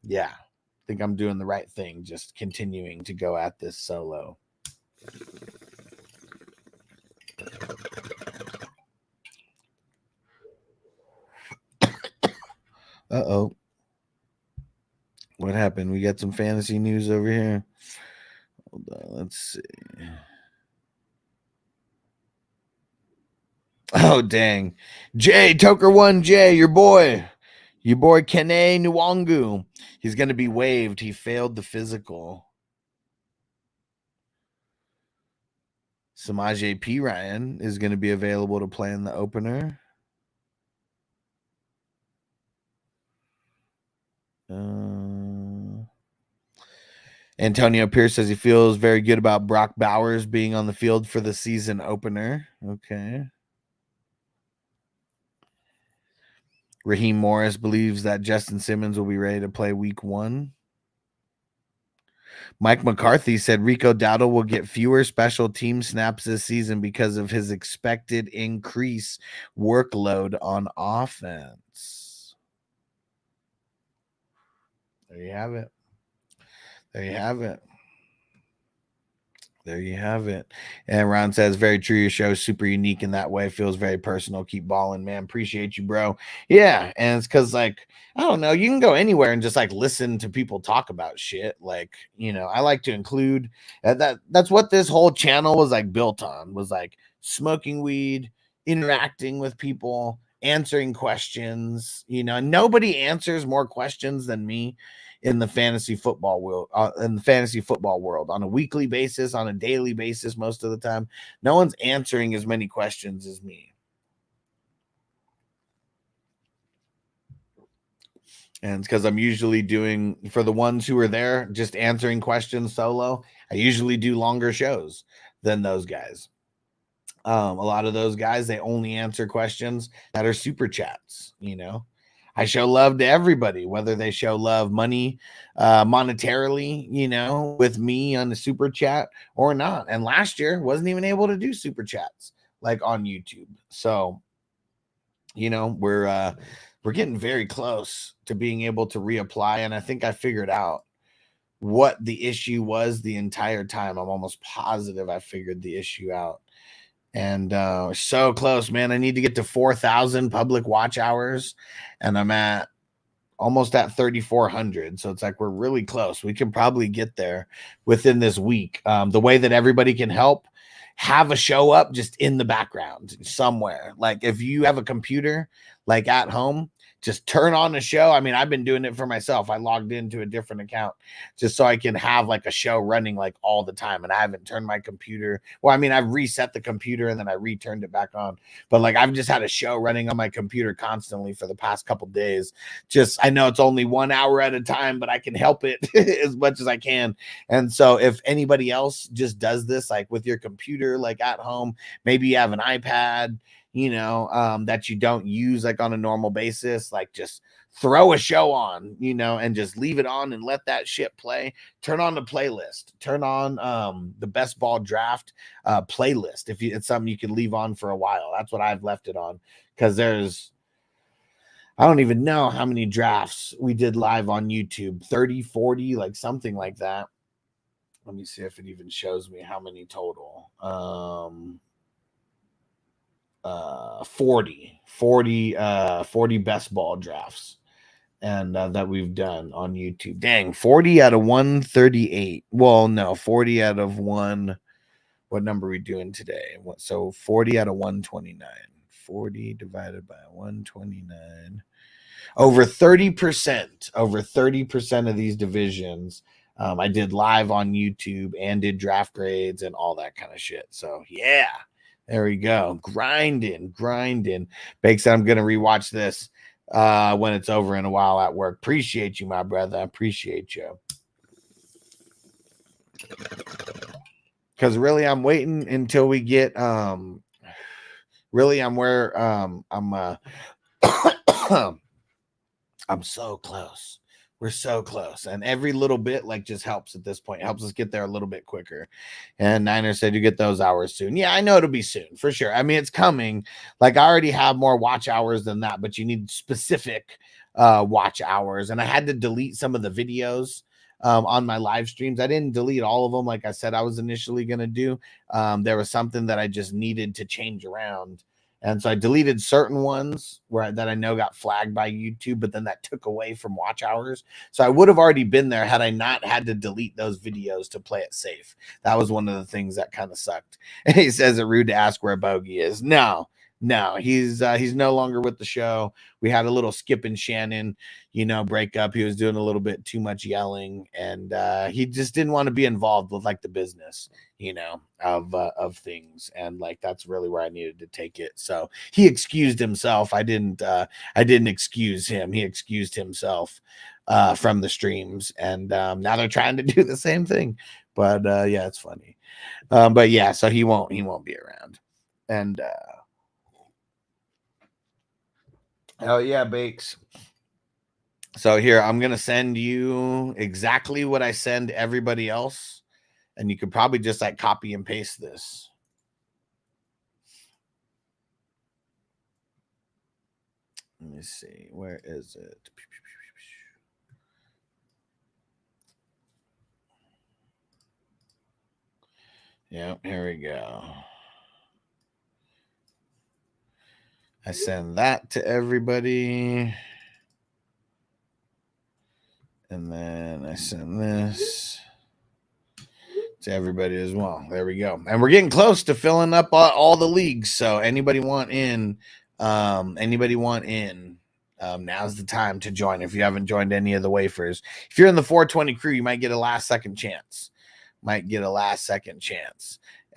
yeah, I think I'm doing the right thing. Just continuing to go at this solo. Uh-oh. What happened? We got some fantasy news over here. Hold on, let's see. Oh, dang. Jay, Toker1J, your boy Kene Nwangu. He's going to be waived. He failed the physical. Samaje P. Ryan is going to be available to play in the opener. Antonio Pierce says he feels very good about Brock Bowers being on the field for the season opener. Okay. Raheem Morris believes that Justin Simmons will be ready to play week 1. Mike McCarthy said Rico Dowdle will get fewer special team snaps this season because of his expected increase workload on offense. There you have it. There you have it. There you have it. And Ron says, very true. Your show is super unique in that way. Feels very personal. Keep balling, man. Appreciate you, bro. Yeah. And it's because, like, I don't know, you can go anywhere and just like listen to people talk about shit. Like, you know, I like to include that's what this whole channel was like built on, was like smoking weed, interacting with people, answering questions. You know, nobody answers more questions than me in the fantasy football world, on a weekly basis, on a daily basis, most of the time. No one's answering as many questions as me. And it's because I'm usually doing, for the ones who are there, just answering questions solo. I usually do longer shows than those guys. A lot of those guys, they only answer questions that are super chats, you know. I show love to everybody, whether they show love monetarily, you know, with me on the super chat or not. And last year wasn't even able to do super chats like on YouTube. So, you know, we're getting very close to being able to reapply. And I think I figured out what the issue was the entire time. I'm almost positive I figured the issue out. And so close, man. I need to get to 4,000 public watch hours, and I'm almost at 3,400. So it's like we're really close. We can probably get there within this week. The way that everybody can help, have a show up just in the background somewhere. Like if you have a computer like at home, just turn on a show. I mean, I've been doing it for myself. I logged into a different account just so I can have like a show running like all the time. And I haven't turned my computer. Well, I mean, I've reset the computer and then I returned it back on. But like I've just had a show running on my computer constantly for the past couple days. Just, I know it's only 1 hour at a time, but I can help it as much as I can. And so if anybody else just does this, like with your computer, like at home, maybe you have an iPad, you know, that you don't use like on a normal basis, like just throw a show on, you know, and just leave it on and let that shit play. Turn on the playlist, turn on the best ball draft playlist. If it's something you can leave on for a while, that's what I've left it on. Cause I don't even know how many drafts we did live on YouTube, 30, 40, like something like that. Let me see if it even shows me how many total. 40 best ball drafts and that we've done on YouTube. Dang, 40 out of 138. Well, no, 40 out of one. What number are we doing today? So 40 out of 129. 40 divided by 129. Over 30% of these divisions I did live on YouTube and did draft grades and all that kind of shit. So yeah. There we go. Grinding. Bake said, I'm going to rewatch this when it's over in a while at work. Appreciate you, my brother. I appreciate you. Because really, I'm waiting until we get, really, I'm where I'm so close. We're so close. And every little bit like just helps at this point. Helps us get there a little bit quicker. And Niner said you get those hours soon. Yeah, I know it'll be soon for sure. I mean, it's coming. Like I already have more watch hours than that, but you need specific watch hours. And I had to delete some of the videos on my live streams. I didn't delete all of them like I said I was initially going to do. There was something that I just needed to change around. And so I deleted certain ones that I know got flagged by YouTube, but then that took away from watch hours. So I would have already been there had I not had to delete those videos to play it safe. That was one of the things that kind of sucked. And he says it rude to ask where Bogey is. No, he's no longer with the show. We had a little Skip and Shannon, breakup. He was doing a little bit too much yelling, and he just didn't want to be involved with like the business, of things. And like that's really where I needed to take it. So he excused himself. I didn't excuse him. He excused himself from the streams, and now they're trying to do the same thing. But yeah, it's funny. But yeah, so he won't be around. And oh yeah, Bakes. So here, I'm going to send you exactly what I send everybody else. And you could probably just like copy and paste this. Let me see. Where is it? Yeah, here we go. I send that to everybody. And then I send this to everybody as well. There we go. And we're getting close to filling up all the leagues. So anybody want in, now's the time to join. If you haven't joined any of the wafers, if you're in the 420 crew, you might get a last second chance.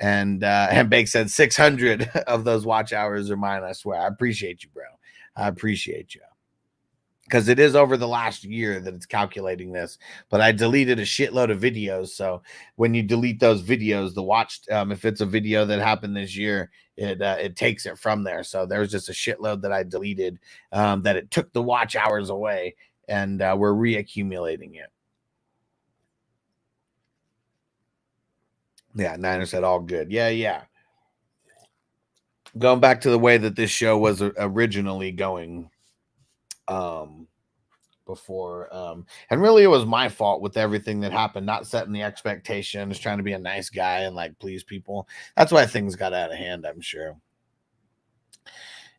And Bake said 600 of those watch hours are mine. I swear. I appreciate you, bro. I appreciate you. Because it is over the last year that it's calculating this. But I deleted a shitload of videos. So when you delete those videos, the watch, if it's a video that happened this year, it takes it from there. So there's just a shitload that I deleted that it took the watch hours away. And we're reaccumulating it. Yeah, Niner said all good. Yeah. Going back to the way that this show was originally going before. And really it was my fault with everything that happened, not setting the expectations, trying to be a nice guy and like please people. That's why things got out of hand, I'm sure.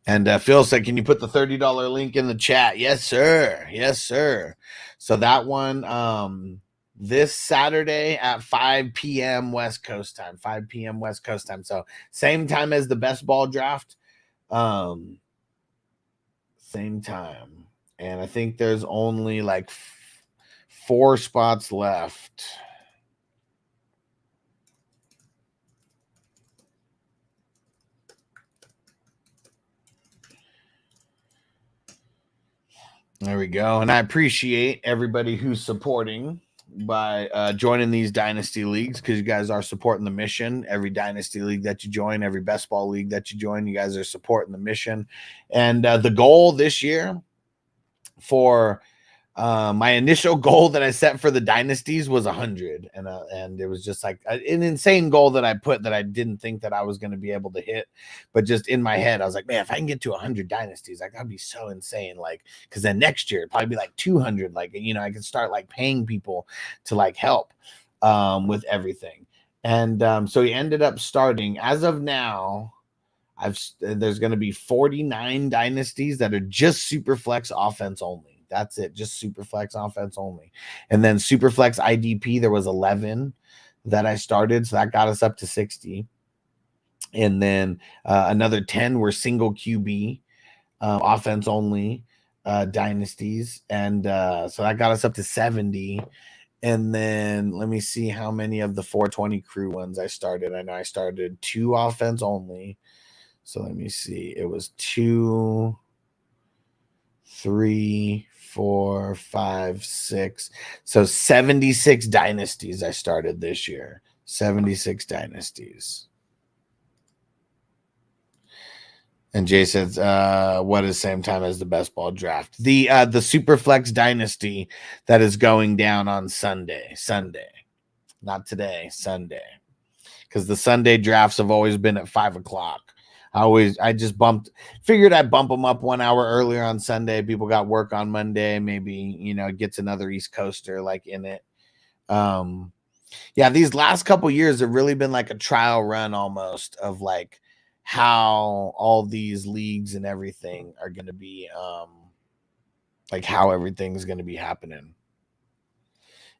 And Phil said, can you put the $30 link in the chat? Yes, sir. So that one, this Saturday at 5 p.m. West Coast time. So same time as the best ball draft. Same time. And I think there's only like 4 spots left. There we go. And I appreciate everybody who's supporting by joining these dynasty leagues, because you guys are supporting the mission. Every dynasty league that you join, every best ball league that you join, you guys are supporting the mission. And the goal this year for my initial goal that I set for the dynasties was 100, and it was just like an insane goal that I put that I didn't think that I was going to be able to hit, but just in my head I was like, man, if I can get to 100 dynasties, like that'd be so insane. Like, because then next year it'd probably be like 200. Like, you know, I can start like paying people to like help with everything. And so he ended up starting, as of now, there's going to be 49 dynasties that are just super flex offense only. That's it. Just super flex offense only. And then super flex IDP, there was 11 that I started. So that got us up to 60. And then another 10 were single QB offense only dynasties. And so that got us up to 70. And then let me see how many of the 420 crew ones I started. I know I started 2 offense only. So let me see. It was 2, 3, 4, 5, 6. So 76 dynasties I started this year. 76 dynasties. And Jay says, what is same time as the best ball draft? The Superflex Dynasty that is going down on Sunday. Not today, Sunday. Because the Sunday drafts have always been at 5 o'clock. I just figured I'd bump them up 1 hour earlier on Sunday. People got work on Monday. Maybe, you know, it gets another East Coaster like in it. Yeah, these last couple years have really been like a trial run almost of like how all these leagues and everything are going to be, like how everything's going to be happening.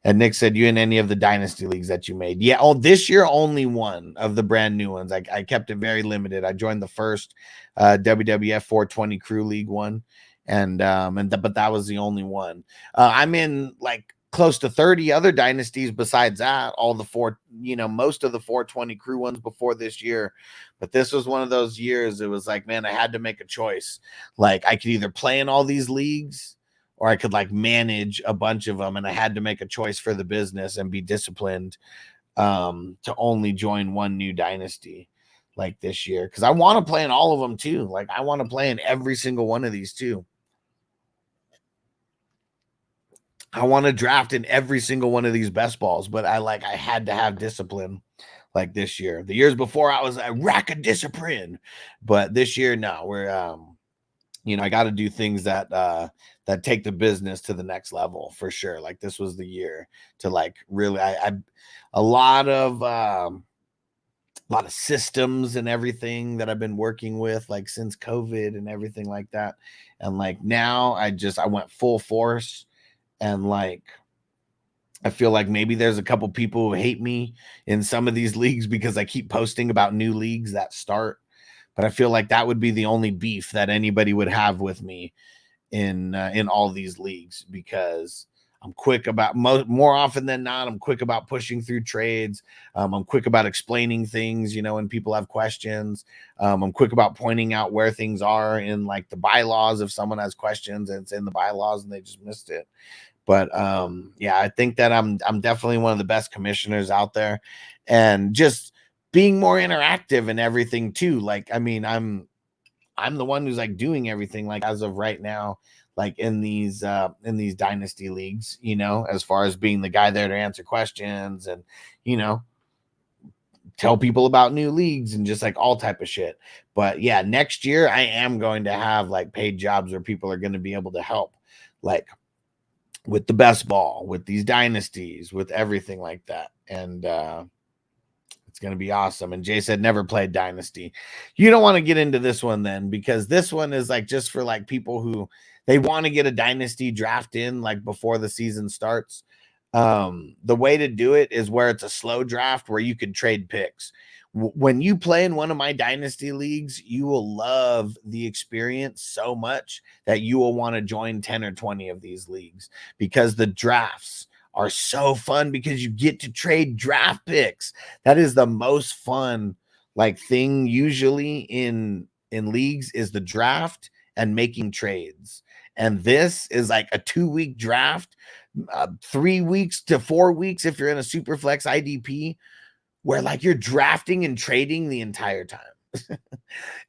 And Nick said, you in any of the dynasty leagues that you made? Yeah. Oh, this year, only one of the brand new ones. I kept it very limited. I joined the first WWF 420 crew league one. But that was the only one. I'm in like close to 30 other dynasties besides that, most of the 420 crew ones before this year. But this was one of those years. It was like, man, I had to make a choice. Like I could either play in all these leagues, or I could like manage a bunch of them. And I had to make a choice for the business and be disciplined to only join one new dynasty like this year. Cause I want to play in all of them too. Like I want to play in every single one of these too. I want to draft in every single one of these best balls, but I had to have discipline like this year. The years before I was a rack of discipline, but this year, no, we're, I got to do things that take the business to the next level for sure. Like this was the year to like really, a lot of systems and everything that I've been working with like since COVID and everything like that. And like now I went full force. And like, I feel like maybe there's a couple people who hate me in some of these leagues because I keep posting about new leagues that start. But I feel like that would be the only beef that anybody would have with me in all these leagues, because I'm quick about more often than not. I'm quick about pushing through trades. I'm quick about explaining things, when people have questions. I'm quick about pointing out where things are in like the bylaws. If someone has questions and it's in the bylaws and they just missed it. But yeah, I think that I'm definitely one of the best commissioners out there, and just being more interactive and everything too. Like, I mean, I'm the one who's like doing everything like as of right now, like in these dynasty leagues, as far as being the guy there to answer questions and, tell people about new leagues and just like all type of shit. But yeah, next year I am going to have like paid jobs where people are going to be able to help, like with the best ball, with these dynasties, with everything like that. And it's going to be awesome. And Jay said never played dynasty. You don't want to get into this one then, because this one is like just for like people who they want to get a dynasty draft in like before the season starts. The way to do it is where it's a slow draft where you can trade picks. When you play in one of my dynasty leagues, you will love the experience so much that you will want to join 10 or 20 of these leagues, because the drafts are so fun because you get to trade draft picks. That is the most fun like thing usually in leagues, is the draft and making trades. And this is like a 2-week draft, 3 weeks to 4 weeks if you're in a super flex IDP, where like you're drafting and trading the entire time.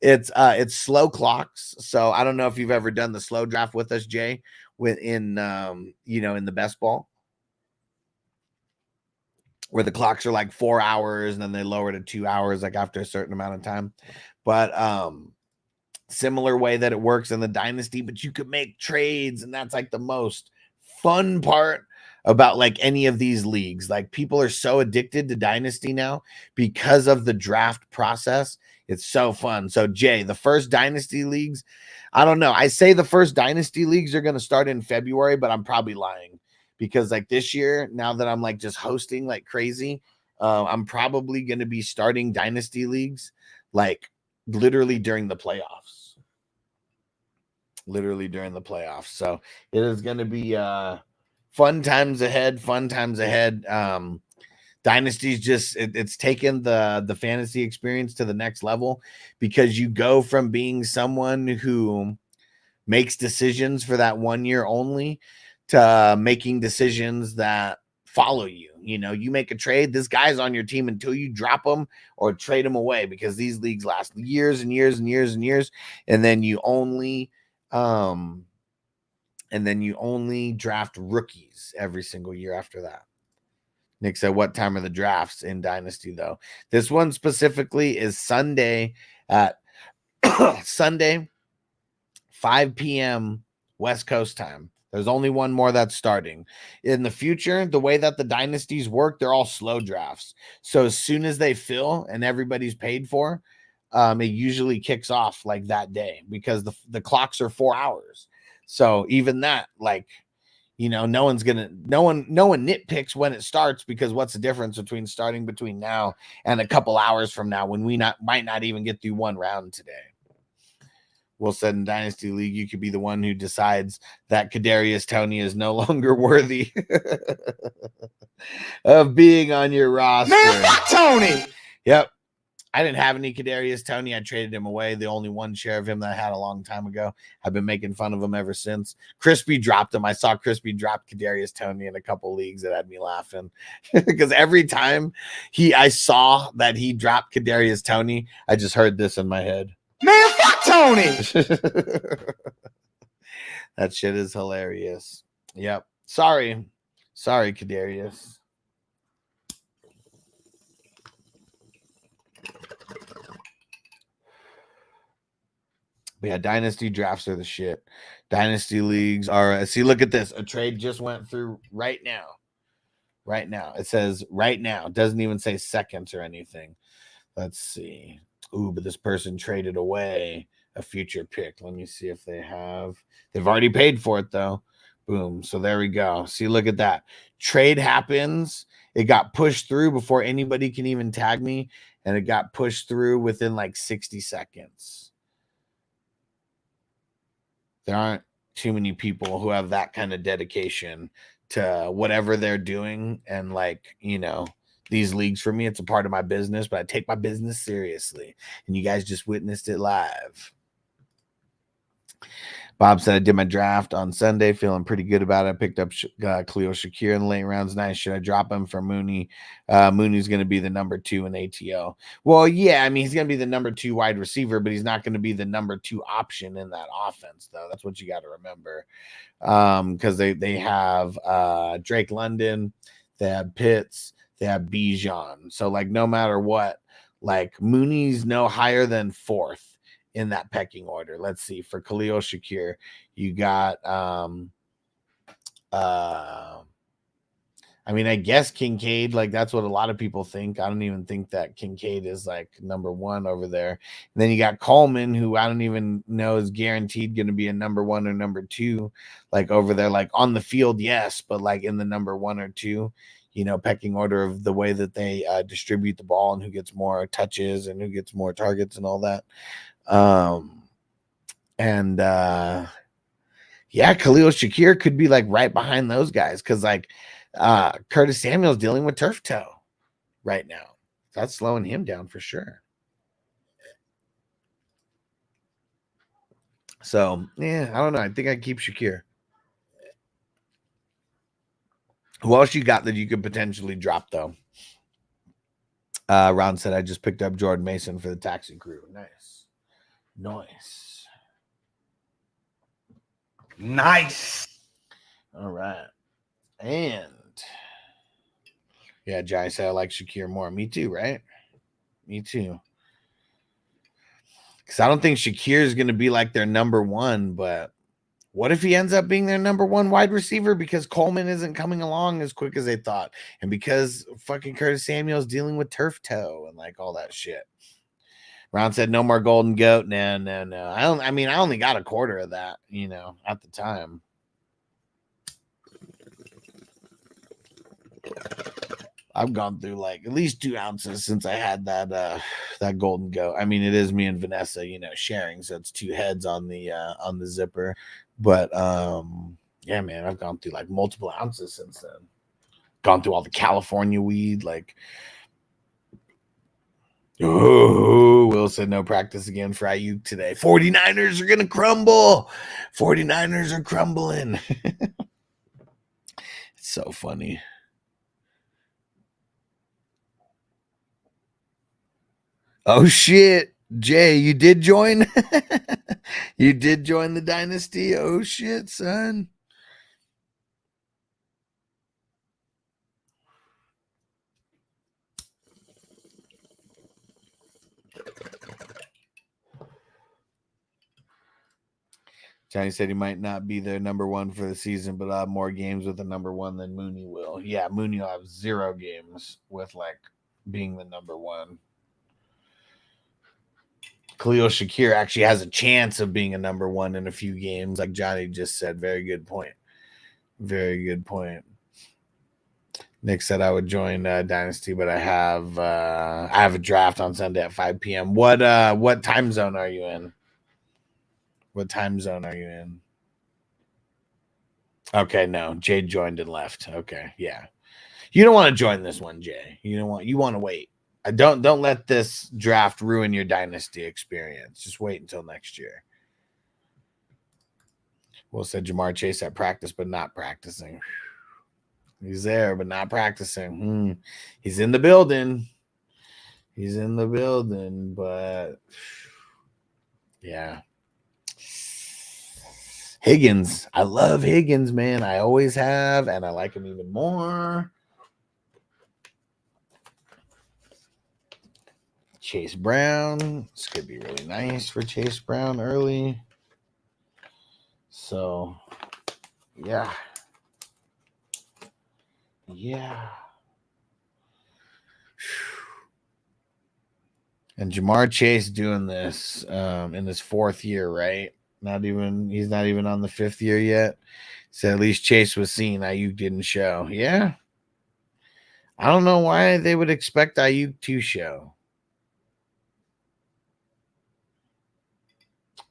It's slow clocks. So I don't know if you've ever done the slow draft with us, Jay, in the best ball, where the clocks are like 4 hours and then they lower to 2 hours, like after a certain amount of time. But similar way that it works in the dynasty, but you could make trades. And that's like the most fun part about like any of these leagues. Like people are so addicted to dynasty now because of the draft process. It's so fun. So Jay, the first dynasty leagues, I don't know. I say the first dynasty leagues are going to start in February, but I'm probably lying, because like this year, now that I'm like just hosting like crazy, I'm probably going to be starting dynasty leagues like literally during the playoffs. So it is going to be fun times ahead. Dynasty's just it's taken the fantasy experience to the next level, because you go from being someone who makes decisions for that 1 year only to making decisions that follow you. You make a trade, this guy's on your team until you drop him or trade him away, because these leagues last years and years and years and years, and then you only draft rookies every single year after that. Nick said, what time are the drafts in Dynasty, though? This one specifically is Sunday at 5 p.m. West Coast time. There's only one more that's starting. In the future, the way that the dynasties work, they're all slow drafts. So as soon as they fill and everybody's paid for, it usually kicks off like that day, because the clocks are 4 hours. So even that, like, no one nitpicks when it starts, because what's the difference between starting between now and a couple hours from now when we might not even get through one round today? Will said, in Dynasty League, you could be the one who decides that Kadarius Toney is no longer worthy of being on your roster. Man, fuck Tony. Yep. I didn't have any Kadarius Toney. I traded him away. The only one share of him that I had a long time ago. I've been making fun of him ever since. Crispy dropped him. I saw Crispy drop Kadarius Toney in a couple leagues that had me laughing, because every time I saw that he dropped Kadarius Toney, I just heard this in my head. Man, fuck Tony. That shit is hilarious. Yep. Sorry, Kadarius. But yeah, dynasty drafts are the shit. Dynasty leagues are. See, look at this. A trade just went through right now. Right now, it says right now. It doesn't even say seconds or anything. Let's see. Ooh, but this person traded away a future pick. Let me see if they have. They've already paid for it though. Boom. So there we go. See, look at that. Trade happens. It got pushed through before anybody can even tag me, and it got pushed through within like 60 seconds. There aren't too many people who have that kind of dedication to whatever they're doing. And like, you know, these leagues for me, it's a part of my business, but I take my business seriously. And you guys just witnessed it live. Bob said, I did my draft on Sunday, feeling pretty good about it. I picked up Khalil Shakir in the late rounds. Nice. Should I drop him for Mooney? Mooney's going to be the number 2 in ATO. Well, yeah, I mean, he's going to be the number 2 wide receiver, but he's not going to be the number 2 option in that offense, though. That's what you got to remember. Because they have Drake London, they have Pitts, they have Bijan. So, like, no matter what, like, Mooney's no higher than 4th in that pecking order. Let's see. For Khalil Shakir, you got I mean, I guess Kincaid, like that's what a lot of people think. I don't even think that Kincaid is like number 1 over there. And then you got Coleman, who I don't even know is guaranteed going to be a number 1 or number 2, like over there, like on the field, yes, but like in the number 1 or 2, you know, pecking order of the way that they distribute the ball and who gets more touches and who gets more targets and all that. Yeah, Khalil Shakir could be like right behind those guys because like Curtis Samuel's dealing with turf toe right now. That's slowing him down for sure. So yeah, I don't know. I think I'd keep Shakir. Who else you got that you could potentially drop though? Ron said I just picked up Jordan Mason for the taxi crew. Nice. All right. And yeah, Jai said I like Shakir more. Me too, right? Me too. Because I don't think Shakir is going to be like their number 1, but what if he ends up being their number 1 wide receiver because Coleman isn't coming along as quick as they thought, and because fucking Curtis Samuel's dealing with turf toe and like all that shit. Ron said no more golden goat. No. I only got a quarter of that, you know, at the time. I've gone through like at least 2 ounces since I had that golden goat. I mean, it is me and Vanessa, you know, sharing, so it's 2 heads on the zipper. But yeah, man, I've gone through like multiple ounces since then. Gone through all the California weed, like. Oh, Will said no practice again for Ayuk today. 49ers are going to crumble. 49ers are crumbling. It's so funny. Oh, shit. Jay, you did join? You did join the dynasty? Oh, shit, son. Johnny said he might not be their number 1 for the season, but have more games with the number 1 than Mooney will. Yeah, Mooney will have 0 games with like being the number 1. Khalil Shakir actually has a chance of being a number 1 in a few games, like Johnny just said. Very good point. Very good point. Nick said I would join Dynasty, but I have a draft on Sunday at 5 p.m. What time zone are you in? What time zone are you in? Okay, no. Jay joined and left. Okay, yeah. You don't want to join this one, Jay. You want to wait. Don't let this draft ruin your dynasty experience. Just wait until next year. Will said Jamar Chase at practice, but not practicing. He's there, but not practicing. He's in the building. He's in the building, but yeah. Higgins. I love Higgins, man. I always have, and I like him even more. Chase Brown. This could be really nice for Chase Brown early. So, yeah. Yeah. And Jamar Chase doing this in his 4th year, right? He's not even on the 5th year yet. So at least Chase was seen. Ayuk didn't show. Yeah. I don't know why they would expect Ayuk to show.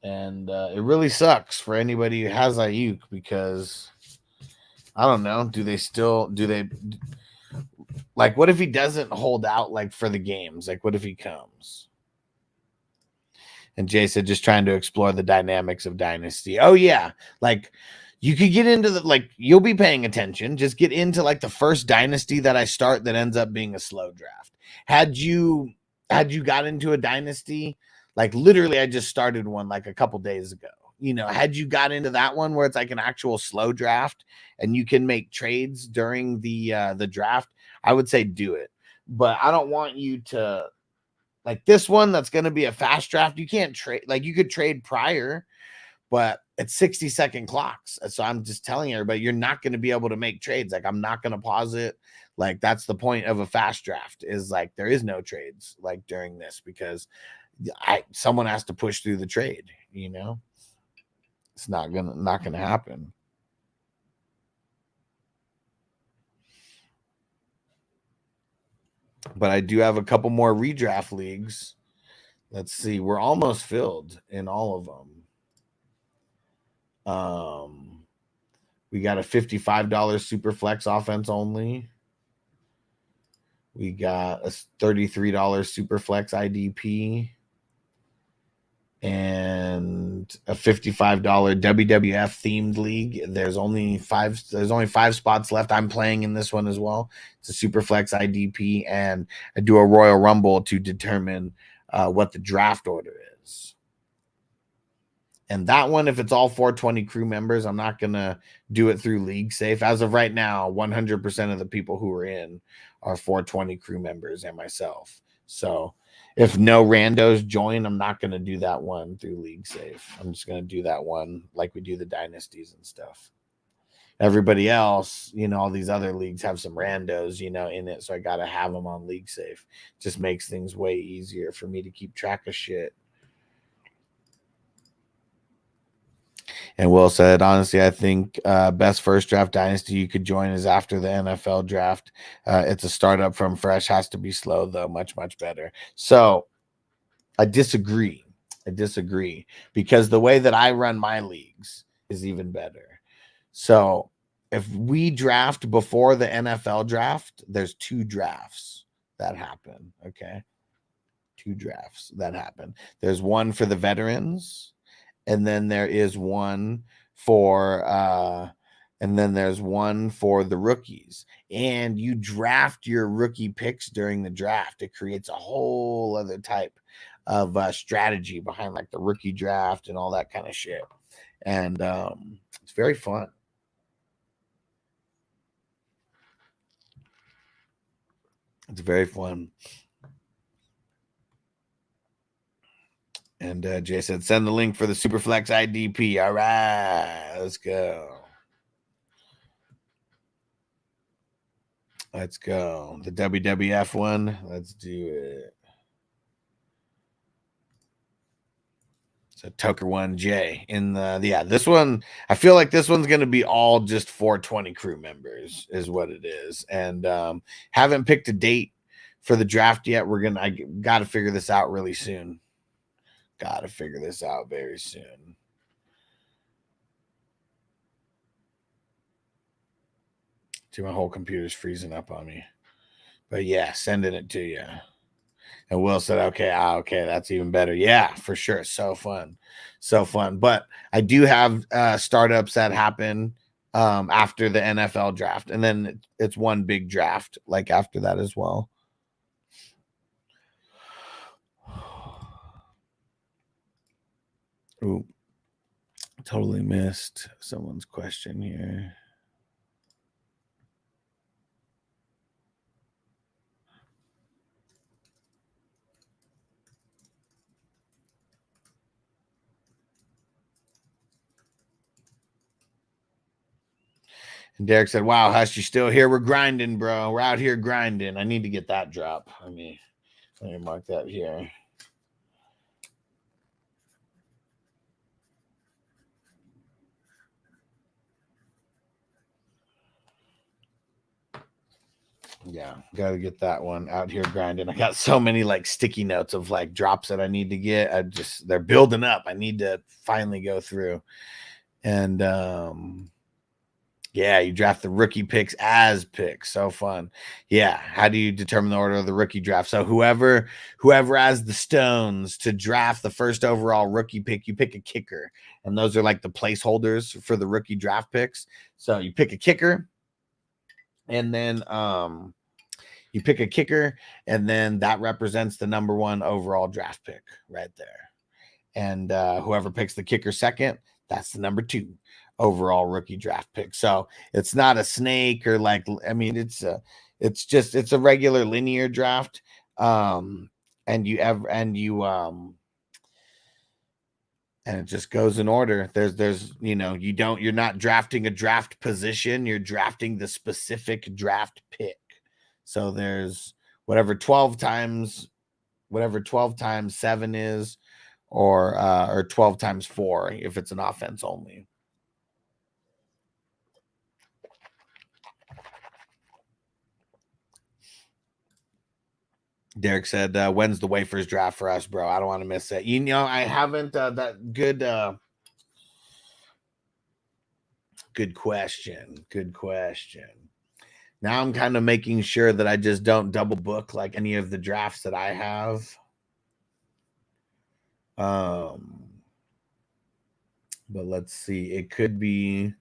And it really sucks for anybody who has Ayuk because I don't know. Do they like, what if he doesn't hold out like for the games? Like, what if he comes? And Jay said, just trying to explore the dynamics of Dynasty. Oh, yeah. Like, you could get into you'll be paying attention. Just get into like the first Dynasty that I start that ends up being a slow draft. Had you got into a Dynasty, like literally I just started one like a couple days ago. You know, had you got into that one where it's like an actual slow draft and you can make trades during the draft, I would say do it. But I don't want you to, like this one that's going to be a fast draft. You can't trade, like you could trade prior, but it's 60-second clocks. So I'm just telling everybody, you're not going to be able to make trades. Like I'm not going to pause it. Like that's the point of a fast draft is like there is no trades like during this because someone has to push through the trade, you know? It's not gonna happen. But I do have a couple more redraft leagues. Let's see. We're almost filled in all of them. We got a $55 super flex offense only. We got a $33 super flex IDP. And a $55 WWF themed league. There's only five spots left. I'm playing in this one as well. It's a Superflex IDP, and I do a Royal Rumble to determine what the draft order is. And that one, if it's all 420 crew members, I'm not gonna do it through League Safe. As of right now, 100% of the people who are in are 420 crew members and myself. So if no randos join, I'm not going to do that one through League Safe. I'm just going to do that one like we do the dynasties and stuff. Everybody else, you know, all these other leagues have some randos, you know, in it. So I got to have them on League Safe. Just makes things way easier for me to keep track of shit. And Will said, honestly, I think best first draft dynasty you could join is after the NFL draft. It's a startup from fresh, has to be slow, though. Much, much better. So I disagree. Because the way that I run my leagues is even better. So if we draft before the NFL draft, there's 2 drafts that happen. Okay. 2 drafts that happen. There's one for the veterans. And then there is one for the rookies. And you draft your rookie picks during the draft. It creates a whole other type of strategy behind like the rookie draft and all that kind of shit. And it's very fun. It's very fun. And Jay said, send the link for the Superflex IDP. All right, let's go. Let's go. The WWF one. Let's do it. So Tucker 1J in this one. I feel like this one's going to be all just 420 crew members is what it is. And haven't picked a date for the draft yet. I got to figure this out really soon. Got to figure this out very soon. See, my whole computer's freezing up on me. But yeah, sending it to you. And Will said, okay, that's even better. Yeah, for sure. So fun. But I do have startups that happen after the NFL draft. And then it's one big draft like after that as well. Ooh. Totally missed someone's question here. And Derek said, wow, Hush, you still here? We're grinding, bro. We're out here grinding. I need to get that drop. Let me mark that here. Yeah, gotta get that one out here grinding. I got so many like sticky notes of like drops that I need to get. They're building up. I need to finally go through. And yeah, you draft the rookie picks as picks. So fun. Yeah. How do you determine the order of the rookie draft? So whoever has the stones to draft the first overall rookie pick, you pick a kicker. And those are like the placeholders for the rookie draft picks. So you pick a kicker. And then you pick a kicker, and then that represents the number 1 overall draft pick right there. And whoever picks the kicker second, that's the number 2 overall rookie draft pick. So it's not a snake or like, I mean, it's a regular linear draft. And it just goes in order. There's you're not drafting a draft position, you're drafting the specific draft pick. So there's whatever 12 times 7 is, or 12 times 4 if it's an offense only. Derek said, when's the wafers draft for us, bro? I don't want to miss it. I haven't that good. Good question. Good question. Now I'm kind of making sure that I just don't double book like any of the drafts that I have. But let's see. It could be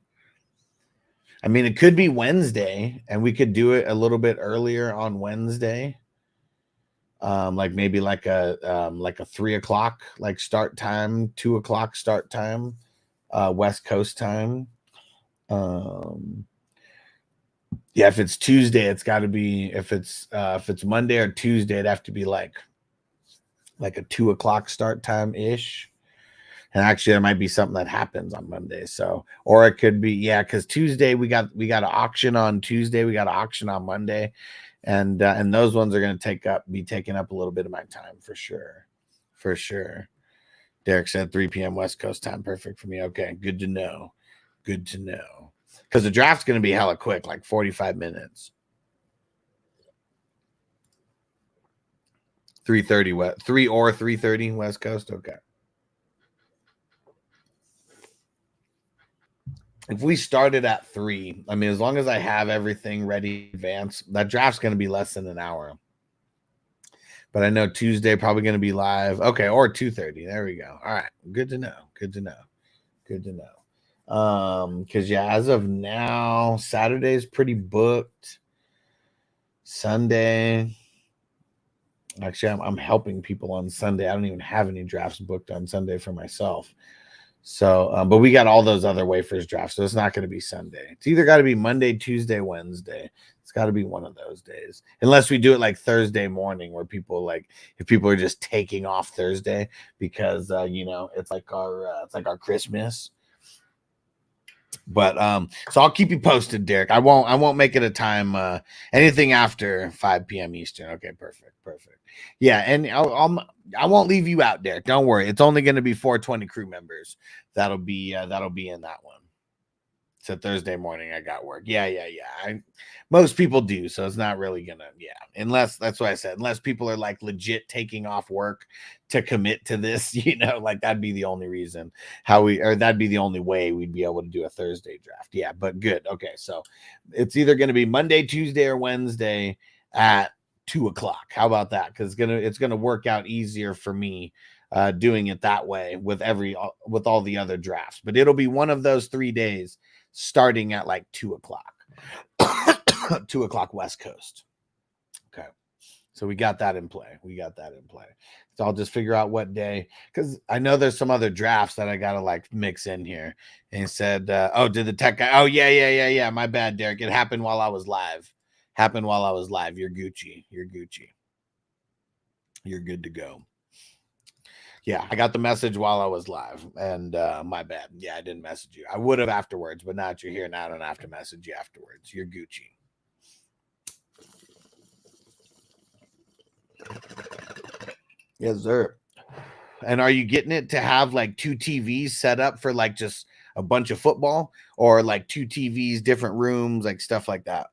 Wednesday, and we could do it a little bit earlier on Wednesday. Like maybe like a 3:00 like start time, 2:00 start time, West Coast time. Yeah, if it's Tuesday, it's got to be, if it's Monday or Tuesday, it'd have to be like a 2:00 start time ish. And actually, there might be something that happens on Monday. So, or it could be, yeah, because Tuesday we got an auction on Tuesday, we got an auction on Monday, and those ones are going to be taking up a little bit of my time for sure. Derek said 3 p.m. West Coast time, perfect for me. Okay, good to know. Because the draft's going to be hella quick, like 45 minutes. 3:30 3 or 3:30 West Coast. Okay. If we started at 3, I mean, as long as I have everything ready in advance, that draft's going to be less than an hour. But I know Tuesday probably going to be live. Okay, or 2:30. There we go. All right. Good to know. Because yeah, as of now, Saturday's pretty booked. Sunday. Actually, I'm helping people on Sunday. I don't even have any drafts booked on Sunday for myself. So, but we got all those other wafers drafts, so it's not going to be Sunday. It's either got to be Monday, Tuesday, Wednesday. It's got to be one of those days, unless we do it like Thursday morning, where if people are just taking off Thursday because it's like our Christmas. But so I'll keep you posted, Derek. I won't make it a time anything after 5 p.m. Eastern. Okay, perfect. Yeah, and I won't leave you out, Derek. Don't worry. It's only going to be 420 crew members. That'll be in that one. So Thursday morning I got work. Yeah. Most people do, so it's not really gonna. Yeah, unless that's what I said. Unless people are like legit taking off work to commit to this, like that'd be the only reason that'd be the only way we'd be able to do a Thursday draft. Yeah, but good. Okay, so it's either going to be Monday, Tuesday, or Wednesday at 2:00. How about that? Because it's gonna work out easier for me doing it that way with all the other drafts. But it'll be one of those 3 days starting at like 2:00. 2:00 West Coast. Okay. So we got that in play. So I'll just figure out what day, because I know there's some other drafts that I gotta like mix in here. And he said, "Oh, did the tech guy? Oh, yeah. My bad, Derek. It happened while I was live. You're Gucci. You're good to go." Yeah, I got the message while I was live, and my bad. Yeah, I didn't message you. I would have afterwards, but now that you're here, now I don't have to message you afterwards. You're Gucci. Yes, sir. And are you getting it to have like 2 TVs set up for like just a bunch of football, or like 2 TVs, different rooms, like stuff like that?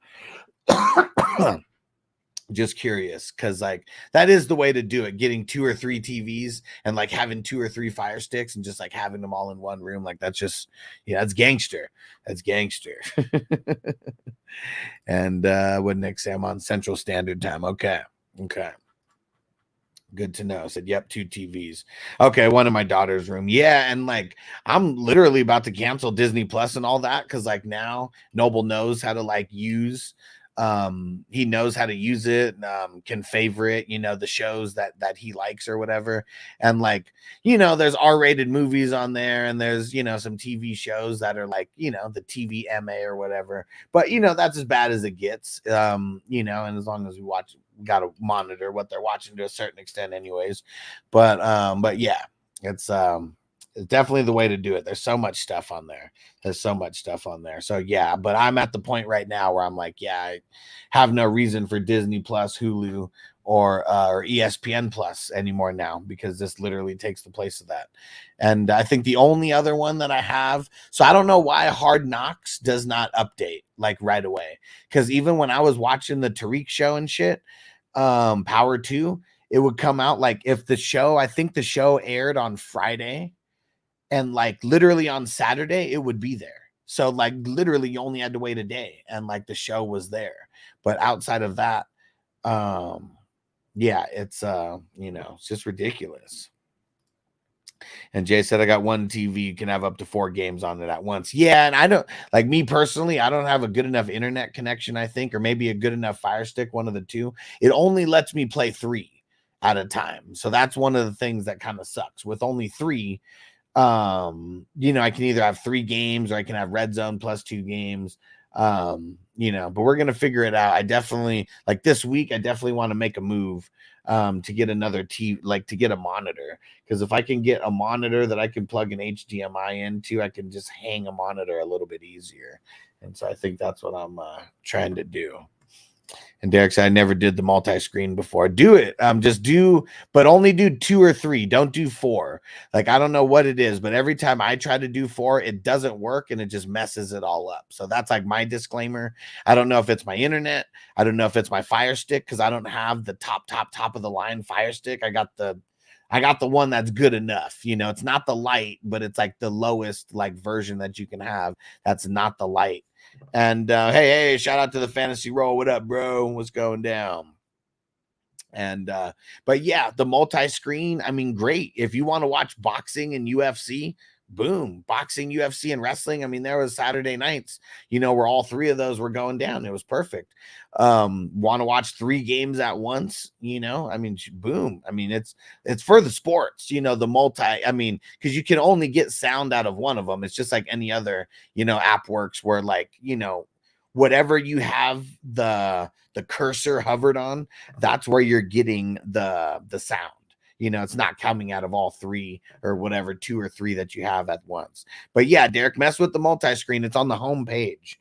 Just curious, because like that is the way to do it, getting 2 or 3 TVs and like having 2 or 3 fire sticks and just like having them all in one room. Like that's just, yeah, that's gangster. And what Nick say? I'm on Central Standard Time. Okay. Good to know. Said, yep, 2 TVs. Okay, one in my daughter's room. Yeah, and like I'm literally about to cancel Disney Plus and all that, because like now Noble knows how to like use he knows how to use it, can favorite, the shows that he likes or whatever. And like, there's R-rated movies on there, and there's, some TV shows that are like, the TV MA or whatever. But, that's as bad as it gets, and as long as we got to monitor what they're watching to a certain extent anyways. But yeah, it's definitely the way to do it. There's so much stuff on there. So yeah, but I'm at the point right now where I'm like, yeah, I have no reason for Disney Plus, Hulu, or ESPN Plus anymore now, because this literally takes the place of that. And I think the only other one that I have, so I don't know why Hard Knocks does not update like right away, because even when I was watching the Tariq show and shit, Power 2, it would come out like if I think the show aired on Friday, and like literally on Saturday it would be there. So like literally you only had to wait a day and like the show was there. But outside of that, yeah, it's it's just ridiculous. And Jay said, I got 1 TV, you can have up to 4 games on it at once. Yeah, and I don't, like, me personally, I don't have a good enough internet connection, I think, or maybe a good enough Fire Stick, one of the two. It only lets me play 3 at a time. So that's one of the things that kind of sucks. With only 3, I can either have 3 games, or I can have Red Zone plus 2 games. But we're gonna figure it out. I definitely, like, this week, I definitely want to make a move to get another TV, like to get a monitor, because if I can get a monitor that I can plug an HDMI into, I can just hang a monitor a little bit easier. And so I think that's what I'm trying to do. And Derek said, I never did the multi-screen before. Do it. But only do 2 or 3. Don't do 4. Like, I don't know what it is, but every time I try to do 4, it doesn't work, and it just messes it all up. So that's like my disclaimer. I don't know if it's my internet. I don't know if it's my Fire Stick, because I don't have the top of the line Fire Stick. I got the one that's good enough. It's not the light, but it's like the lowest like version that you can have. That's not the light. And hey, shout out to the Fantasy Roll. What up, bro? What's going down? And but yeah, the multi-screen, I mean, great. If you want to watch boxing and UFC, boom, boxing, UFC, and wrestling. I mean, there was Saturday nights, where all 3 of those were going down. It was perfect. Want to watch 3 games at once, I mean, boom. I mean, it's for the sports, the multi, I mean, because you can only get sound out of one of them. It's just like any other, app works, where like, whatever you have the cursor hovered on, that's where you're getting the sound. It's not coming out of all 3 or whatever, 2 or 3 that you have at once. But yeah, Derek, mess with the multi-screen. It's on the home page.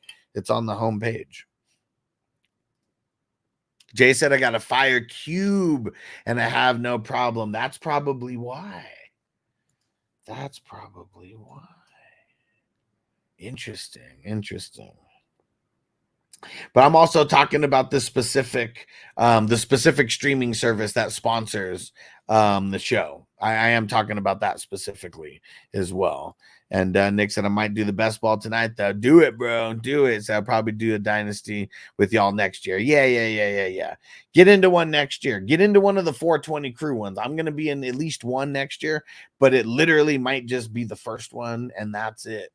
Jay said, I got a Fire Cube and I have no problem. That's probably why. Interesting. But I'm also talking about the specific streaming service that sponsors the show. I am talking about that specifically as well. And Nick said, I might do the best ball tonight, though. Do it, bro. Do it. So I'll probably do a dynasty with y'all next year. Yeah. Get into one next year. Get into one of the 420 crew ones. I'm going to be in at least one next year, but it literally might just be the first one, and that's it.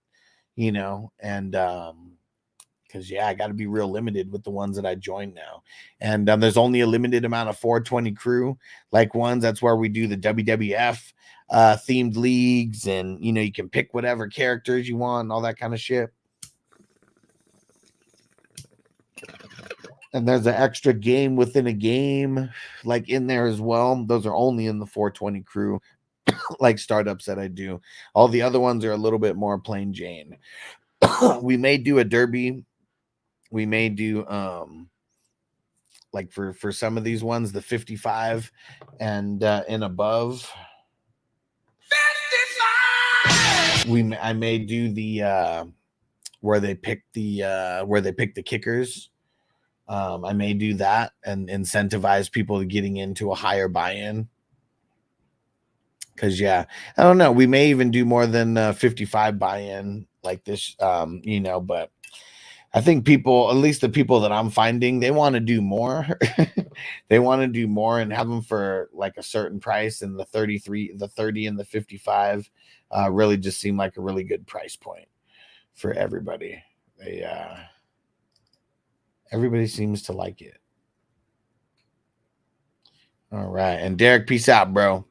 And Because, yeah, I got to be real limited with the ones that I joined now. And there's only a limited amount of 420 crew like ones. That's where we do the WWF themed leagues. And, you know, you can pick whatever characters you want and all that kind of shit. And there's an extra game within a game like in there as well. Those are only in the 420 crew like startups that I do. All the other ones are a little bit more plain Jane. We may do a derby. We may do like for some of these ones, the 55 and above. 55! I may do the where they pick the kickers. I may do that and incentivize people to getting into a higher buy-in. Because, yeah, I don't know. We may even do more than 55 buy-in like this, you know, but I think people, at least the people that I'm finding, they want to do more. They want to do more and have them for like a certain price. And the 30 and the 55 really just seem like a really good price point for everybody. Everybody seems to like it. All right. And Derek, peace out, bro.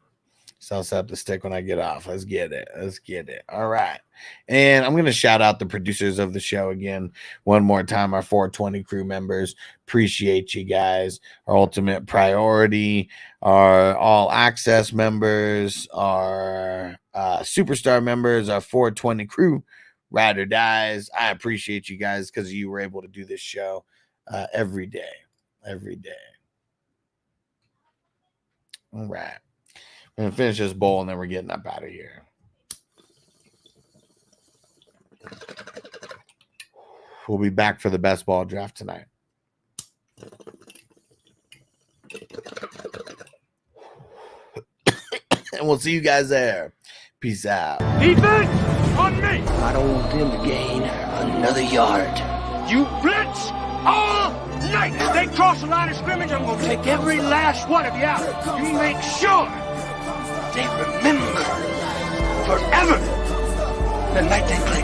So I'll set up the stick when I get off. Let's get it. Let's get it. All right. And I'm going to shout out the producers of the show again one more time, our 420 crew members. Appreciate you guys. Our ultimate priority, our all access members, our superstar members, our 420 crew, ride or dies. I appreciate you guys because you were able to do this show every day. Every day. All right. I'm going to finish this bowl and then we're getting up out of here. We'll be back for the best ball draft tonight. And we'll see you guys there. Peace out. Defense on me. I don't want them to gain another yard. You blitz all night. If they cross the line of scrimmage, I'm going to take every last one of you out. You make sure they remember forever the night they played